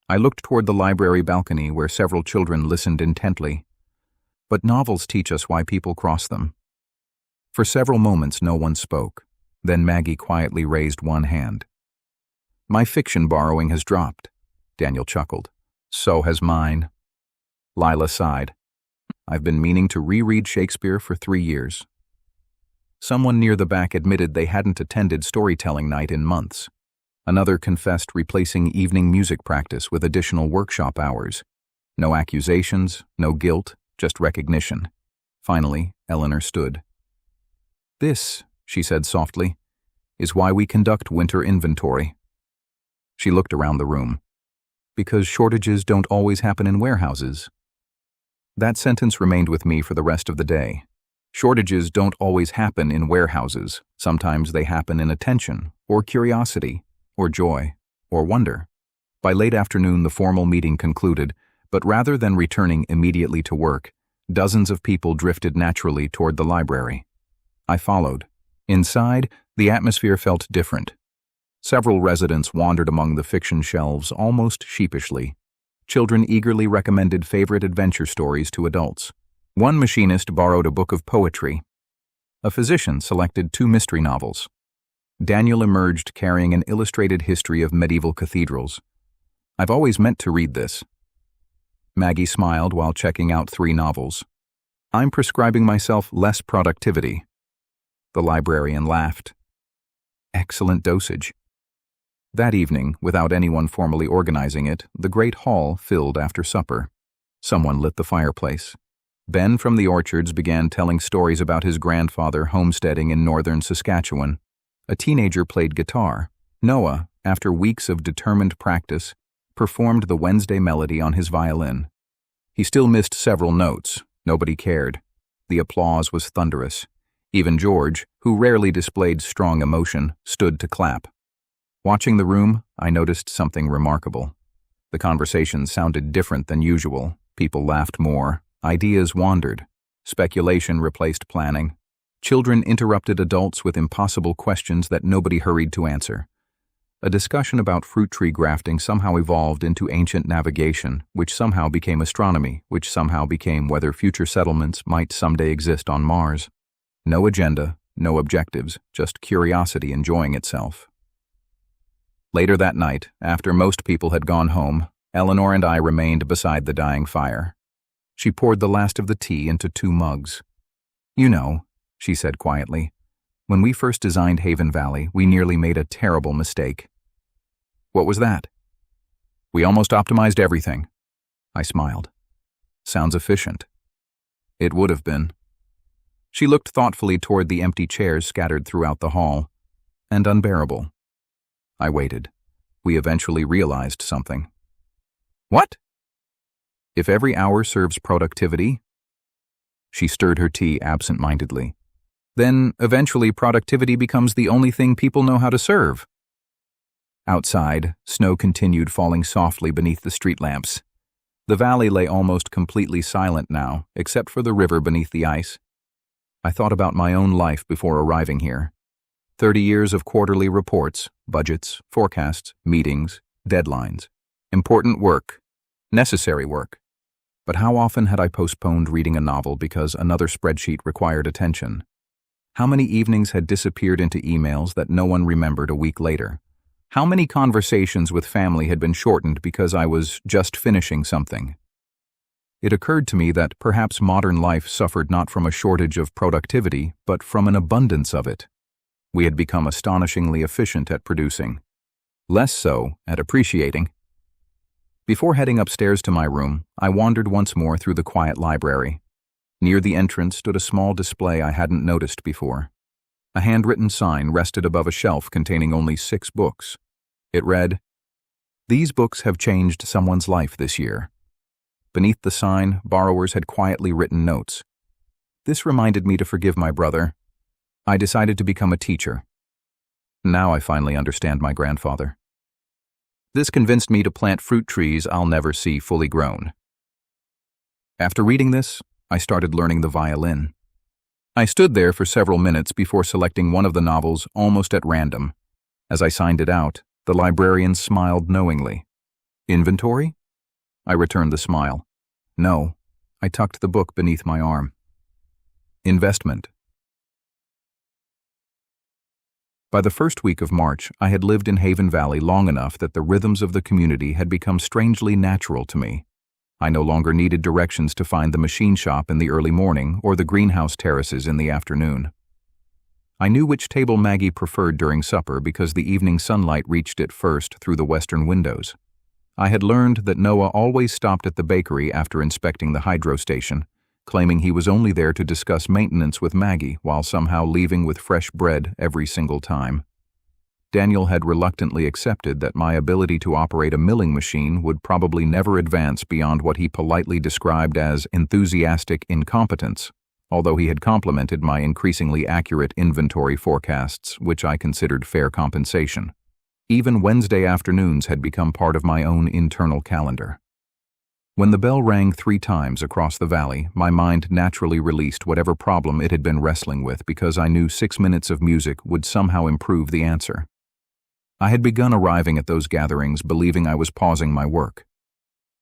I looked toward the library balcony where several children listened intently. But novels teach us why people cross them. For several moments no one spoke. Then Maggie quietly raised one hand. My fiction borrowing has dropped. Daniel chuckled. So has mine. Lila sighed. I've been meaning to reread Shakespeare for 3 years. Someone near the back admitted they hadn't attended storytelling night in months. Another confessed replacing evening music practice with additional workshop hours. No accusations, no guilt, just recognition. Finally, Eleanor stood. This, she said softly, is why we conduct winter inventory. She looked around the room. Because shortages don't always happen in warehouses. That sentence remained with me for the rest of the day. Shortages don't always happen in warehouses. Sometimes they happen in attention, or curiosity, or joy, or wonder. By late afternoon, the formal meeting concluded, but rather than returning immediately to work, dozens of people drifted naturally toward the library. I followed. Inside, the atmosphere felt different. Several residents wandered among the fiction shelves almost sheepishly. Children eagerly recommended favorite adventure stories to adults. One machinist borrowed a book of poetry. A physician selected 2 mystery novels. Daniel emerged carrying an illustrated history of medieval cathedrals. I've always meant to read this. Maggie smiled while checking out 3 novels. I'm prescribing myself less productivity. The librarian laughed. Excellent dosage. That evening, without anyone formally organizing it, the great hall filled after supper. Someone lit the fireplace. Ben from the orchards began telling stories about his grandfather homesteading in northern Saskatchewan. A teenager played guitar. Noah, after weeks of determined practice, performed the Wednesday melody on his violin. He still missed several notes. Nobody cared. The applause was thunderous. Even George, who rarely displayed strong emotion, stood to clap. Watching the room, I noticed something remarkable. The conversation sounded different than usual. People laughed more. Ideas wandered. Speculation replaced planning. Children interrupted adults with impossible questions that nobody hurried to answer. A discussion about fruit tree grafting somehow evolved into ancient navigation, which somehow became astronomy, which somehow became whether future settlements might someday exist on Mars. No agenda, no objectives, just curiosity enjoying itself. Later that night, after most people had gone home, Eleanor and I remained beside the dying fire. She poured the last of the tea into 2 mugs. You know, she said quietly, when we first designed Haven Valley, we nearly made a terrible mistake. What was that? We almost optimized everything. I smiled. Sounds efficient. It would have been. She looked thoughtfully toward the empty chairs scattered throughout the hall. And unbearable. I waited. We eventually realized something. What? If every hour serves productivity? She stirred her tea absent-mindedly. Then, eventually, productivity becomes the only thing people know how to serve. Outside, snow continued falling softly beneath the street lamps. The valley lay almost completely silent now, except for the river beneath the ice. I thought about my own life before arriving here. 30 years of quarterly reports, budgets, forecasts, meetings, deadlines. Important work. Necessary work. But how often had I postponed reading a novel because another spreadsheet required attention? How many evenings had disappeared into emails that no one remembered a week later? How many conversations with family had been shortened because I was just finishing something? It occurred to me that perhaps modern life suffered not from a shortage of productivity, but from an abundance of it. we had become astonishingly efficient at producing, less so at appreciating. Before heading upstairs to my room, I wandered once more through the quiet library. Near the entrance stood a small display I hadn't noticed before. A handwritten sign rested above a shelf containing only 6 books. It read, "These books have changed someone's life this year." Beneath the sign, borrowers had quietly written notes. This reminded me to forgive my brother. I decided to become a teacher. Now I finally understand my grandfather. This convinced me to plant fruit trees I'll never see fully grown. After reading this, I started learning the violin. I stood there for several minutes before selecting one of the novels almost at random. As I signed it out, the librarian smiled knowingly. "Inventory?" I returned the smile. "No." I tucked the book beneath my arm. "Investment." By the first week of March, I had lived in Haven Valley long enough that the rhythms of the community had become strangely natural to me. I no longer needed directions to find the machine shop in the early morning or the greenhouse terraces in the afternoon. I knew which table Maggie preferred during supper because the evening sunlight reached it first through the western windows. I had learned that Noah always stopped at the bakery after inspecting the hydro station, claiming he was only there to discuss maintenance with Maggie while somehow leaving with fresh bread every single time. Daniel had reluctantly accepted that my ability to operate a milling machine would probably never advance beyond what he politely described as enthusiastic incompetence, although he had complimented my increasingly accurate inventory forecasts, which I considered fair compensation. Even Wednesday afternoons had become part of my own internal calendar. When the bell rang 3 times across the valley, my mind naturally released whatever problem it had been wrestling with because I knew 6 minutes of music would somehow improve the answer. I had begun arriving at those gatherings believing I was pausing my work.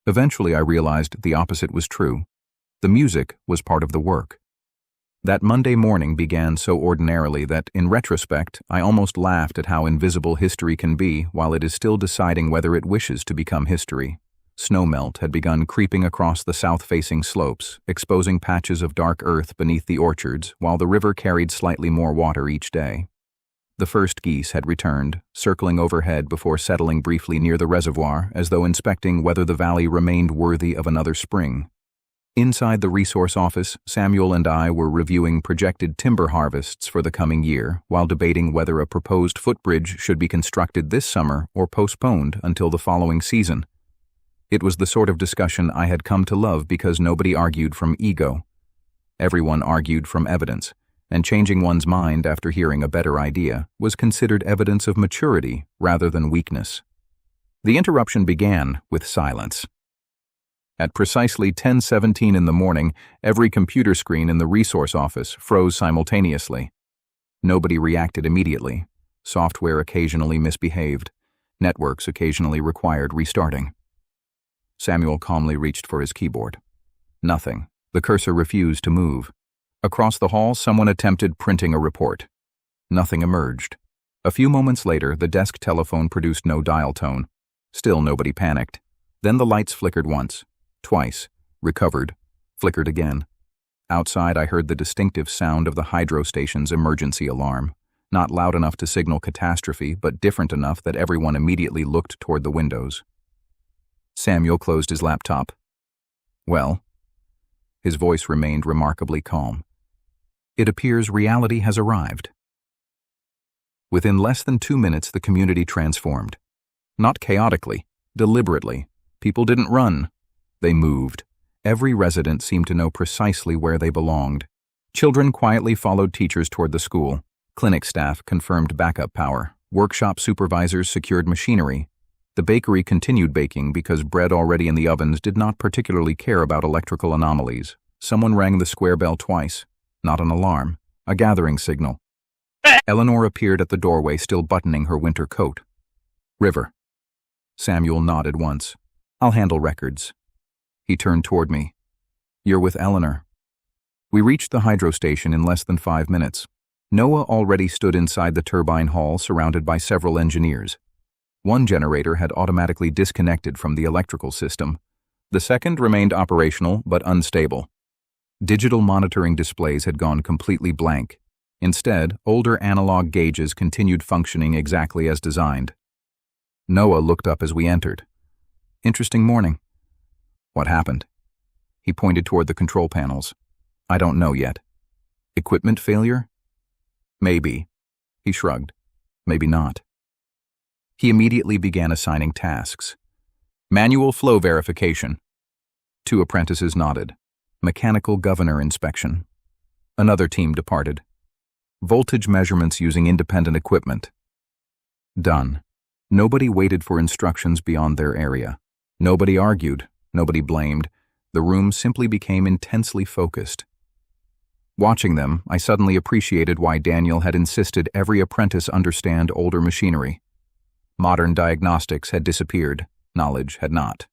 Eventually I realized the opposite was true. The music was part of the work. That Monday morning began so ordinarily that, in retrospect, I almost laughed at how invisible history can be while it is still deciding whether it wishes to become history. Snowmelt had begun creeping across the south-facing slopes, exposing patches of dark earth beneath the orchards, while the river carried slightly more water each day. The first geese had returned, circling overhead before settling briefly near the reservoir as though inspecting whether the valley remained worthy of another spring. Inside the resource office, Samuel and I were reviewing projected timber harvests for the coming year while debating whether a proposed footbridge should be constructed this summer or postponed until the following season. It was the sort of discussion I had come to love because nobody argued from ego. Everyone argued from evidence, and changing one's mind after hearing a better idea was considered evidence of maturity rather than weakness. The interruption began with silence. At precisely 10:17 in the morning, every computer screen in the resource office froze simultaneously. Nobody reacted immediately. Software occasionally misbehaved. Networks occasionally required restarting. Samuel calmly reached for his keyboard. Nothing. The cursor refused to move. Across the hall, someone attempted printing a report. Nothing emerged. A few moments later, the desk telephone produced no dial tone. Still nobody panicked. Then the lights flickered once, twice, recovered, flickered again. Outside, I heard the distinctive sound of the hydro station's emergency alarm, not loud enough to signal catastrophe, but different enough that everyone immediately looked toward the windows. Samuel closed his laptop. "Well?" His voice remained remarkably calm. "It appears reality has arrived." Within less than 2 minutes, the community transformed. Not chaotically, deliberately. People didn't run. They moved. Every resident seemed to know precisely where they belonged. Children quietly followed teachers toward the school. Clinic staff confirmed backup power. Workshop supervisors secured machinery. The bakery continued baking because bread already in the ovens did not particularly care about electrical anomalies. Someone rang the square bell twice. Not an alarm, a gathering signal. Eleanor appeared at the doorway, still buttoning her winter coat. "River." Samuel nodded once. "I'll handle records." He turned toward me. "You're with Eleanor." We reached the hydro station in less than 5 minutes. Noah already stood inside the turbine hall surrounded by several engineers. One generator had automatically disconnected from the electrical system. The second remained operational but unstable. Digital monitoring displays had gone completely blank. Instead, older analog gauges continued functioning exactly as designed. Noah looked up as we entered. "Interesting morning." "What happened?" He pointed toward the control panels. "I don't know yet." "Equipment failure?" "Maybe." He shrugged. "Maybe not." He immediately began assigning tasks. Manual flow verification. 2 apprentices nodded. Mechanical governor inspection. Another team departed. Voltage measurements using independent equipment. Done. Nobody waited for instructions beyond their area. Nobody argued. Nobody blamed. The room simply became intensely focused. Watching them, I suddenly appreciated why Daniel had insisted every apprentice understand older machinery. Modern diagnostics had disappeared. Knowledge had not.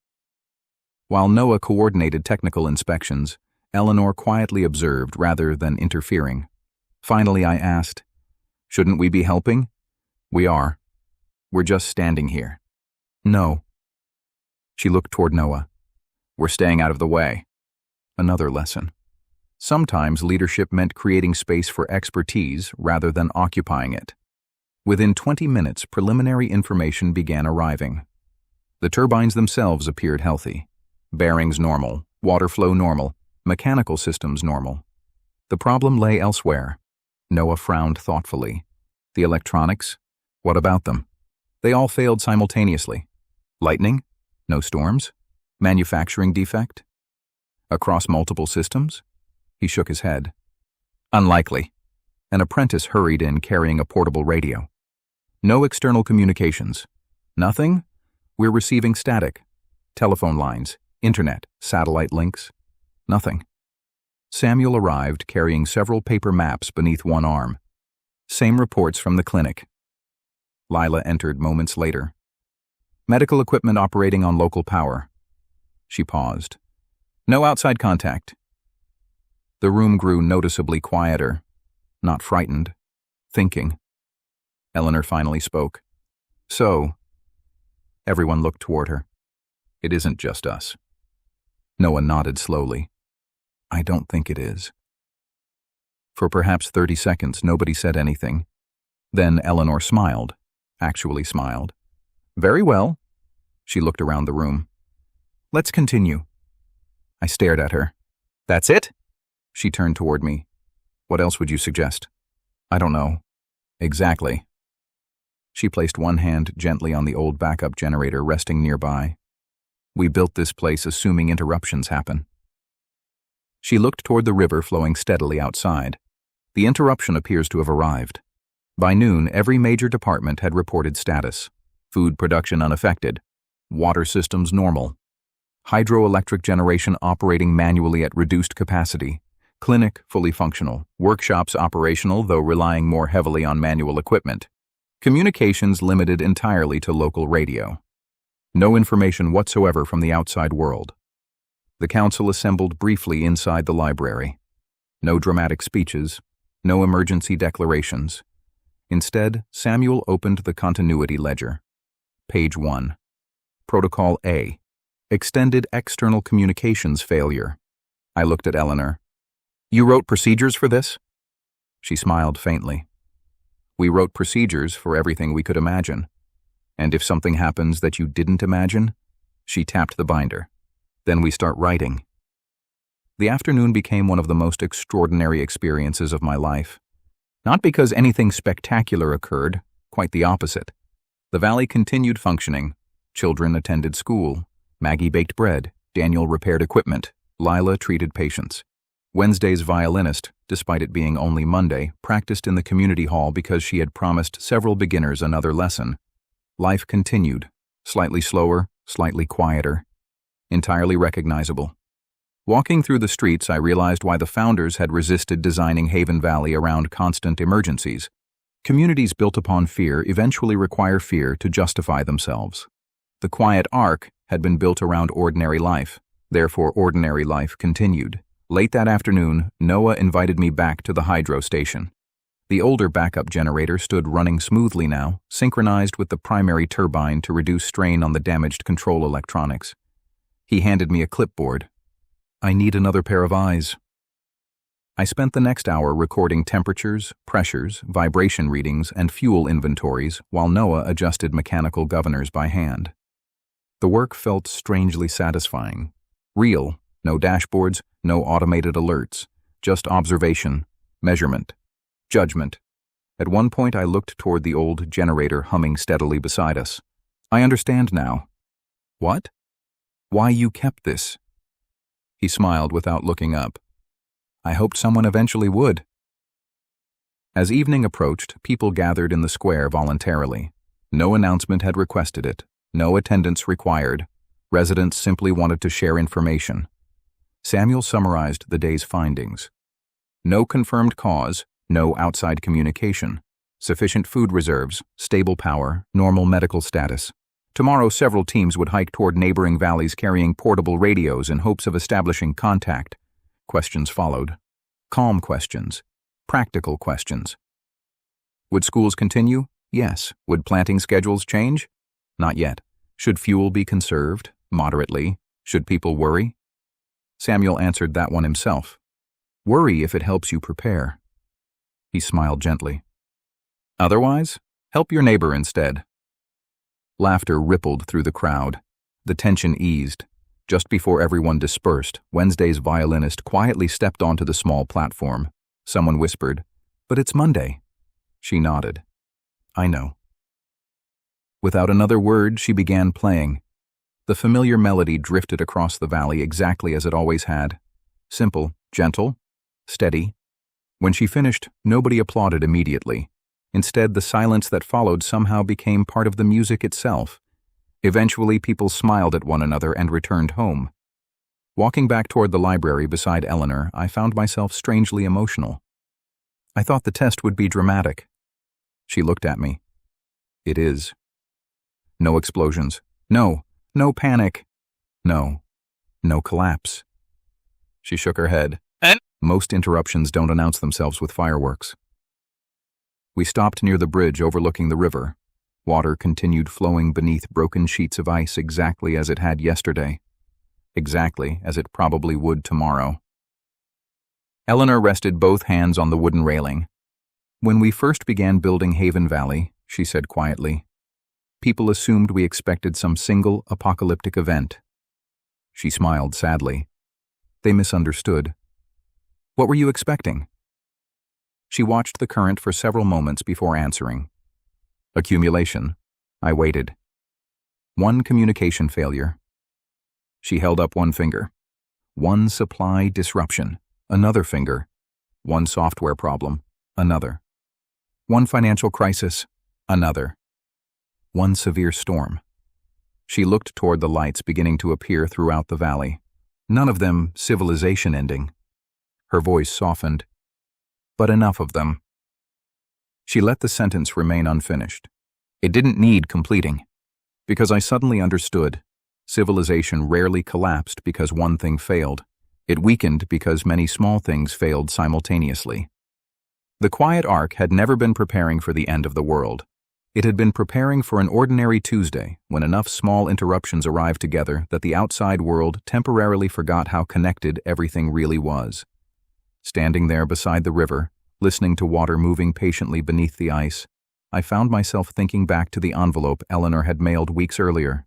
While Noah coordinated technical inspections, Eleanor quietly observed rather than interfering. Finally, I asked, "Shouldn't we be helping?" "We are. We're just standing here." "No." She looked toward Noah. "We're staying out of the way." Another lesson. Sometimes leadership meant creating space for expertise rather than occupying it. Within 20 minutes, preliminary information began arriving. The turbines themselves appeared healthy. Bearings normal, water flow normal, mechanical systems normal. The problem lay elsewhere. Noah frowned thoughtfully. The electronics? What about them? They all failed simultaneously. Lightning? No storms? Manufacturing defect? Across multiple systems? He shook his head. Unlikely. An apprentice hurried in carrying a portable radio. No external communications. Nothing? We're receiving static. Telephone lines, internet, satellite links. Nothing. Samuel arrived carrying several paper maps beneath one arm. Same reports from the clinic. Lila entered moments later. Medical equipment operating on local power. She paused. No outside contact. The room grew noticeably quieter. Not frightened. Thinking. Eleanor finally spoke. "So..." Everyone looked toward her. "It isn't just us." Noah nodded slowly. "I don't think it is." For perhaps 30 seconds, nobody said anything. Then Eleanor smiled. Actually smiled. "Very well." She looked around the room. "Let's continue." I stared at her. "That's it?" She turned toward me. "What else would you suggest?" "I don't know." "Exactly." She placed one hand gently on the old backup generator resting nearby. "We built this place assuming interruptions happen." She looked toward the river flowing steadily outside. "The interruption appears to have arrived." By noon, every major department had reported status. Food production unaffected. Water systems normal. Hydroelectric generation operating manually at reduced capacity. Clinic fully functional. Workshops operational, though relying more heavily on manual equipment. Communications limited entirely to local radio. No information whatsoever from the outside world. The council assembled briefly inside the library. No dramatic speeches, no emergency declarations. Instead, Samuel opened the continuity ledger. Page 1. Protocol A. Extended external communications failure. I looked at Eleanor. "You wrote procedures for this?" She smiled faintly. "We wrote procedures for everything we could imagine. And if something happens that you didn't imagine," she tapped the binder, "then we start writing." The afternoon became one of the most extraordinary experiences of my life. Not because anything spectacular occurred, quite the opposite. The valley continued functioning. Children attended school. Maggie baked bread. Daniel repaired equipment. Lila treated patients. Wednesday's violinist, despite it being only Monday, practiced in the community hall because she had promised several beginners another lesson. Life continued, slightly slower, slightly quieter, entirely recognizable. Walking through the streets, I realized why the founders had resisted designing Haven Valley around constant emergencies. Communities built upon fear eventually require fear to justify themselves. The Quiet Ark had been built around ordinary life, therefore ordinary life continued. Late that afternoon, Noah invited me back to the hydro station. The older backup generator stood running smoothly now, synchronized with the primary turbine to reduce strain on the damaged control electronics. He handed me a clipboard. "I need another pair of eyes." I spent the next hour recording temperatures, pressures, vibration readings, and fuel inventories while Noah adjusted mechanical governors by hand. The work felt strangely satisfying. Real, no dashboards, no automated alerts, just observation, measurement, judgment. At one point I looked toward the old generator humming steadily beside us. I understand now. What? Why you kept this? He smiled without looking up. I hoped someone eventually would. As evening approached, people gathered in the square voluntarily. No announcement had requested it, no attendance required. Residents simply wanted to share information. Samuel summarized the day's findings. No confirmed cause, no outside communication, sufficient food reserves, stable power, normal medical status. Tomorrow several teams would hike toward neighboring valleys carrying portable radios in hopes of establishing contact. Questions followed. Calm questions. Practical questions. Would schools continue? Yes. Would planting schedules change? Not yet. Should fuel be conserved? Moderately. Should people worry? Samuel answered that one himself. Worry if it helps you prepare. He smiled gently. Otherwise, help your neighbor instead. Laughter rippled through the crowd. The tension eased. Just before everyone dispersed, Wednesday's violinist quietly stepped onto the small platform. Someone whispered, "But it's Monday." She nodded. I know. Without another word, she began playing. The familiar melody drifted across the valley exactly as it always had. Simple, gentle, steady. When she finished, nobody applauded immediately. Instead, the silence that followed somehow became part of the music itself. Eventually, people smiled at one another and returned home. Walking back toward the library beside Eleanor, I found myself strangely emotional. I thought the test would be dramatic. She looked at me. It is. No explosions. No panic. No collapse. She shook her head. Most interruptions don't announce themselves with fireworks. We stopped near the bridge overlooking the river. Water continued flowing beneath broken sheets of ice exactly as it had yesterday. Exactly as it probably would tomorrow. Eleanor rested both hands on the wooden railing. When we first began building Haven Valley, she said quietly, people assumed we expected some single apocalyptic event. She smiled sadly. They misunderstood. What were you expecting? She watched the current for several moments before answering. Accumulation. I waited. One communication failure. She held up one finger. One supply disruption. Another finger. One software problem. Another. One financial crisis. Another. One severe storm. She looked toward the lights beginning to appear throughout the valley. None of them civilization ending. Her voice softened. But enough of them. She let the sentence remain unfinished. It didn't need completing. Because I suddenly understood. Civilization rarely collapsed because one thing failed. It weakened because many small things failed simultaneously. The Quiet Ark had never been preparing for the end of the world. It had been preparing for an ordinary Tuesday when enough small interruptions arrived together that the outside world temporarily forgot how connected everything really was. Standing there beside the river, listening to water moving patiently beneath the ice, I found myself thinking back to the envelope Eleanor had mailed weeks earlier.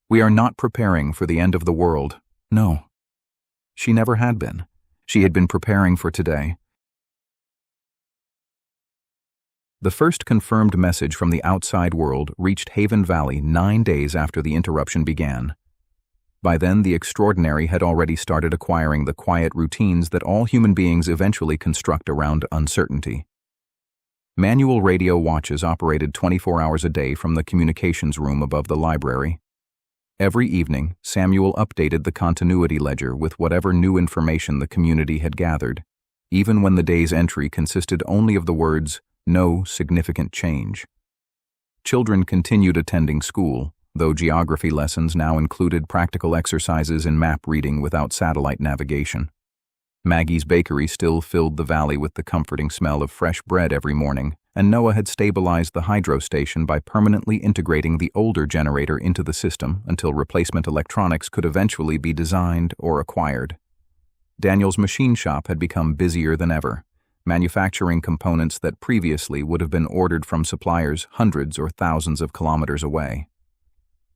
We are not preparing for the end of the world. No. She never had been. She had been preparing for today. The first confirmed message from the outside world reached Haven Valley 9 days after the interruption began. By then, the extraordinary had already started acquiring the quiet routines that all human beings eventually construct around uncertainty. Manual radio watches operated 24 hours a day from the communications room above the library. Every evening, Samuel updated the continuity ledger with whatever new information the community had gathered, even when the day's entry consisted only of the words, "No significant change." Children continued attending school, though geography lessons now included practical exercises in map reading without satellite navigation. Maggie's bakery still filled the valley with the comforting smell of fresh bread every morning, and Noah had stabilized the hydro station by permanently integrating the older generator into the system until replacement electronics could eventually be designed or acquired. Daniel's machine shop had become busier than ever, manufacturing components that previously would have been ordered from suppliers hundreds or thousands of kilometers away.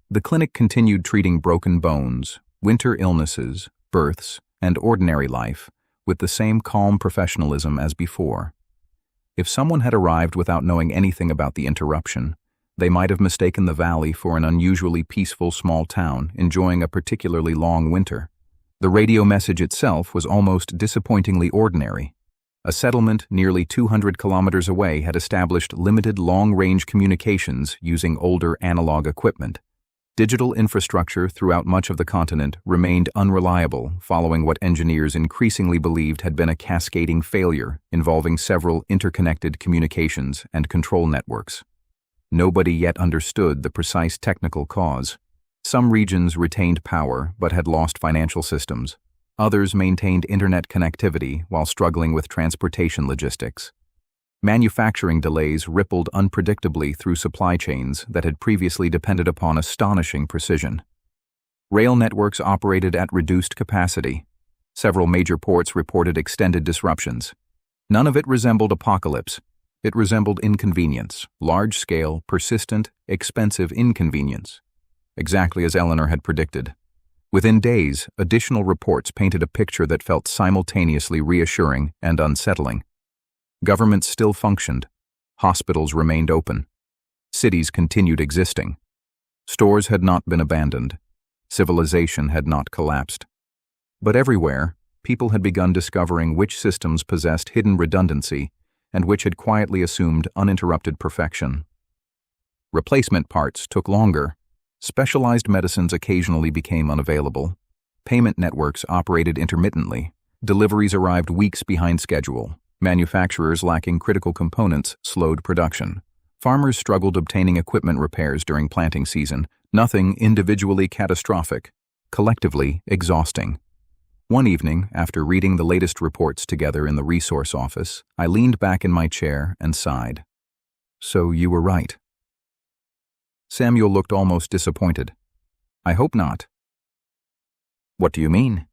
The clinic continued treating broken bones, winter illnesses, births, and ordinary life with the same calm professionalism as before. If someone had arrived without knowing anything about the interruption, they might have mistaken the valley for an unusually peaceful small town enjoying a particularly long winter. The radio message itself was almost disappointingly ordinary. A settlement nearly 200 kilometers away had established limited long-range communications using older analog equipment. Digital infrastructure throughout much of the continent remained unreliable following what engineers increasingly believed had been a cascading failure involving several interconnected communications and control networks. Nobody yet understood the precise technical cause. Some regions retained power but had lost financial systems. Others maintained internet connectivity while struggling with transportation logistics. Manufacturing delays rippled unpredictably through supply chains that had previously depended upon astonishing precision. Rail networks operated at reduced capacity. Several major ports reported extended disruptions. None of it resembled apocalypse. It resembled inconvenience, large-scale, persistent, expensive inconvenience. Exactly as Eleanor had predicted. Within days, additional reports painted a picture that felt simultaneously reassuring and unsettling. Governments still functioned. Hospitals remained open. Cities continued existing. Stores had not been abandoned. Civilization had not collapsed. But everywhere, people had begun discovering which systems possessed hidden redundancy and which had quietly assumed uninterrupted perfection. Replacement parts took longer. Specialized medicines occasionally became unavailable. Payment networks operated intermittently. Deliveries arrived weeks behind schedule. Manufacturers lacking critical components slowed production. Farmers struggled obtaining equipment repairs during planting season. Nothing individually catastrophic, collectively exhausting. One evening, after reading the latest reports together in the resource office, I leaned back in my chair and sighed. So you were right. Samuel looked almost disappointed. I hope not. What do you mean?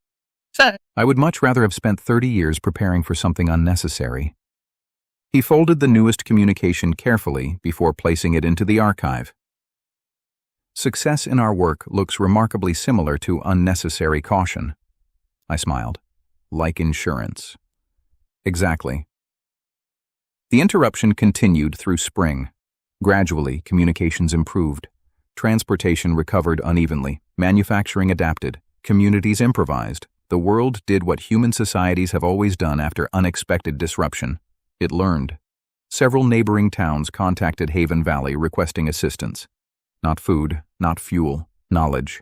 Sir. I would much rather have spent 30 years preparing for something unnecessary. He folded the newest communication carefully before placing it into the archive. Success in our work looks remarkably similar to unnecessary caution. I smiled. Like insurance. Exactly. The interruption continued through spring. Gradually, communications improved. Transportation recovered unevenly. Manufacturing adapted. Communities improvised. The world did what human societies have always done after unexpected disruption. It learned. Several neighboring towns contacted Haven Valley requesting assistance. Not food, not fuel, knowledge.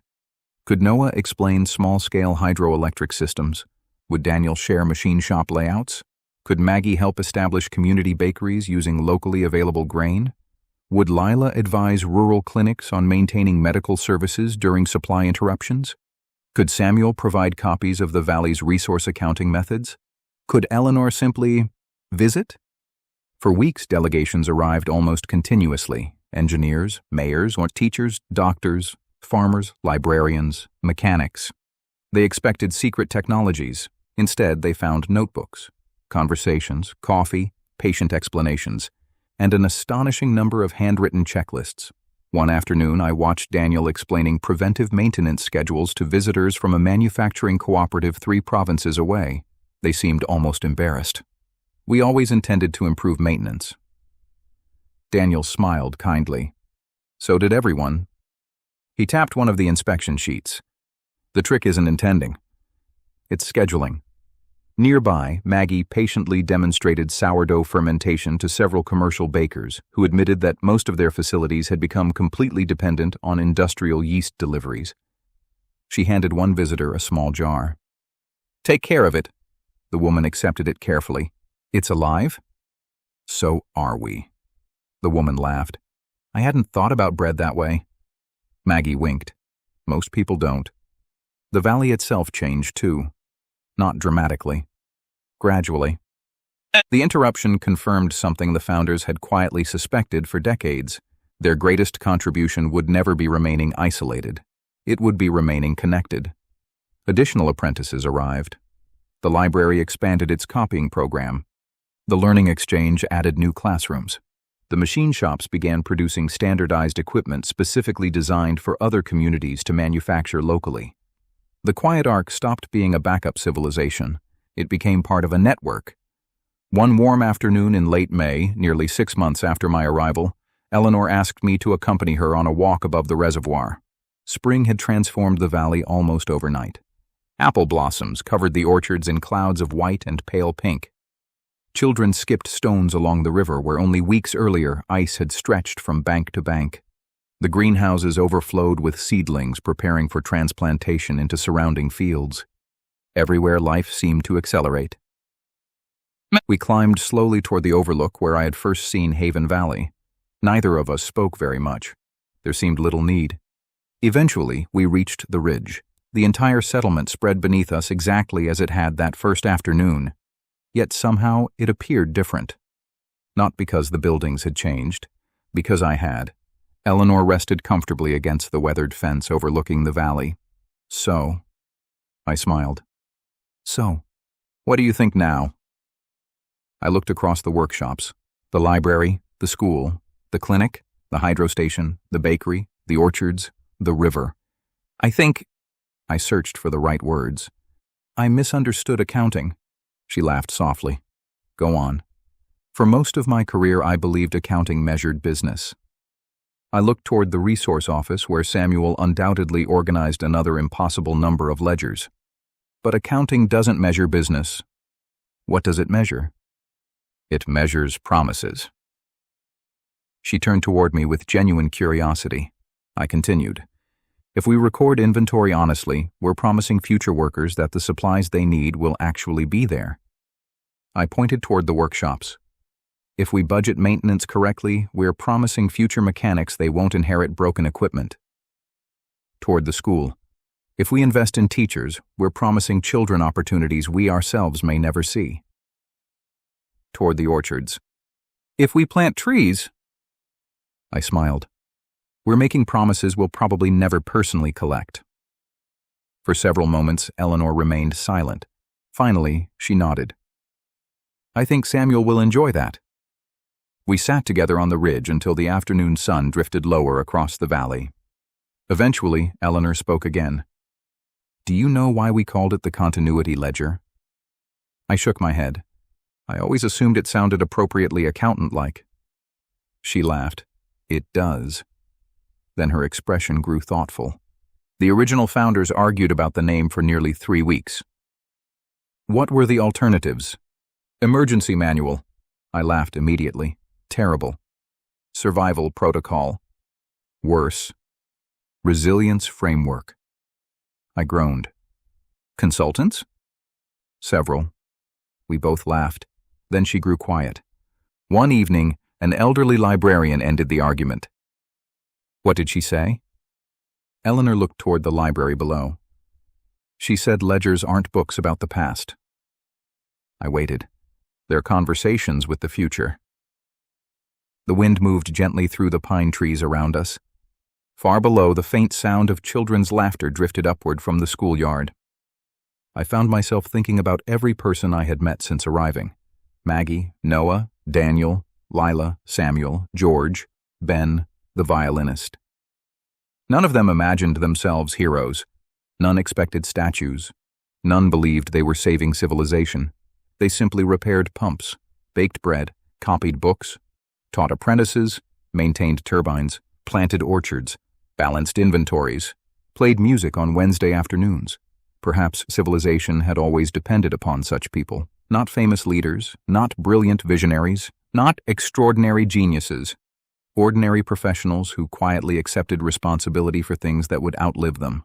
Could Noah explain small-scale hydroelectric systems? Would Daniel share machine shop layouts? Could Maggie help establish community bakeries using locally available grain? Would Lila advise rural clinics on maintaining medical services during supply interruptions? Could Samuel provide copies of the Valley's resource accounting methods? Could Eleanor simply visit? For weeks, delegations arrived almost continuously. Engineers, mayors, or teachers, doctors, farmers, librarians, mechanics. They expected secret technologies. Instead, they found notebooks, conversations, coffee, patient explanations, and an astonishing number of handwritten checklists. One afternoon, I watched Daniel explaining preventive maintenance schedules to visitors from a manufacturing cooperative 3 provinces away. They seemed almost embarrassed. We always intended to improve maintenance. Daniel smiled kindly. So did everyone. He tapped one of the inspection sheets. The trick isn't intending. It's scheduling. Nearby, Maggie patiently demonstrated sourdough fermentation to several commercial bakers who admitted that most of their facilities had become completely dependent on industrial yeast deliveries. She handed one visitor a small jar. Take care of it. The woman accepted it carefully. It's alive? So are we. The woman laughed. I hadn't thought about bread that way. Maggie winked. Most people don't. The valley itself changed too. Not dramatically. Gradually. The interruption confirmed something the founders had quietly suspected for decades. Their greatest contribution would never be remaining isolated. It would be remaining connected. Additional apprentices arrived. The library expanded its copying program. The Learning Exchange added new classrooms. The machine shops began producing standardized equipment specifically designed for other communities to manufacture locally. The Quiet Ark stopped being a backup civilization. It became part of a network. One warm afternoon in late May, nearly 6 months after my arrival, Eleanor asked me to accompany her on a walk above the reservoir. Spring had transformed the valley almost overnight. Apple blossoms covered the orchards in clouds of white and pale pink. Children skipped stones along the river where only weeks earlier ice had stretched from bank to bank. The greenhouses overflowed with seedlings preparing for transplantation into surrounding fields. Everywhere life seemed to accelerate. We climbed slowly toward the overlook where I had first seen Haven Valley. Neither of us spoke very much. There seemed little need. Eventually, we reached the ridge. The entire settlement spread beneath us exactly as it had that first afternoon. Yet somehow it appeared different. Not because the buildings had changed, because I had. Eleanor rested comfortably against the weathered fence overlooking the valley. So, I smiled. So, what do you think now? I looked across the workshops, the library, the school, the clinic, the hydro station, the bakery, the orchards, the river. I searched for the right words. I misunderstood accounting. She laughed softly. Go on. For most of my career, I believed accounting measured business. I looked toward the resource office where Samuel undoubtedly organized another impossible number of ledgers. But accounting doesn't measure business. What does it measure? It measures promises. She turned toward me with genuine curiosity. I continued. If we record inventory honestly, we're promising future workers that the supplies they need will actually be there. I pointed toward the workshops. If we budget maintenance correctly, we're promising future mechanics they won't inherit broken equipment. Toward the school. If we invest in teachers, we're promising children opportunities we ourselves may never see. Toward the orchards. If we plant trees, I smiled. We're making promises we'll probably never personally collect. For several moments, Eleanor remained silent. Finally, she nodded. I think Samuel will enjoy that. We sat together on the ridge until the afternoon sun drifted lower across the valley. Eventually, Eleanor spoke again. Do you know why we called it the continuity ledger? I shook my head. I always assumed it sounded appropriately accountant-like. She laughed. It does. Then her expression grew thoughtful. The original founders argued about the name for nearly 3 weeks. What were the alternatives? Emergency manual. I laughed immediately. Terrible. Survival protocol. Worse. Resilience framework. I groaned. Consultants? Several. We both laughed. Then she grew quiet. One evening, an elderly librarian ended the argument. What did she say? Eleanor looked toward the library below. She said ledgers aren't books about the past. I waited. They're conversations with the future. The wind moved gently through the pine trees around us. Far below, the faint sound of children's laughter drifted upward from the schoolyard. I found myself thinking about every person I had met since arriving. Maggie, Noah, Daniel, Lila, Samuel, George, Ben, the violinist. None of them imagined themselves heroes. None expected statues. None believed they were saving civilization. They simply repaired pumps, baked bread, copied books, taught apprentices, maintained turbines, planted orchards, balanced inventories, played music on Wednesday afternoons. Perhaps civilization had always depended upon such people. Not famous leaders, not brilliant visionaries, not extraordinary geniuses. Ordinary professionals who quietly accepted responsibility for things that would outlive them.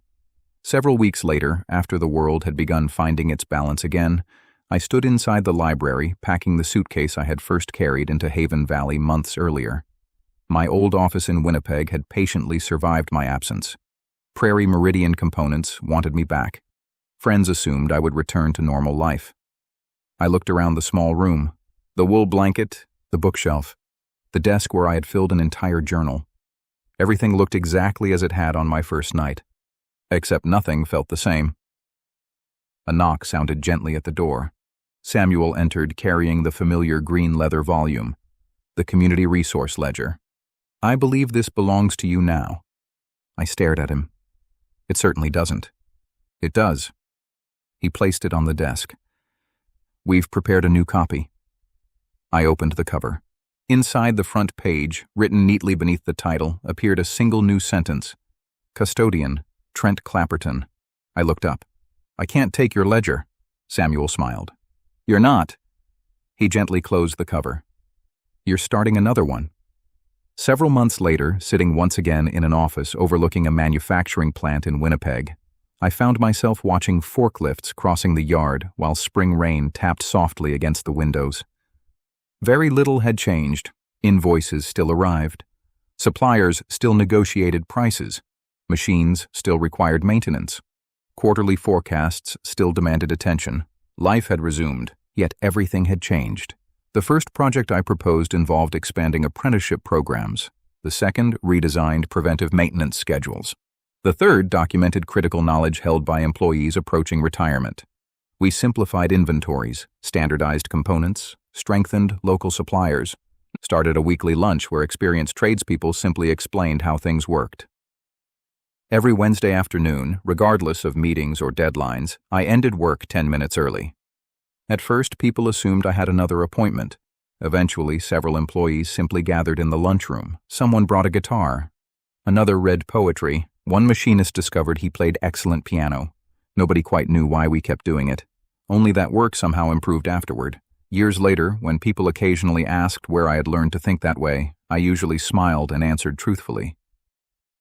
Several weeks later, after the world had begun finding its balance again, I stood inside the library, packing the suitcase I had first carried into Haven Valley months earlier. My old office in Winnipeg had patiently survived my absence. Prairie Meridian components wanted me back. Friends assumed I would return to normal life. I looked around the small room, the wool blanket, the bookshelf, the desk where I had filled an entire journal. Everything looked exactly as it had on my first night, except nothing felt the same. A knock sounded gently at the door. Samuel entered carrying the familiar green leather volume, the Community Resource Ledger. "I believe this belongs to you now." I stared at him. "It certainly doesn't." "It does." He placed it on the desk. "We've prepared a new copy." I opened the cover. Inside the front page, written neatly beneath the title, appeared a single new sentence. "Custodian, Trent Clapperton." I looked up. "I can't take your ledger." Samuel smiled. "You're not." He gently closed the cover. "You're starting another one." Several months later, sitting once again in an office overlooking a manufacturing plant in Winnipeg, I found myself watching forklifts crossing the yard while spring rain tapped softly against the windows. Very little had changed. Invoices still arrived. Suppliers still negotiated prices. Machines still required maintenance. Quarterly forecasts still demanded attention. Life had resumed, yet everything had changed. The first project I proposed involved expanding apprenticeship programs. The second redesigned preventive maintenance schedules. The third documented critical knowledge held by employees approaching retirement. We simplified inventories, standardized components, strengthened local suppliers, started a weekly lunch where experienced tradespeople simply explained how things worked. Every Wednesday afternoon, regardless of meetings or deadlines, I ended work 10 minutes early. At first, people assumed I had another appointment. Eventually, several employees simply gathered in the lunchroom. Someone brought a guitar. Another read poetry. One machinist discovered he played excellent piano. Nobody quite knew why we kept doing it. Only that work somehow improved afterward. Years later, when people occasionally asked where I had learned to think that way, I usually smiled and answered truthfully.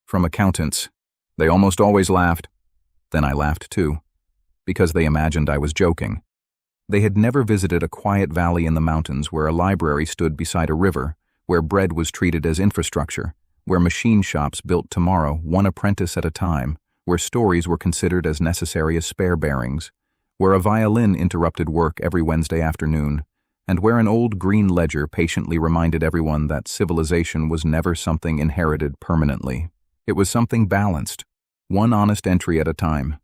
"From accountants." They almost always laughed. Then I laughed too, because they imagined I was joking. They had never visited a quiet valley in the mountains where a library stood beside a river, where bread was treated as infrastructure, where machine shops built tomorrow, one apprentice at a time, where stories were considered as necessary as spare bearings, where a violin interrupted work every Wednesday afternoon, and where an old green ledger patiently reminded everyone that civilization was never something inherited permanently. It was something balanced, one honest entry at a time.